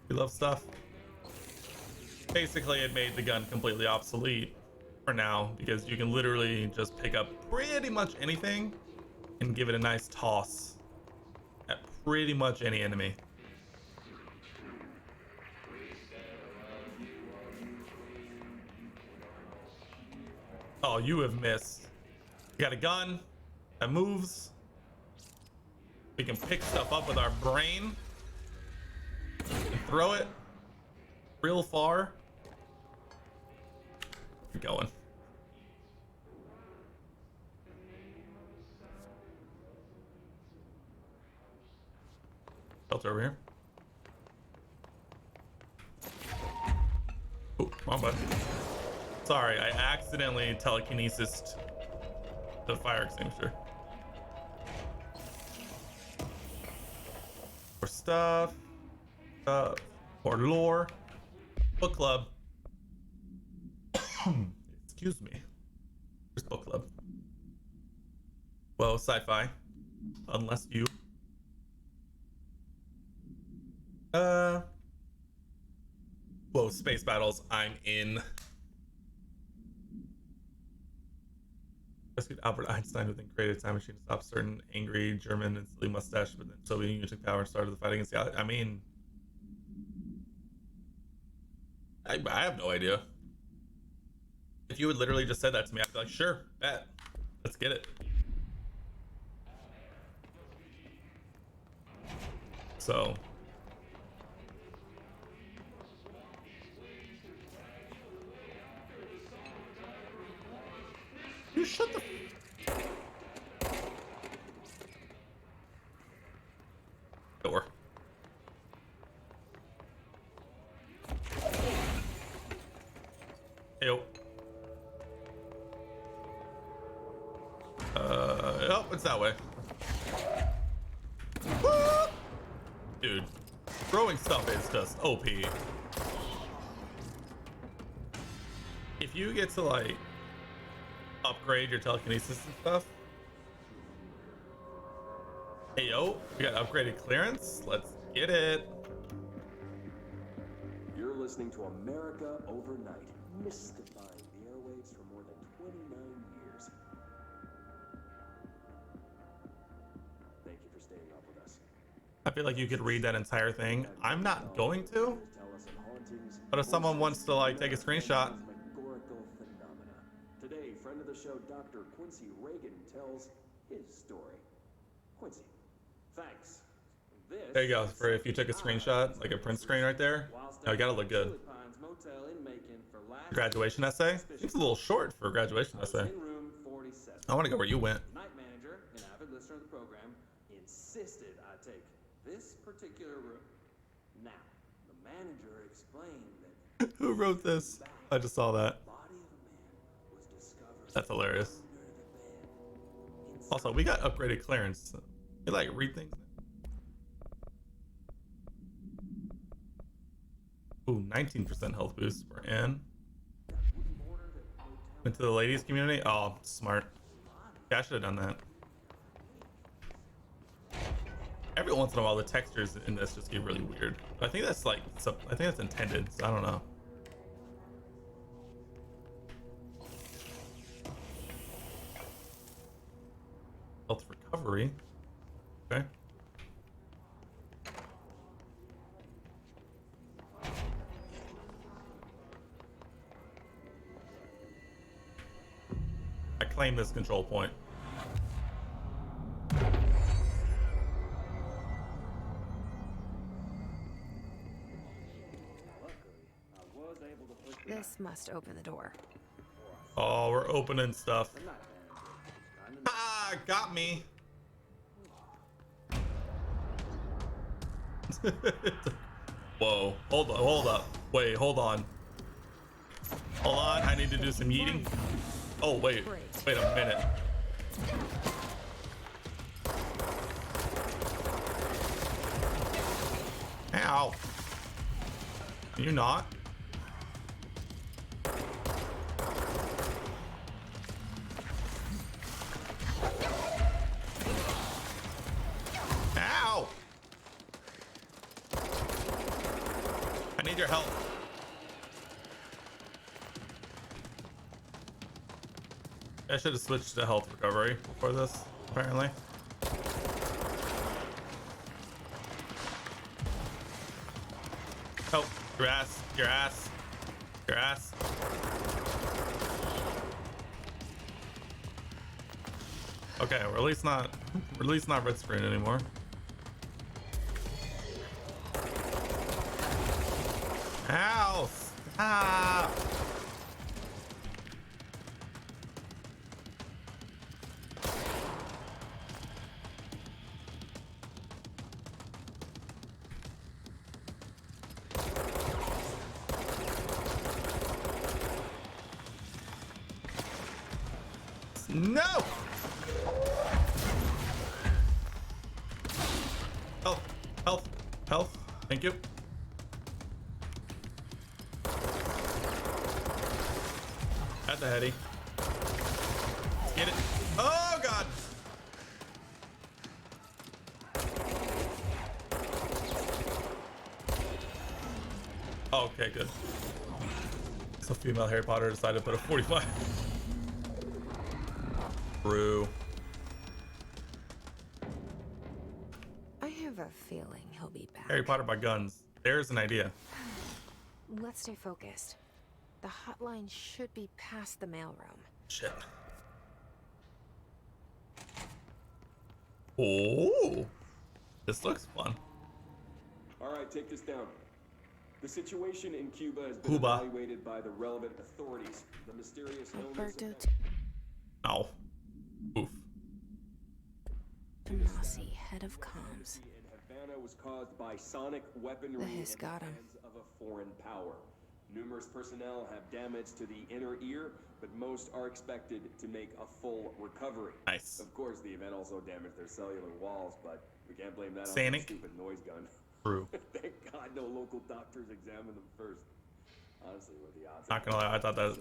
[SPEAKER 2] We love stuff. Basically, it made the gun completely obsolete for now because you can literally just pick up pretty much anything and give it a nice toss at pretty much any enemy. Oh, you have missed. You got a gun that moves. We can pick stuff up with our brain and throw it real far. Keep going. Shelter over here. Oh, wrong button. Sorry, I accidentally telekinesis the fire extinguisher. More stuff. More lore. Book club. Excuse me. Where's book club? Well, sci-fi. Unless you. Whoa, space battles. I'm in. Rescued Albert Einstein within created a time machine to stop certain angry German and silly mustache, but then Soviet Union took power and started the fight against the Allies. I mean, I have no idea. If you had literally just said that to me, I'd be like, sure, bet. Let's get it. So. You shut the door. Ew. Oh, it's that way. Woo! Dude, throwing stuff is just OP. If you get to like upgrade your telekinesis and stuff. Hey yo, we got upgraded clearance. Let's get it.
[SPEAKER 12] You're listening to America Overnight, mystifying the airwaves for more than 29 years. Thank you for staying up with us.
[SPEAKER 2] I feel like you could read that entire thing. I'm not going to, but if someone wants to like take a screenshot.
[SPEAKER 12] Today, friend of the show, Dr. Quincy Reagan tells his story. Quincy, thanks.
[SPEAKER 2] There you go. For if you took a screenshot, like a print screen right there. Oh, you gotta look good. Graduation essay? Seems a little short for a graduation essay. I want to go where you went.
[SPEAKER 12] Night manager, an avid listener of the program, insisted I take this particular room. Now, the manager explained that
[SPEAKER 2] Who wrote this? I just saw that. That's hilarious. Also, we got upgraded clearance. We like read things. Ooh, 19% health boost. We're in. Into the ladies community. Oh, smart. Yeah, I should have done that. Every once in a while, the textures in this just get really weird. But I think that's like, I think that's intended. So I don't know. Health recovery. Okay. I claim this control point.
[SPEAKER 8] This must open the door.
[SPEAKER 2] Oh, we're opening stuff. Ah, got me. Whoa, hold up. Wait, hold on. Hold on, I need to do some yeeting. Oh, wait a minute. Ow. Can you not? Ow! I need your help. I should have switched to health recovery for this, apparently. Oh, your ass, your ass, your ass. Okay, we're at least not red screen anymore. Ow! Stop! No! Health, health, health. Thank you. At the heady. Get it. Oh god! Okay, good. So female Harry Potter decided to put a 45. True.
[SPEAKER 4] I have a feeling he'll be back.
[SPEAKER 2] Harry Potter by guns. There's an idea.
[SPEAKER 4] Let's stay focused. The hotline should be past the mailroom.
[SPEAKER 2] Shit. Oh, this looks fun.
[SPEAKER 12] All right, take this down. The situation in Cuba has been evaluated by the relevant authorities. The mysterious illness.
[SPEAKER 2] Ow. Oof.
[SPEAKER 4] Tomasi, head of comms.
[SPEAKER 12] In Havana was caused by sonic weaponry in the
[SPEAKER 4] got him.
[SPEAKER 12] hands of a foreign power. Numerous personnel have damage to the inner ear, but most are expected to make a full recovery.
[SPEAKER 2] Nice.
[SPEAKER 12] Of course, the event also damaged their cellular walls, but we can't blame that on
[SPEAKER 2] Sanic.
[SPEAKER 12] the stupid noise gun.
[SPEAKER 2] True.
[SPEAKER 12] Thank God no local doctors examined them first. Honestly, what the odds?
[SPEAKER 2] Not gonna lie, I thought that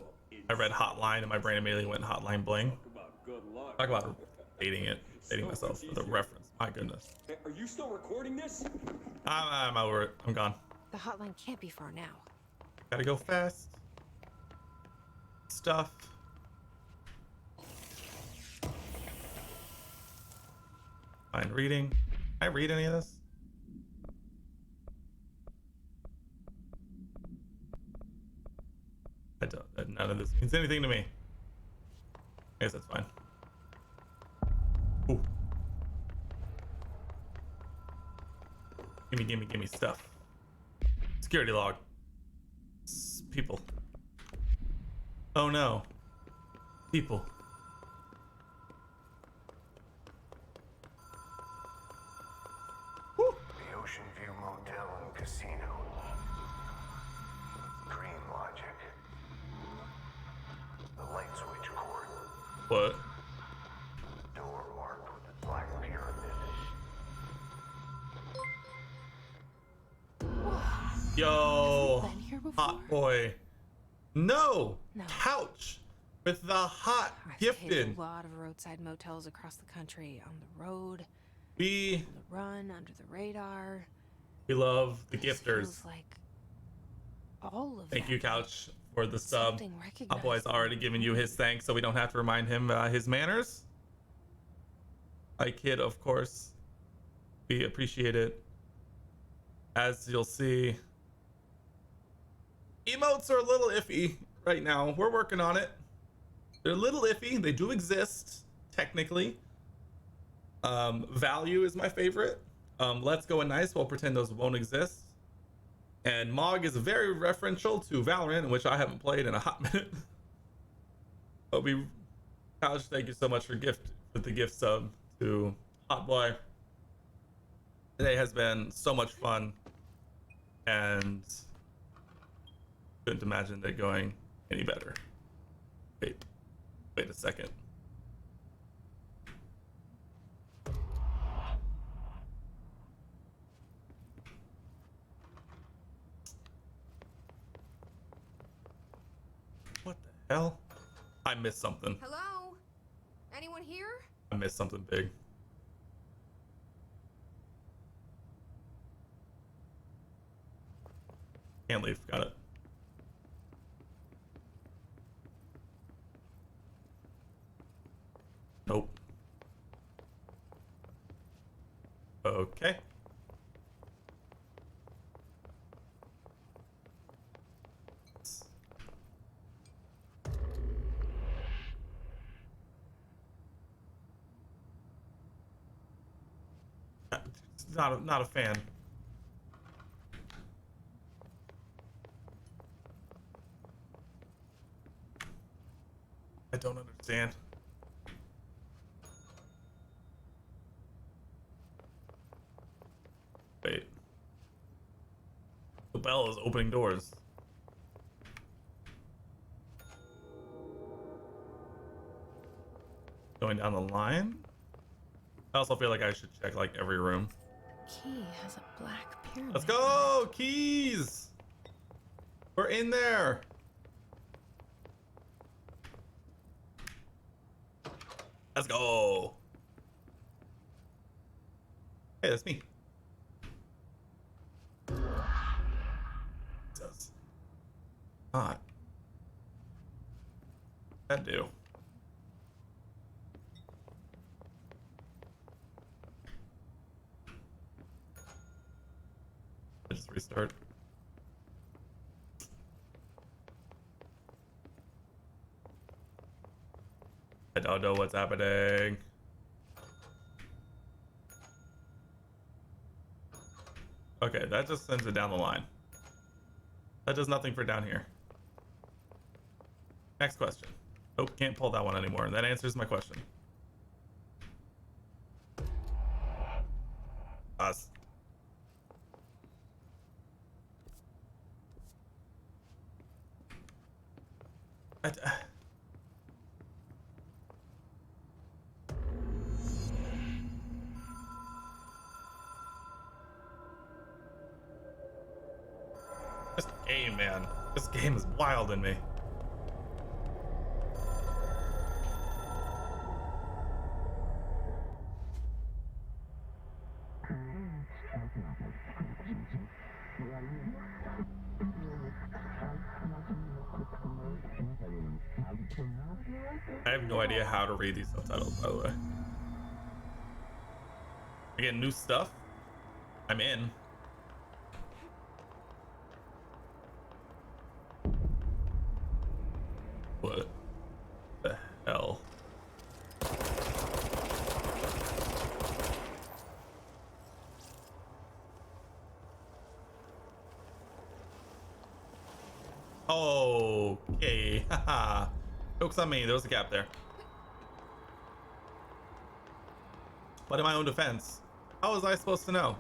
[SPEAKER 2] I read Hotline and my brain immediately went Hotline Bling.
[SPEAKER 12] Talk about good luck.
[SPEAKER 2] Talk about dating myself for the reference. My goodness.
[SPEAKER 12] Hey, are you still recording this?
[SPEAKER 2] I'm over it. I'm gone.
[SPEAKER 4] The hotline can't be far now.
[SPEAKER 2] Gotta go fast. Stuff. Fine reading. Can I read any of this? I don't. None of this means anything to me. I guess that's fine. Ooh. Gimme stuff. Security log. People. Oh no. People.
[SPEAKER 11] The Ocean View Motel and Casino. Green logic. The light switch cord.
[SPEAKER 2] What?
[SPEAKER 11] Door marked with the black pyramid.
[SPEAKER 2] Yo, hot boy. No, couch with the hot
[SPEAKER 4] I've
[SPEAKER 2] gifted.
[SPEAKER 4] stayed a lot of roadside motels across the country, on the road, on
[SPEAKER 2] We
[SPEAKER 4] the run, under the radar.
[SPEAKER 2] love the
[SPEAKER 4] This
[SPEAKER 2] gifters.
[SPEAKER 4] feels like all of
[SPEAKER 2] Thank
[SPEAKER 4] them.
[SPEAKER 2] you, couch, for the sub.
[SPEAKER 4] Something
[SPEAKER 2] Hot boy's already given you his thanks, so we don't have to remind him his manners. My kid, of course. We appreciate it. As you'll see, emotes are a little iffy right now. We're working on it. They're a little iffy. They do exist, technically. Value is my favorite. Let's Go and Nice, we'll pretend those won't exist. And Mog is very referential to Valorant, which I haven't played in a hot minute. But Couch, thank you so much for the gift sub to Hot Boy. Today has been so much fun, and couldn't imagine it going any better. Wait a second. What the hell? I missed something.
[SPEAKER 8] Hello? Anyone here?
[SPEAKER 2] I missed something big. Can't leave. Got it. Nope. Okay. Not a fan. I don't understand. Wait. The bell is opening doors. Going down the line? I also feel like I should check like every room.
[SPEAKER 4] Key has a black pyramid.
[SPEAKER 2] Let's go! Keys! We're in there! Let's go! Hey, that's me. Does not that do? I just restart. I don't know what's happening. Okay, that just sends it down the line. That does nothing for down here. Next question. Nope, can't pull that one anymore. That answers my question. Us. This game, man. This game is wild in me. I have no idea how to read these subtitles, by the way. Again, new stuff. I'm in. What the hell? Okay, haha. Joke's on me, there was a gap there. But in my own defense, how was I supposed to know?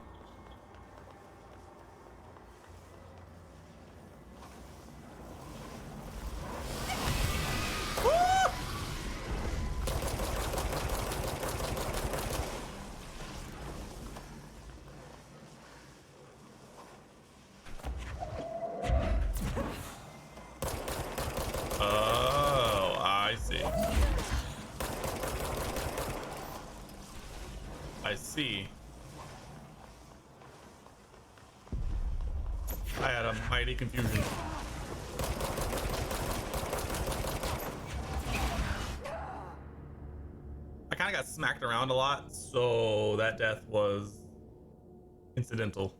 [SPEAKER 2] Oh, I see. I see. I had a mighty confusion. I kind of got smacked around a lot, so that death was incidental.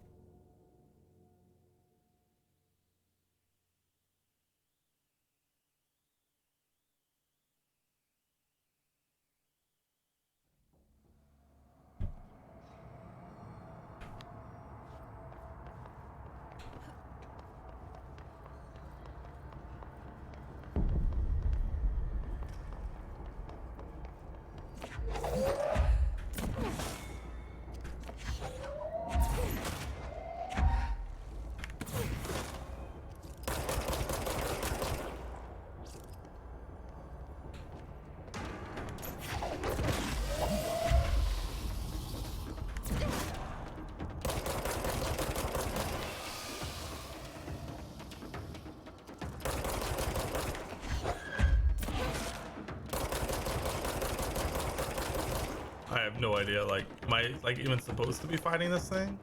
[SPEAKER 2] I have no idea, like, am I like even supposed to be fighting this thing?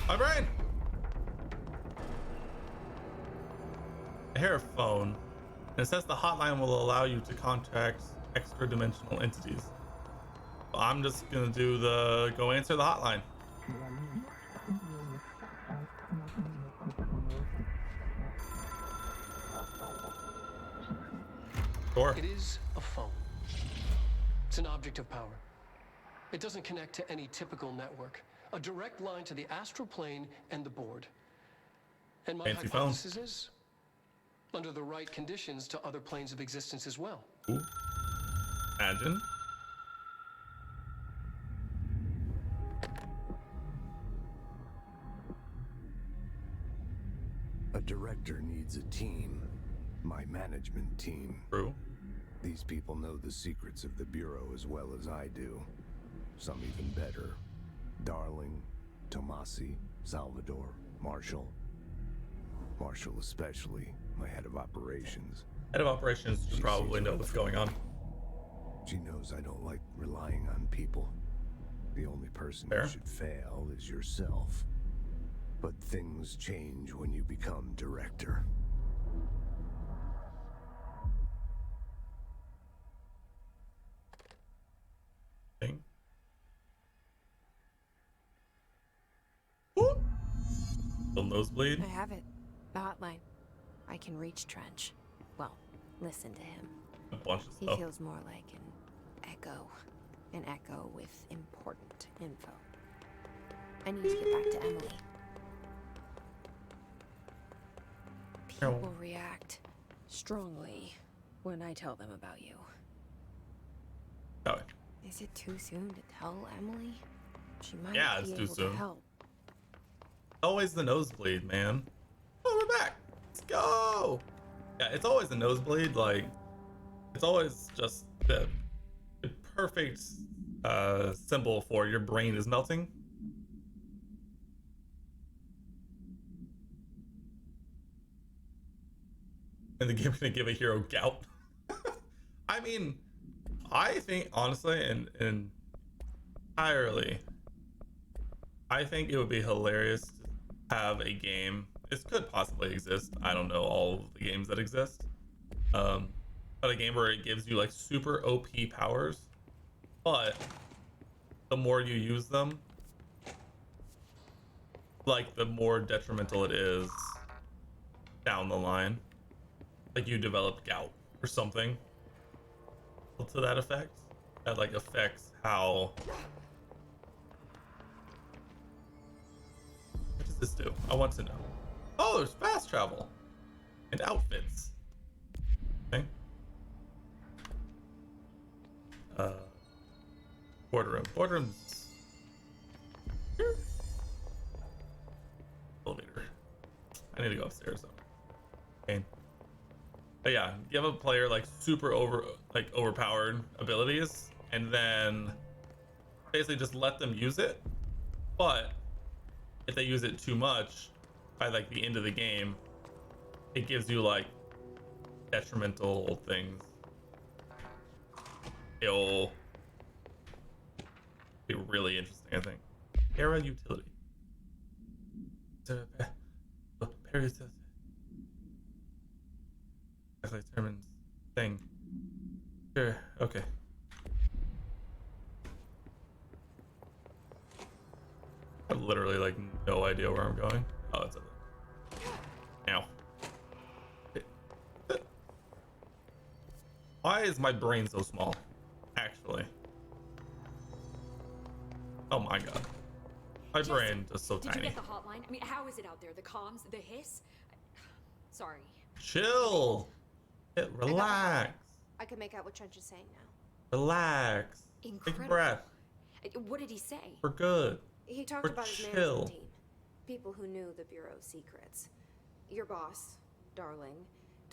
[SPEAKER 2] My brain! I hear a phone, and it says the hotline will allow you to contact extra-dimensional entities. So I'm just gonna do the go answer the hotline. Sure.
[SPEAKER 10] It is a phone. It's an object of power. It doesn't connect to any typical network. A direct line to the astral plane and the board. And my
[SPEAKER 2] Fancy phone.
[SPEAKER 10] hypothesis is, under the right conditions, to other planes of existence as well.
[SPEAKER 2] Ooh. Imagine.
[SPEAKER 15] A director needs a team. My management team.
[SPEAKER 2] True.
[SPEAKER 15] These people know the secrets of the Bureau as well as I do. Some even better. Darling, Tomasi, Salvador, Marshall. Marshall especially, my head of operations.
[SPEAKER 2] Head of operations should probably know what's going on.
[SPEAKER 15] She knows I don't like relying on people. The only person
[SPEAKER 2] Fair.
[SPEAKER 15] who should fail is yourself. But things change when you become director.
[SPEAKER 2] Thing. Ooh. Little nosebleed.
[SPEAKER 4] I have it. The hotline. I can reach Trench. Well, listen to him.
[SPEAKER 2] A bunch of
[SPEAKER 4] He
[SPEAKER 2] stuff.
[SPEAKER 4] feels more like an echo. An echo with important info. I need to get back to Emily. People react strongly when I tell them about you.
[SPEAKER 2] Oh.
[SPEAKER 4] Is it too soon to tell Emily? She might
[SPEAKER 2] Yeah,
[SPEAKER 4] be
[SPEAKER 2] it's too
[SPEAKER 4] able
[SPEAKER 2] soon.
[SPEAKER 4] to help.
[SPEAKER 2] Always the nosebleed, man. Oh, we're back. Let's go. Yeah, it's always a nosebleed. Like, it's always just the perfect symbol for your brain is melting. And the game gonna give a hero gout. I mean, I think honestly, and entirely, I think it would be hilarious to have a game. This could possibly exist. I don't know all of the games that exist. But a game where it gives you like super OP powers, but the more you use them, like the more detrimental it is down the line. Like you develop gout or something to that effect. That like affects how. What does this do? I want to know. Oh, there's fast travel and outfits. Okay. Boardroom. Boardrooms. Here. Elevator. I need to go upstairs though. Okay. But yeah, give a player like super overpowered abilities, and then basically just let them use it. But if they use it too much, by like the end of the game, it gives you like detrimental things. It'll be really interesting, I think. Era utility. Actually determines thing. Sure, okay. I have literally like no idea where I'm going. Oh, it's over there. Ow. Why is my brain so small? Actually. Oh my god. My brain is so
[SPEAKER 14] Did
[SPEAKER 2] tiny.
[SPEAKER 14] you get the hotline? I mean, how is it out there? The comms, the hiss? Sorry.
[SPEAKER 2] Chill. Relax.
[SPEAKER 8] I can make out what Trench is saying now.
[SPEAKER 2] Relax.
[SPEAKER 14] Incredible.
[SPEAKER 2] Take a breath.
[SPEAKER 14] What did he say?
[SPEAKER 2] We're good.
[SPEAKER 8] He talked
[SPEAKER 2] We're
[SPEAKER 8] about his
[SPEAKER 2] chill.
[SPEAKER 8] management team. People who knew the Bureau's secrets. Your boss, Darling.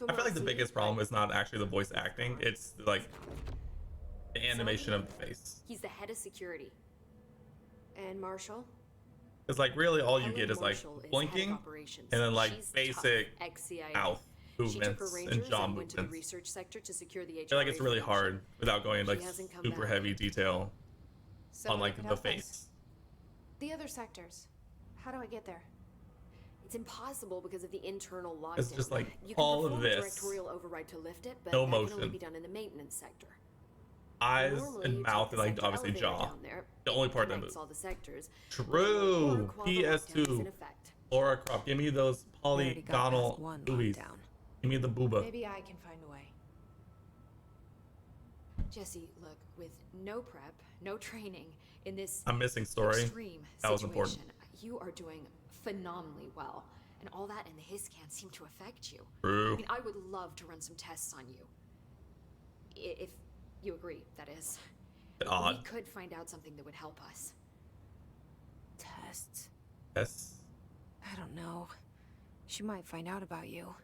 [SPEAKER 2] I feel like the
[SPEAKER 8] Tomasi,
[SPEAKER 2] biggest problem is not actually the voice acting. It's like the animation of the face.
[SPEAKER 14] He's the head of security.
[SPEAKER 8] And Marshall?
[SPEAKER 2] It's like really all you
[SPEAKER 14] Helen
[SPEAKER 2] get is like
[SPEAKER 14] Marshall is head of
[SPEAKER 2] blinking
[SPEAKER 14] operations.
[SPEAKER 2] and then like
[SPEAKER 14] She's
[SPEAKER 2] basic
[SPEAKER 14] tough, ex-CIA.
[SPEAKER 2] mouth
[SPEAKER 14] She took her
[SPEAKER 2] movements
[SPEAKER 14] Rangers
[SPEAKER 2] and jaw
[SPEAKER 14] and went to the
[SPEAKER 2] movements.
[SPEAKER 14] research sector to secure the
[SPEAKER 2] I feel like it's really
[SPEAKER 14] HRA
[SPEAKER 2] hard without going
[SPEAKER 14] She
[SPEAKER 2] like
[SPEAKER 14] hasn't come
[SPEAKER 2] super
[SPEAKER 14] back.
[SPEAKER 2] heavy detail
[SPEAKER 8] So
[SPEAKER 2] on
[SPEAKER 8] you
[SPEAKER 2] like
[SPEAKER 8] can
[SPEAKER 2] the
[SPEAKER 8] help us.
[SPEAKER 2] face.
[SPEAKER 8] The other sectors. How do I get there?
[SPEAKER 14] It's impossible because of the internal lockdown.
[SPEAKER 2] It's just like
[SPEAKER 14] you can
[SPEAKER 2] all of
[SPEAKER 14] perform
[SPEAKER 2] this.
[SPEAKER 14] directorial override to lift it, but
[SPEAKER 2] No
[SPEAKER 14] that can only
[SPEAKER 2] motion.
[SPEAKER 14] be done in the maintenance sector.
[SPEAKER 2] Eyes
[SPEAKER 14] Normally,
[SPEAKER 2] and
[SPEAKER 14] you
[SPEAKER 2] mouth
[SPEAKER 14] take
[SPEAKER 2] and
[SPEAKER 14] the
[SPEAKER 2] like
[SPEAKER 14] sector
[SPEAKER 2] obviously
[SPEAKER 14] elevator
[SPEAKER 2] jaw.
[SPEAKER 14] down there.
[SPEAKER 2] The only
[SPEAKER 14] It
[SPEAKER 2] part that
[SPEAKER 14] connects
[SPEAKER 2] moves.
[SPEAKER 14] all the sectors.
[SPEAKER 2] True.
[SPEAKER 14] But the lockdown is in
[SPEAKER 2] PS2.
[SPEAKER 14] effect.
[SPEAKER 2] Laura Croft. Give me those
[SPEAKER 4] already got past
[SPEAKER 2] polygonal
[SPEAKER 4] one
[SPEAKER 2] movies.
[SPEAKER 4] lockdown.
[SPEAKER 2] Give me the booba.
[SPEAKER 8] Maybe I can find a way.
[SPEAKER 14] Jesse, look, with no prep, no training in this
[SPEAKER 2] I'm missing story.
[SPEAKER 14] extreme
[SPEAKER 2] That was
[SPEAKER 14] situation,
[SPEAKER 2] important.
[SPEAKER 14] you are doing phenomenally well. And all that and the hiss can't seem to affect you.
[SPEAKER 2] True.
[SPEAKER 14] I mean, I would love to run some tests on you. If you agree, that is.
[SPEAKER 2] Odd.
[SPEAKER 14] We could find out something that would help us.
[SPEAKER 4] Tests?
[SPEAKER 2] Yes.
[SPEAKER 4] I don't know. She might find out about you.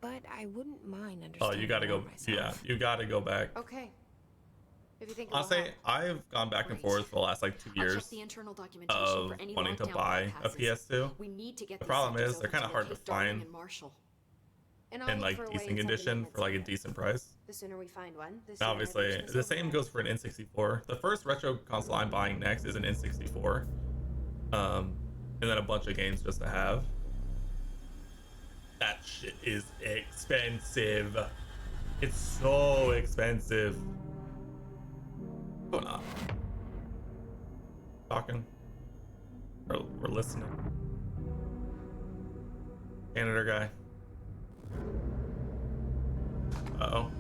[SPEAKER 4] But I wouldn't mind
[SPEAKER 2] Oh,
[SPEAKER 4] understanding
[SPEAKER 2] you gotta
[SPEAKER 4] more
[SPEAKER 2] go.
[SPEAKER 4] myself.
[SPEAKER 2] Yeah, you gotta go back.
[SPEAKER 8] Okay. If you think it will
[SPEAKER 2] Honestly,
[SPEAKER 8] help.
[SPEAKER 2] I've gone back and forth for the last like 2
[SPEAKER 14] I'll
[SPEAKER 2] years
[SPEAKER 14] check the internal documentation
[SPEAKER 2] of
[SPEAKER 14] for any
[SPEAKER 2] wanting to
[SPEAKER 14] lockdown
[SPEAKER 2] buy a
[SPEAKER 14] bypasses.
[SPEAKER 2] PS2.
[SPEAKER 14] We need to get
[SPEAKER 2] The
[SPEAKER 14] these
[SPEAKER 2] problem
[SPEAKER 14] sectors
[SPEAKER 2] is they're
[SPEAKER 14] over
[SPEAKER 2] kind of hard to
[SPEAKER 14] locate Darling
[SPEAKER 2] find
[SPEAKER 14] and Marshall.
[SPEAKER 8] And I'll
[SPEAKER 2] in
[SPEAKER 8] look
[SPEAKER 2] like
[SPEAKER 8] for a way
[SPEAKER 2] decent
[SPEAKER 8] inside the
[SPEAKER 2] condition
[SPEAKER 8] limits
[SPEAKER 2] for like a
[SPEAKER 8] of it.
[SPEAKER 2] decent price.
[SPEAKER 8] The sooner we find one, the
[SPEAKER 2] And
[SPEAKER 8] sooner
[SPEAKER 2] obviously,
[SPEAKER 8] everything's
[SPEAKER 2] the same
[SPEAKER 8] over
[SPEAKER 2] goes for an N64. The first retro console I'm buying next is an N64. And then a bunch of games just to have. That shit is expensive. It's so expensive. What's going on? Talking. We're listening. Janitor guy. Uh-oh.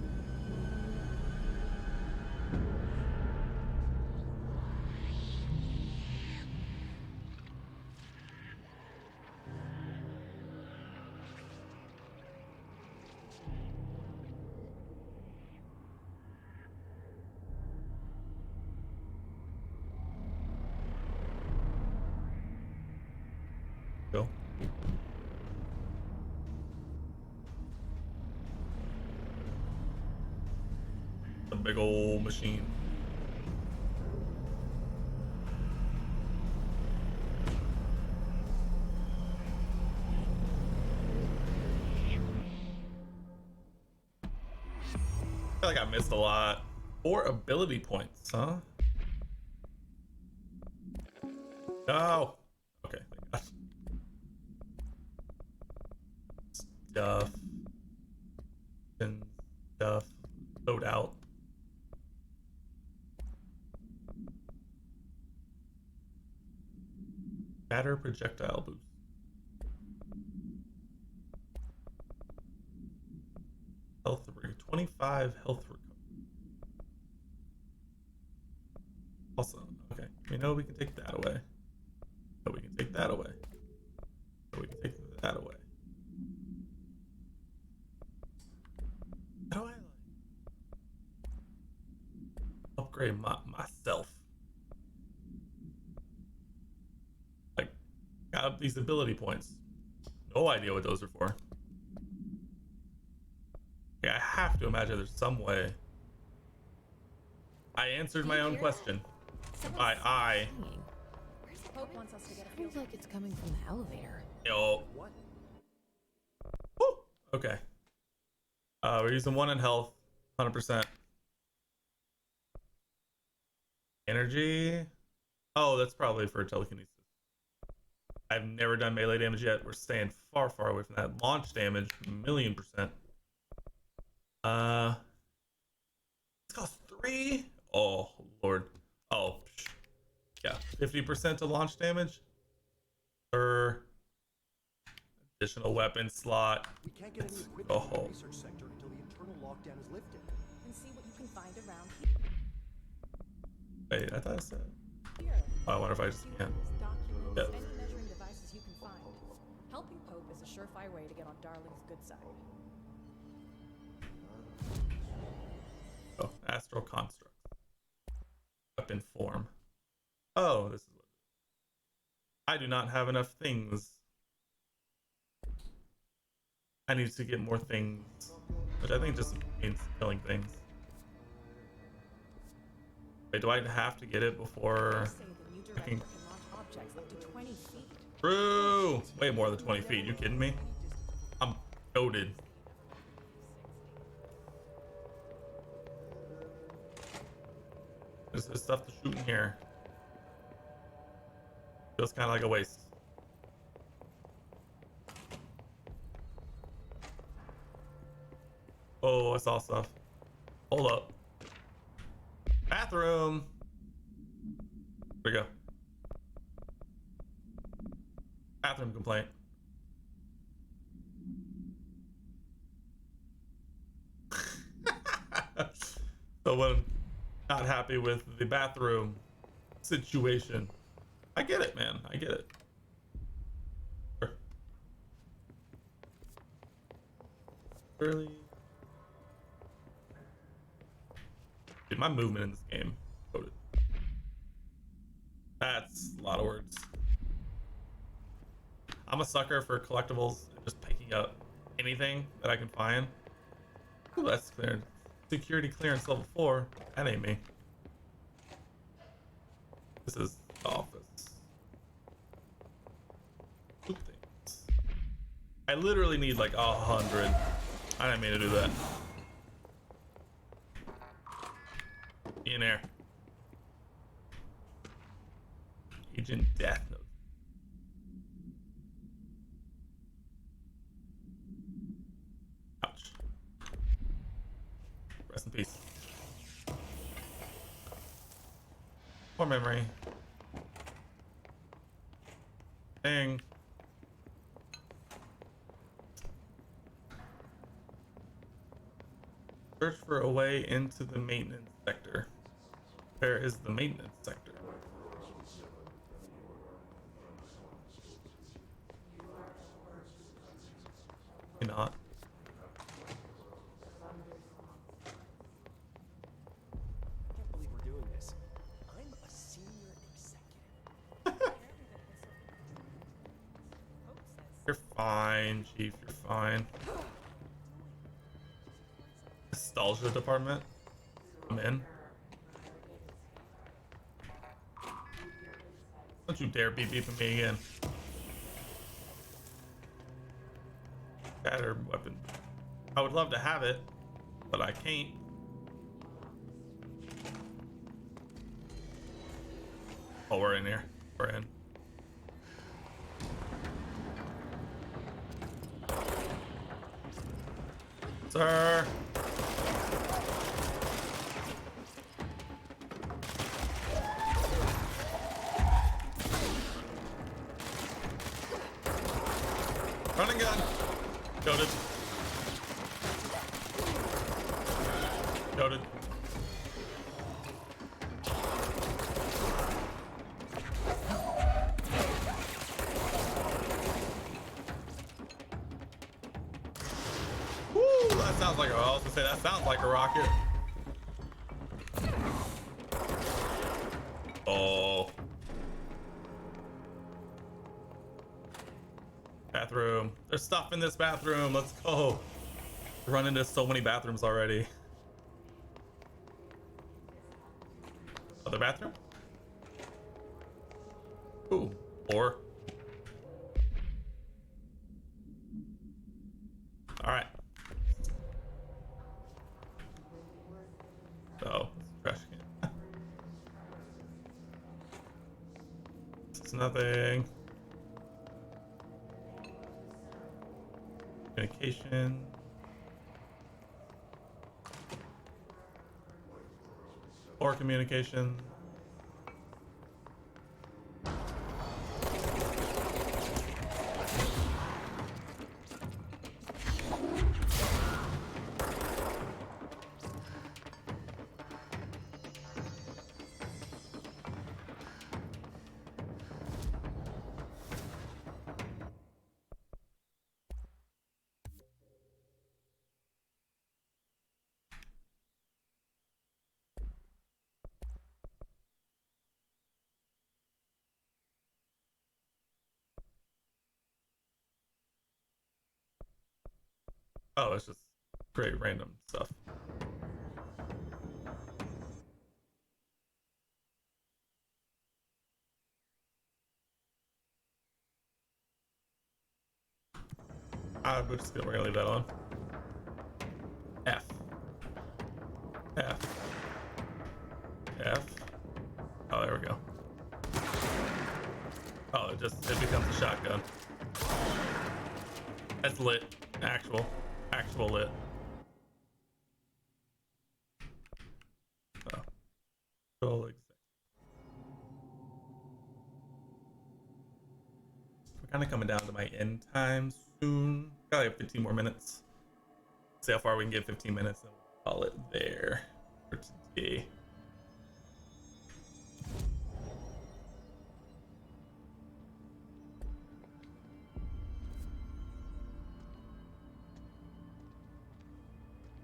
[SPEAKER 2] Go. A big old machine. I feel like I missed a lot. 4 ability points, huh? No. Okay, thank God. Stuff. And stuff. Load out. Batter projectile boost. Health recovery. 25 health recovery. Also, okay. We know we can take that away. So we can take that away. So we can take that away. How do I like upgrade myself? Like, got these ability points. No idea what those are for. Like, I have to imagine there's some way. I answered my own question. I.
[SPEAKER 4] Hope wants us to get a feels like it's coming from the elevator.
[SPEAKER 2] Yo. What? Woo! Okay. We're using 1 in health, 100%. Energy. Oh, that's probably for telekinesis. I've never done melee damage yet. We're staying far, far away from that. Launch damage, 1,000,000%. This costs 3. Oh Lord. Oh, yeah. 50% to launch damage. Additional weapon slot.
[SPEAKER 16] We can't get any equipment
[SPEAKER 2] Oh.
[SPEAKER 16] from the research sector until the internal lockdown is lifted.
[SPEAKER 4] And see what you can find around here.
[SPEAKER 2] Wait, I thought I said. Oh, I wonder if I just can't.
[SPEAKER 17] Documents,
[SPEAKER 2] Yep.
[SPEAKER 17] any measuring devices you can find. Helping Pope is a surefire way to get on Darling's good side.
[SPEAKER 2] Oh, astral construct. Weapon form. Oh, this is what. I do not have enough things. I need to get more things, which I think just means killing things. Wait, do I have to get it before I can?
[SPEAKER 17] Launch objects up to 20 feet.
[SPEAKER 2] True. Way more than 20 feet. You kidding me? I'm goated. There's stuff to shoot in here. Feels kind of like a waste. Oh, I saw stuff. Hold up. Bathroom. There we go. Bathroom complaint. Someone not happy with the bathroom situation. I get it, man. I get it. Sure. Really? Dude, my movement in this game. That's a lot of words. I'm a sucker for collectibles and just picking up anything that I can find. Ooh, that's cleared. Security clearance level 4. That ain't me. This is the office. Two things. I literally need like 100. I didn't mean to do that. In there. Agent Death Note. Ouch. Rest in peace. More memory. Dang. Search for a way into the maintenance sector. Where is the maintenance sector? Maybe not.
[SPEAKER 16] I can't believe we're doing this. I'm a senior executive.
[SPEAKER 2] You're fine, Chief. You're fine. Nostalgia department. I'm in. Don't you dare be beeping me again. Shattered weapon. I would love to have it, but I can't. Oh, we're in here. We're in. Sir. Running gun. Goated. Goated. Woo, that sounds like I was gonna say that sounds like a rocket. Oh. Bathroom. There's stuff in this bathroom. Let's go. Run into so many bathrooms already. Other bathroom? Ooh. Or. Alright. So, trash can. It's nothing. Communication. Or communication. Oh, it's just great random stuff. We're gonna leave that on. F. F. F. Oh, there we go. Oh, it becomes a shotgun. That's lit. Actual lit. Oh. We're kind of coming down to my end time soon. Probably have 15 more minutes. See how far we can get. 15 minutes and we'll call it there. for today.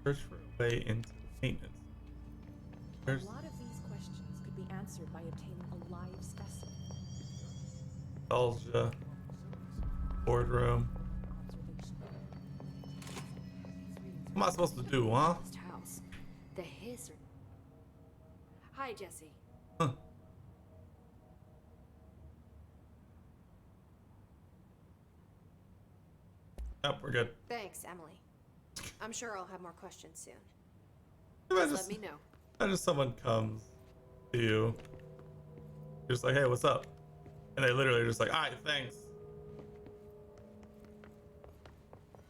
[SPEAKER 2] Search for a way into maintenance. There's
[SPEAKER 17] A lot of these questions could be answered by obtaining a live specimen.
[SPEAKER 2] nostalgia, boardroom. What am I supposed to do, huh?
[SPEAKER 14] House. The hiss. Hi, Jesse.
[SPEAKER 2] Huh. Yep, we're good.
[SPEAKER 8] Thanks, Emily. I'm sure I'll have more questions soon.
[SPEAKER 2] Imagine
[SPEAKER 8] Just let me know.
[SPEAKER 2] Imagine someone comes to you, you're just like, hey, what's up? And they literally are just like, alright, thanks.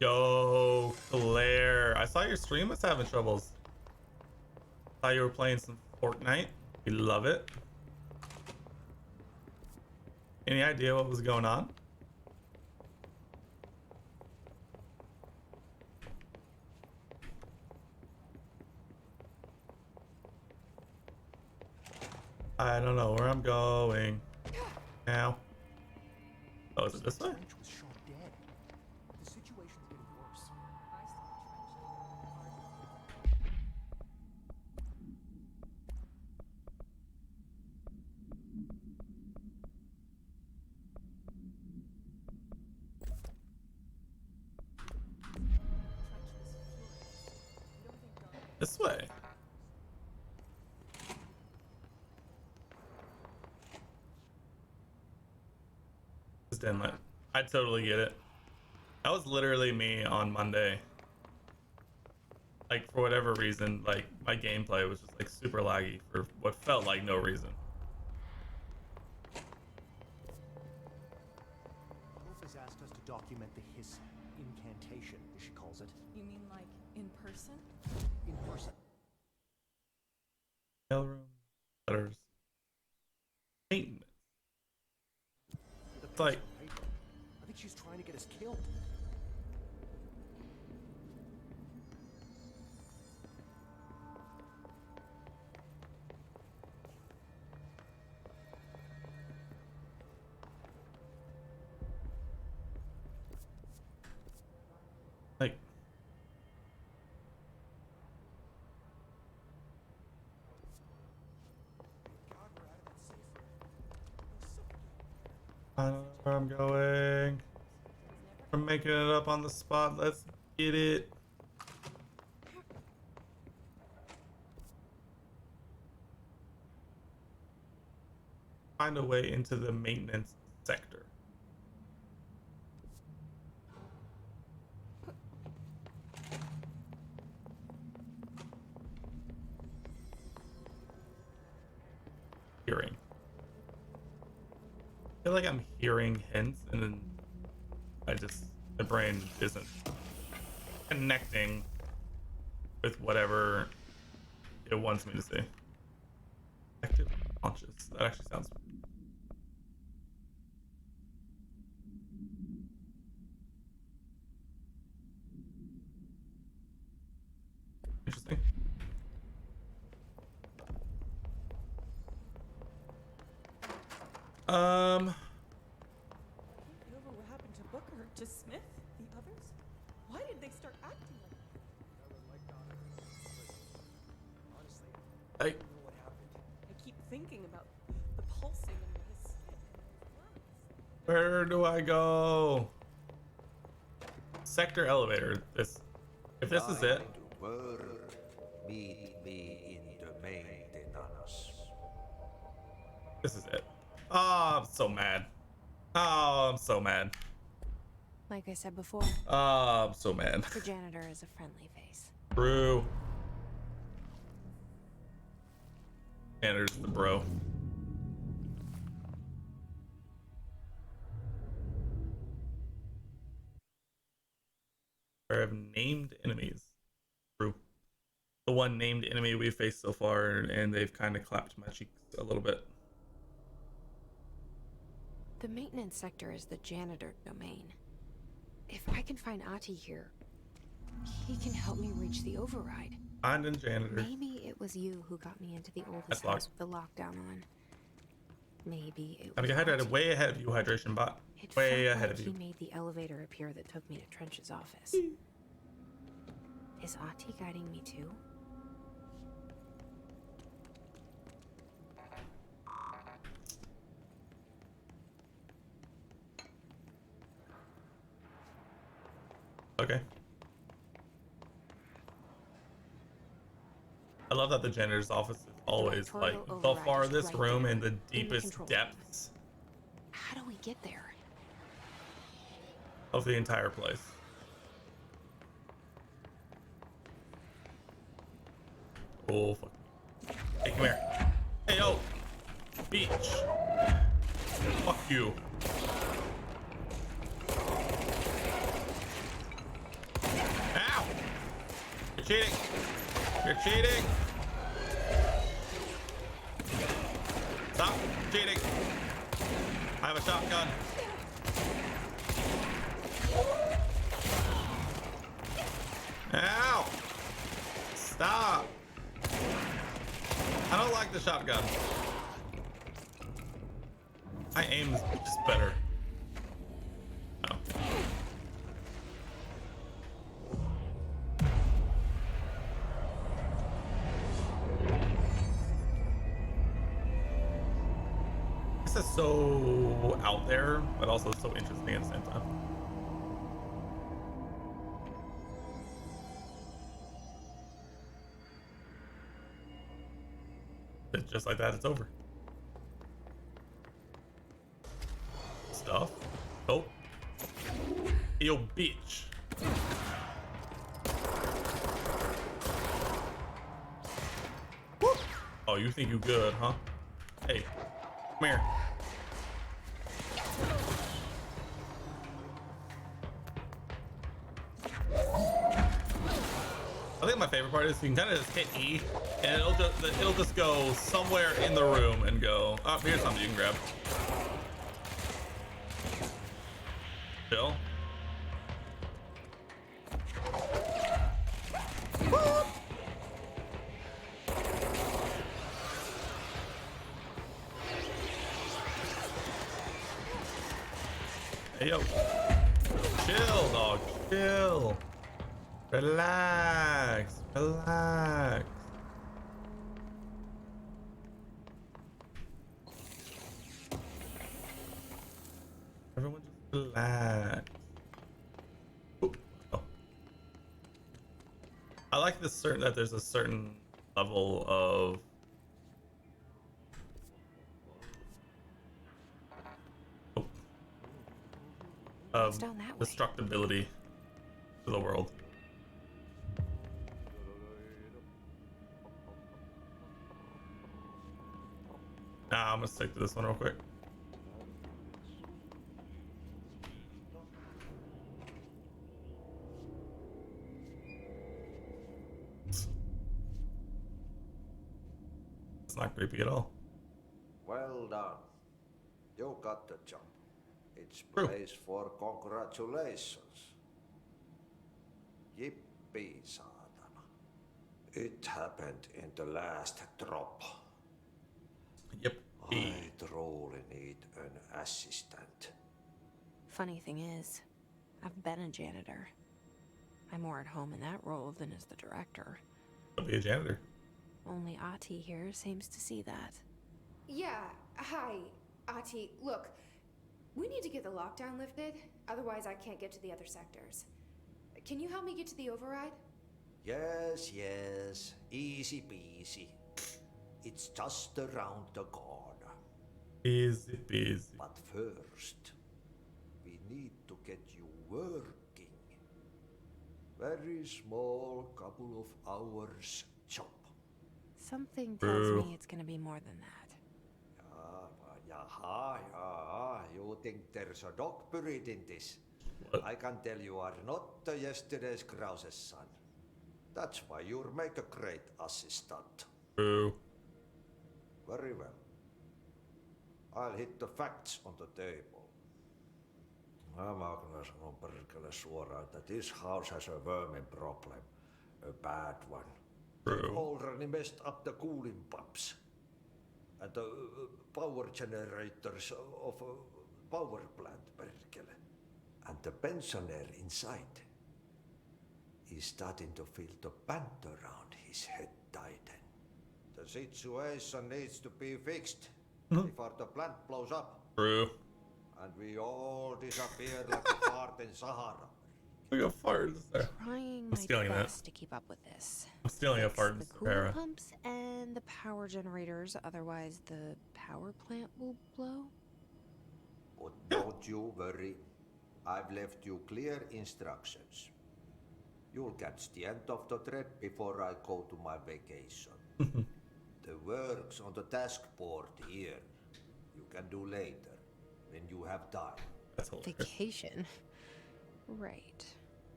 [SPEAKER 2] Yo, Claire. I saw your stream was having troubles. Thought you were playing some Fortnite. We love it. Any idea what was going on? I don't know where I'm going now. Oh, is it this way?
[SPEAKER 16] Trench was shot dead. The situation's getting worse.
[SPEAKER 2] This way. Just inlet. I totally get it. That was literally me on Monday. Like, for whatever reason, like, my gameplay was just, like, super laggy for what felt like no reason.
[SPEAKER 16] Hope has asked us to document the hiss incantation, as she calls it.
[SPEAKER 17] You mean like in person?
[SPEAKER 16] In person.
[SPEAKER 2] Mail room. Letters. Maintenance. It's like,
[SPEAKER 16] I think she's trying to get us killed.
[SPEAKER 2] like, I don't know where I'm going. We're making it up on the spot. Let's get it. Find a way into the maintenance sector. Hearing. I feel like I'm hearing hints and then my brain isn't connecting with whatever it wants me to see. Active conscious. That actually sounds interesting.
[SPEAKER 17] Over what happened to Booker, to Smith, the others? Why did they start acting like
[SPEAKER 2] Hey.
[SPEAKER 17] I keep thinking about the pulsing in his skin and those words.
[SPEAKER 2] Where do I go? Sector elevator. If this is it.
[SPEAKER 9] Meet me in the maintenance.
[SPEAKER 2] This is it. Oh, I'm so mad. Oh, I'm so mad.
[SPEAKER 8] Like I said before,
[SPEAKER 2] Oh, I'm so mad.
[SPEAKER 8] the janitor is a friendly face.
[SPEAKER 2] True. Janitor's the bro. I have named enemies. True. The one named enemy we've faced so far, and they've kind of clapped my cheeks a little bit.
[SPEAKER 8] The maintenance sector is the janitor domain. If I can find Ati here, he can help me reach the override.
[SPEAKER 2] Finding janitor.
[SPEAKER 8] Maybe it was was you who got me into the oldest
[SPEAKER 2] That's
[SPEAKER 8] house
[SPEAKER 2] locked.
[SPEAKER 8] with the lockdown on. Maybe it
[SPEAKER 2] Gotta
[SPEAKER 8] was
[SPEAKER 2] get hydrated.
[SPEAKER 8] Ahti.
[SPEAKER 2] Way ahead of you, hydration bot.
[SPEAKER 8] It
[SPEAKER 2] Way
[SPEAKER 8] felt
[SPEAKER 2] ahead
[SPEAKER 8] like
[SPEAKER 2] of
[SPEAKER 8] he
[SPEAKER 2] you.
[SPEAKER 8] made the elevator appear that took me to Trench's office. Is Ahti guiding me too?
[SPEAKER 2] Okay. I love that the janitor's office is always like
[SPEAKER 8] Directorial
[SPEAKER 2] the
[SPEAKER 8] override is
[SPEAKER 2] farthest
[SPEAKER 8] right
[SPEAKER 2] room
[SPEAKER 8] there,
[SPEAKER 2] in the
[SPEAKER 8] in the
[SPEAKER 2] deepest
[SPEAKER 8] control room.
[SPEAKER 2] depths
[SPEAKER 8] How do we get there?
[SPEAKER 2] of the entire place. Oh, fuck. Hey, come here. Hey, yo. Beach. Fuck you. Ow! You're cheating. You're cheating. Stop cheating. I have a shotgun. Ow! Stop. I don't like the shotgun. My aim is just better. Oh. This is so out there, but also so interesting at the same time. It's just like that, it's over. Stuff. Oh. Yo, bitch. Woo. Oh, you think you good, huh? Hey, come here. I think my favorite part is you can kind of just hit E, and it'll just go somewhere in the room and go. Oh, here's something you can grab. Chill. Hey yo. Chill, dog. Chill. Relax. Relax. Everyone just relax. Ooh. Oh. I like this certain that there's a certain level of
[SPEAKER 8] Down that way.
[SPEAKER 2] destructibility to the world. Nah, I'm gonna stick to this one real quick. It's not creepy at all.
[SPEAKER 9] Well done. You got the job. It's
[SPEAKER 2] True.
[SPEAKER 9] place for congratulations. Yippee, saatana. It happened in the last drop.
[SPEAKER 2] Yep.
[SPEAKER 9] I truly need an assistant.
[SPEAKER 8] Funny thing is, I've been a janitor. I'm more at home in that role than as the director.
[SPEAKER 2] I'll be a janitor.
[SPEAKER 8] Only Ahti here seems to see that.
[SPEAKER 18] Yeah, hi, Ahti. Look, we need to get the lockdown lifted, otherwise I can't get to the other sectors. Can you help me get to the override?
[SPEAKER 9] Yes, yes. Easy peasy. It's just around the corner.
[SPEAKER 2] Easy peasy.
[SPEAKER 9] But first, we need to get you working. Very small couple of hours job.
[SPEAKER 8] Something tells me it's gonna be more than that.
[SPEAKER 9] Jaha. You think there's a dog buried in this?
[SPEAKER 2] What?
[SPEAKER 9] I can tell you are not yesterday's Krause's son. That's why you'll make a great assistant.
[SPEAKER 2] True.
[SPEAKER 9] Very well. I'll hit the facts on the table. Mä kyllä sanon perkele suoraan, että this house has a vermin problem. A bad one. They've already messed up the cooling pumps and the power generators of a power plant, perkele. And the pensioner inside is starting to feel the band around his head tighten. The situation needs to be fixed before the plant blows up.
[SPEAKER 2] True.
[SPEAKER 9] And we all disappear like a fart in Sahara.
[SPEAKER 2] Like a fart.
[SPEAKER 4] Trying
[SPEAKER 2] I'm
[SPEAKER 4] my
[SPEAKER 2] stealing that.
[SPEAKER 4] best to keep up with this.
[SPEAKER 2] I'm stealing a
[SPEAKER 4] Fix
[SPEAKER 2] fart in
[SPEAKER 4] the coolant
[SPEAKER 2] Sahara.
[SPEAKER 4] pumps and the power generators, otherwise the power plant will blow.
[SPEAKER 9] But don't you worry. I've left you clear instructions. You'll catch the end of the thread before I go to my vacation. The work's on the task board here. You can do later, when you have time.
[SPEAKER 4] Vacation? Right.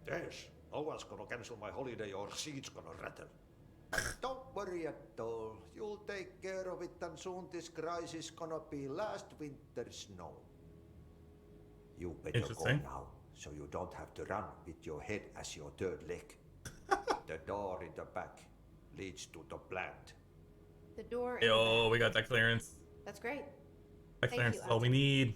[SPEAKER 9] Yes, no one's gonna cancel my holiday or seat's gonna rattle. And don't worry at all. You'll take care of it and soon this crisis gonna be last winter's snow. You better go
[SPEAKER 2] Interesting.
[SPEAKER 9] now, so you don't have to run with your head as your third leg. The door in the back leads to the plant.
[SPEAKER 18] The door. in the
[SPEAKER 2] Yo,
[SPEAKER 18] back.
[SPEAKER 2] we got that clearance.
[SPEAKER 18] That's great.
[SPEAKER 2] That
[SPEAKER 18] Thank
[SPEAKER 2] clearance
[SPEAKER 18] you,
[SPEAKER 2] is all we
[SPEAKER 18] Ate.
[SPEAKER 2] need.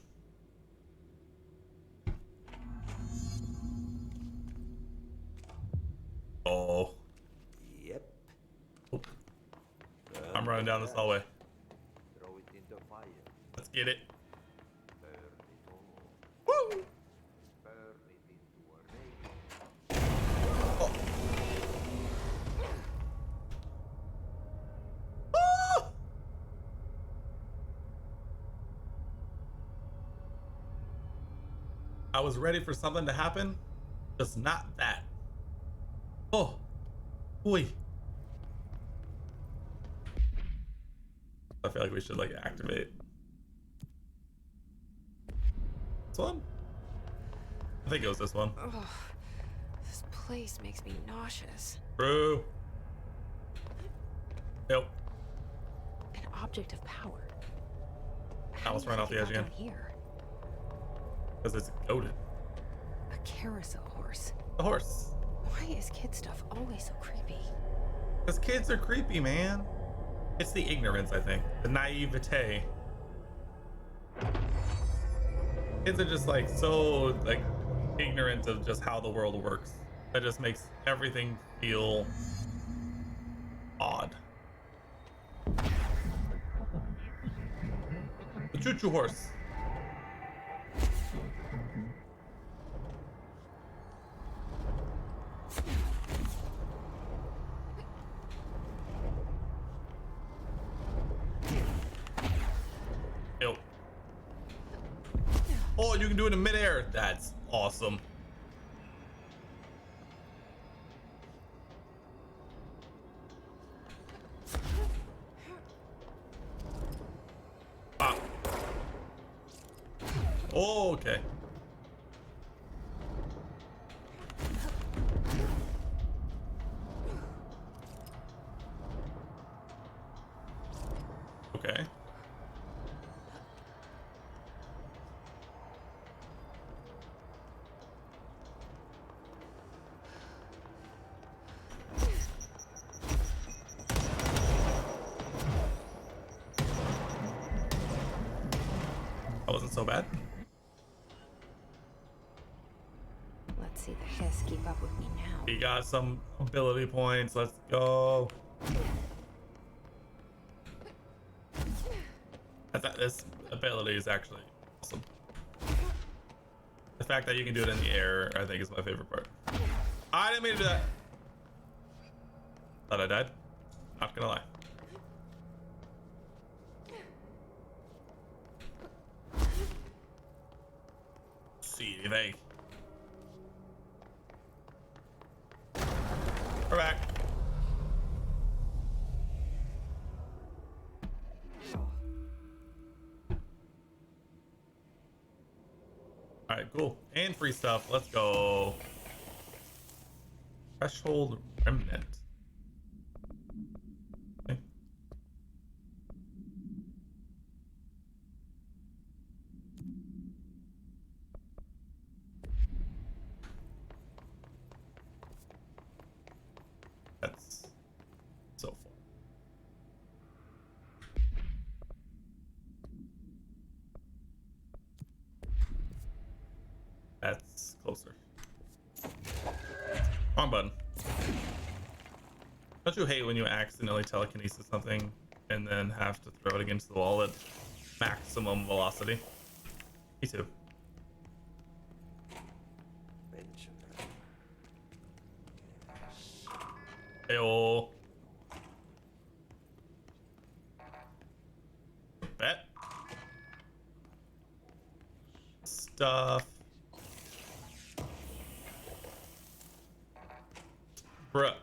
[SPEAKER 2] Oh.
[SPEAKER 9] Yep.
[SPEAKER 2] I'm running down this hallway.
[SPEAKER 9] Throw it in the fire.
[SPEAKER 2] Let's get it.
[SPEAKER 9] Burn it all.
[SPEAKER 2] Woo!
[SPEAKER 9] Burn it into a rainbow.
[SPEAKER 2] Oh. Ah! I was ready for something to happen, just not that. Oh, boy. I feel like we should like activate this one. I think it was this one.
[SPEAKER 4] Ugh, this place makes me nauseous.
[SPEAKER 2] True. Yep.
[SPEAKER 4] An object of power.
[SPEAKER 2] I almost ran off the edge again.
[SPEAKER 4] Here.
[SPEAKER 2] Because it's goaded.
[SPEAKER 4] A carousel horse.
[SPEAKER 2] The horse.
[SPEAKER 4] Why is kid stuff always so creepy?
[SPEAKER 2] Because kids are creepy, man. It's the ignorance, I think. The naivete. Kids are just like so like ignorant of just how the world works. That just makes everything feel odd. The choo-choo horse. Yo. Oh, you can do it in midair. That's awesome. Ah. Oh, okay. Okay. That wasn't so bad.
[SPEAKER 4] Let's see the hiss keep up with me now.
[SPEAKER 2] We got some ability points. Let's go. This ability is actually awesome. The fact that you can do it in the air, I think, is my favorite part. I didn't mean to do that. Thought I died. Not gonna lie. See anything? We're back. All right, cool. And free stuff. Let's go. Threshold remnant. Okay. That's That's closer. Wrong button. Don't you hate when you accidentally telekinesis something and then have to throw it against the wall at maximum velocity? Me too. Heyo. Bet. Stuff. Bruh.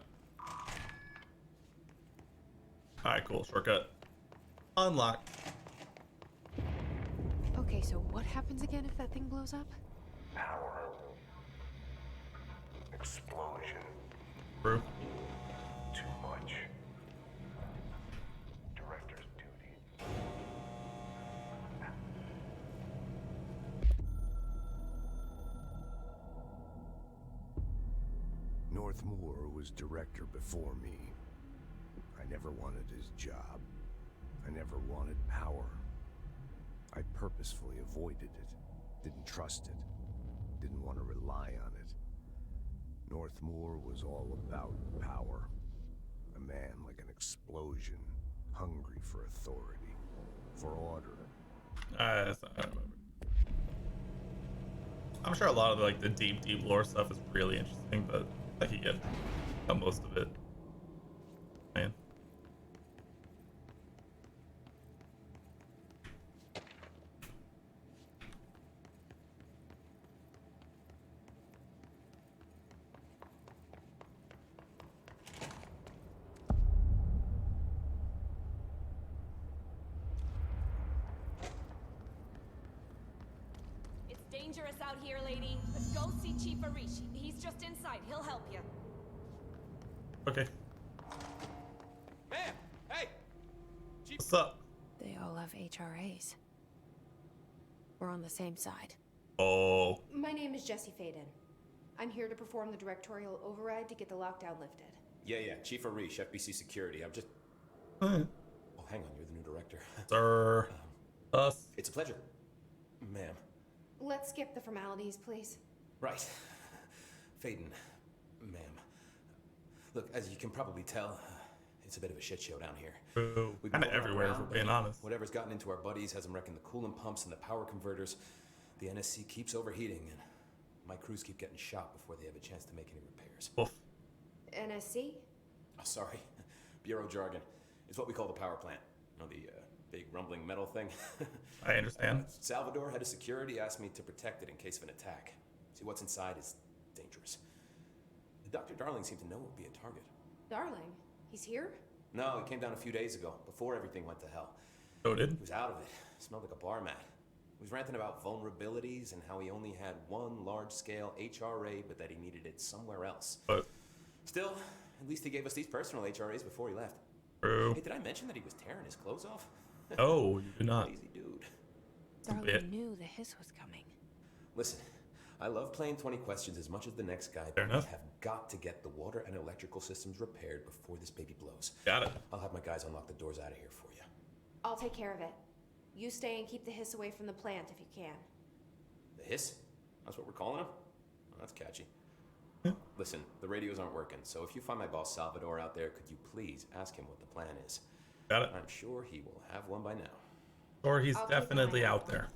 [SPEAKER 2] Alright, cool. Shortcut. Unlock.
[SPEAKER 4] Okay, so what happens again if that thing blows up?
[SPEAKER 11] Power. Explosion.
[SPEAKER 2] True.
[SPEAKER 11] Too much. Director's duty.
[SPEAKER 15] Northmoor was director before me. I never wanted his job. I never wanted power. I purposefully avoided it, didn't trust it, didn't want to rely on it. Northmoor was all about power. A man like an explosion, hungry for authority, for order.
[SPEAKER 2] That's not how I remember. I'm sure a lot of like the deep lore stuff is really interesting, but I can get most of it. Man.
[SPEAKER 19] It's dangerous out here, lady, but go see Chief Arishi. He's just inside. He'll help you.
[SPEAKER 2] Okay.
[SPEAKER 16] Man, hey!
[SPEAKER 2] What's up?
[SPEAKER 4] They all have HRAs. We're on the same side.
[SPEAKER 2] Oh.
[SPEAKER 18] My name is Jesse Faden. I'm here to perform the directorial override to get the lockdown lifted.
[SPEAKER 16] Yeah, Chief Arish, FBC Security. I'm just...
[SPEAKER 2] Huh.
[SPEAKER 16] Oh, hang on, you're the new director.
[SPEAKER 2] Sir. Us.
[SPEAKER 16] It's a pleasure. Ma'am.
[SPEAKER 18] Let's skip the formalities, please.
[SPEAKER 16] Right. Faden, ma'am. Look, as you can probably tell, it's a bit of a shit show down here.
[SPEAKER 2] True. Kind of everywhere, if we're being honest.
[SPEAKER 16] Whatever's gotten into our buddies has them wrecking the coolant pumps and the power converters. The NSC keeps overheating, and my crews keep getting shot before they have a chance to make any repairs.
[SPEAKER 2] Oof.
[SPEAKER 18] NSC?
[SPEAKER 16] Oh, sorry. Bureau jargon. It's what we call the power plant. You know, the big rumbling metal thing.
[SPEAKER 2] I understand.
[SPEAKER 16] Salvador, head of security, asked me to protect it in case of an attack. See, what's inside is dangerous. Dr. Darling seemed to know it would be a target.
[SPEAKER 18] Darling? He's here?
[SPEAKER 16] No, he came down a few days ago, before everything went to hell.
[SPEAKER 2] Noted.
[SPEAKER 16] He was out of it. Smelled like a bar mat. He was ranting about vulnerabilities and how he only had one large-scale HRA, but that he needed it somewhere else.
[SPEAKER 2] But
[SPEAKER 16] still, at least he gave us these personal HRAs before he left.
[SPEAKER 2] True.
[SPEAKER 16] Hey, did I mention that he was tearing his clothes off?
[SPEAKER 2] Oh, you did not.
[SPEAKER 16] Lazy dude.
[SPEAKER 4] Darling knew the hiss was coming.
[SPEAKER 16] Listen, I love playing 20 questions as much as the next guy,
[SPEAKER 2] Fair
[SPEAKER 16] but
[SPEAKER 2] enough.
[SPEAKER 16] we have got to get the water and electrical systems repaired before this baby blows.
[SPEAKER 2] Got it.
[SPEAKER 16] I'll have my guys unlock the doors out of here for you.
[SPEAKER 18] I'll take care of it. You stay and keep the hiss away from the plant if you can.
[SPEAKER 16] The hiss? That's what we're calling him? Oh, that's catchy. Listen, the radios aren't working, so if you find my boss Salvador out there, could you please ask him what the plan is?
[SPEAKER 2] Got it.
[SPEAKER 16] I'm sure he will have one by now.
[SPEAKER 2] Or he's
[SPEAKER 18] I'll keep an
[SPEAKER 2] definitely
[SPEAKER 18] eye
[SPEAKER 2] out there.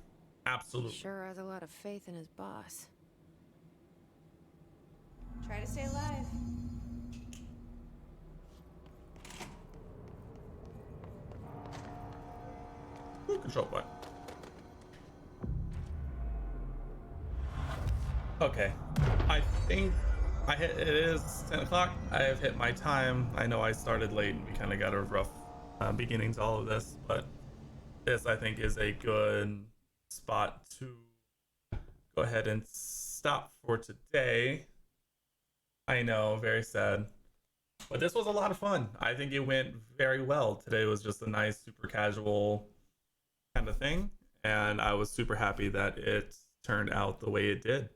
[SPEAKER 2] Absolutely.
[SPEAKER 4] Sure has a lot of faith in his boss.
[SPEAKER 18] Try to stay alive.
[SPEAKER 2] Ooh, control point. Okay. I think it is 10 o'clock. I have hit my time. I know I started late and we kind of got a rough beginning to all of this, but this I think is a good spot to go ahead and stop for today. I know, very sad. But this was a lot of fun. I think it went very well. Today was just a nice, super casual kind of thing. And I was super happy that it turned out the way it did.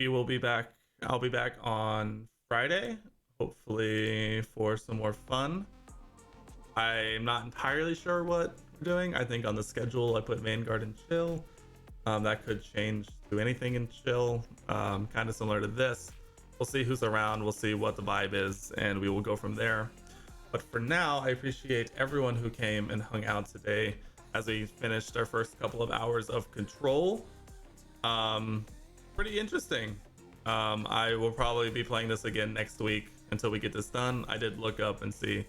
[SPEAKER 2] We will be back. I'll be back on Friday, hopefully for some more fun. I'm not entirely sure what we're doing. I think on the schedule I put Vanguard and Chill. That could change to anything in chill, kind of similar to this. We'll see who's around, we'll see what the vibe is, and we will go from there. But for now, I appreciate everyone who came and hung out today as we finished our first couple of hours of Control. Pretty interesting. I will probably be playing this again next week until we get this done. I did look up and see, you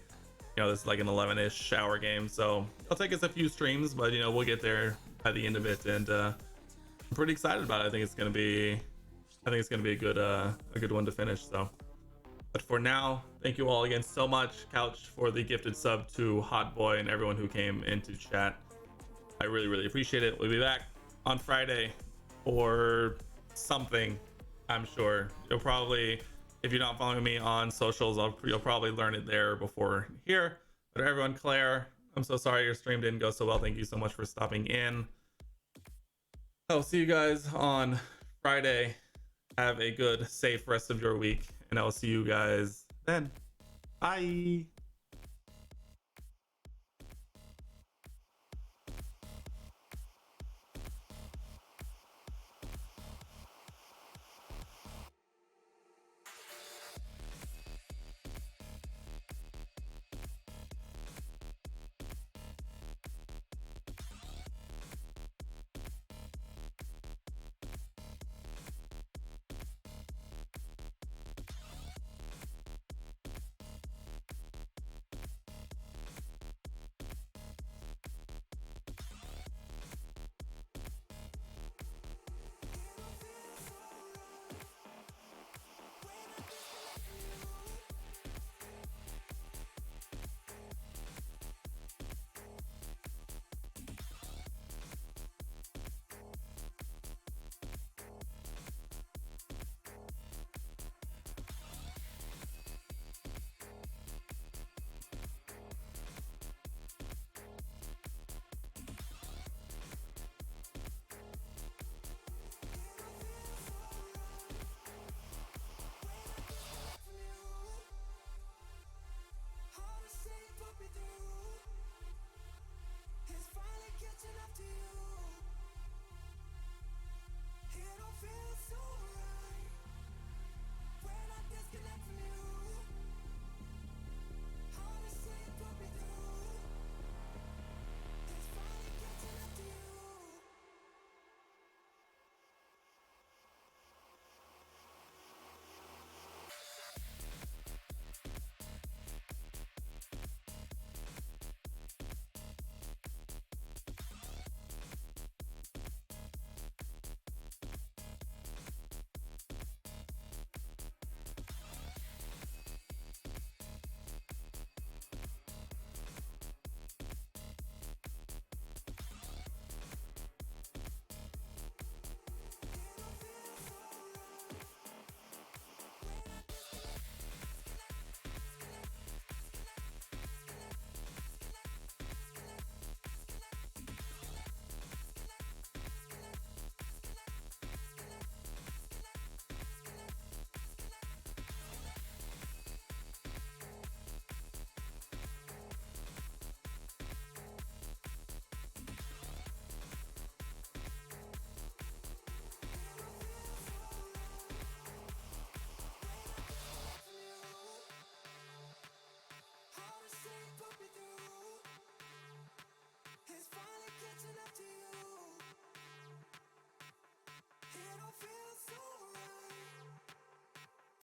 [SPEAKER 2] know, this is like an 11-ish hour game, so it'll take us a few streams, but you know, we'll get there at the end of it, and I'm pretty excited about it. I think it's gonna be a good one to finish. So, but for now, thank you all again so much, Couch, for the gifted sub to Hot Boy and everyone who came into chat. I really appreciate it. We'll be back on Friday or something. I'm sure you'll probably, if you're not following me on socials, you'll probably learn it there before here. But everyone, Claire, I'm so sorry your stream didn't go so well. Thank you so much for stopping in. I'll see you guys on Friday. Have a good, safe rest of your week, and I'll see you guys then. Bye.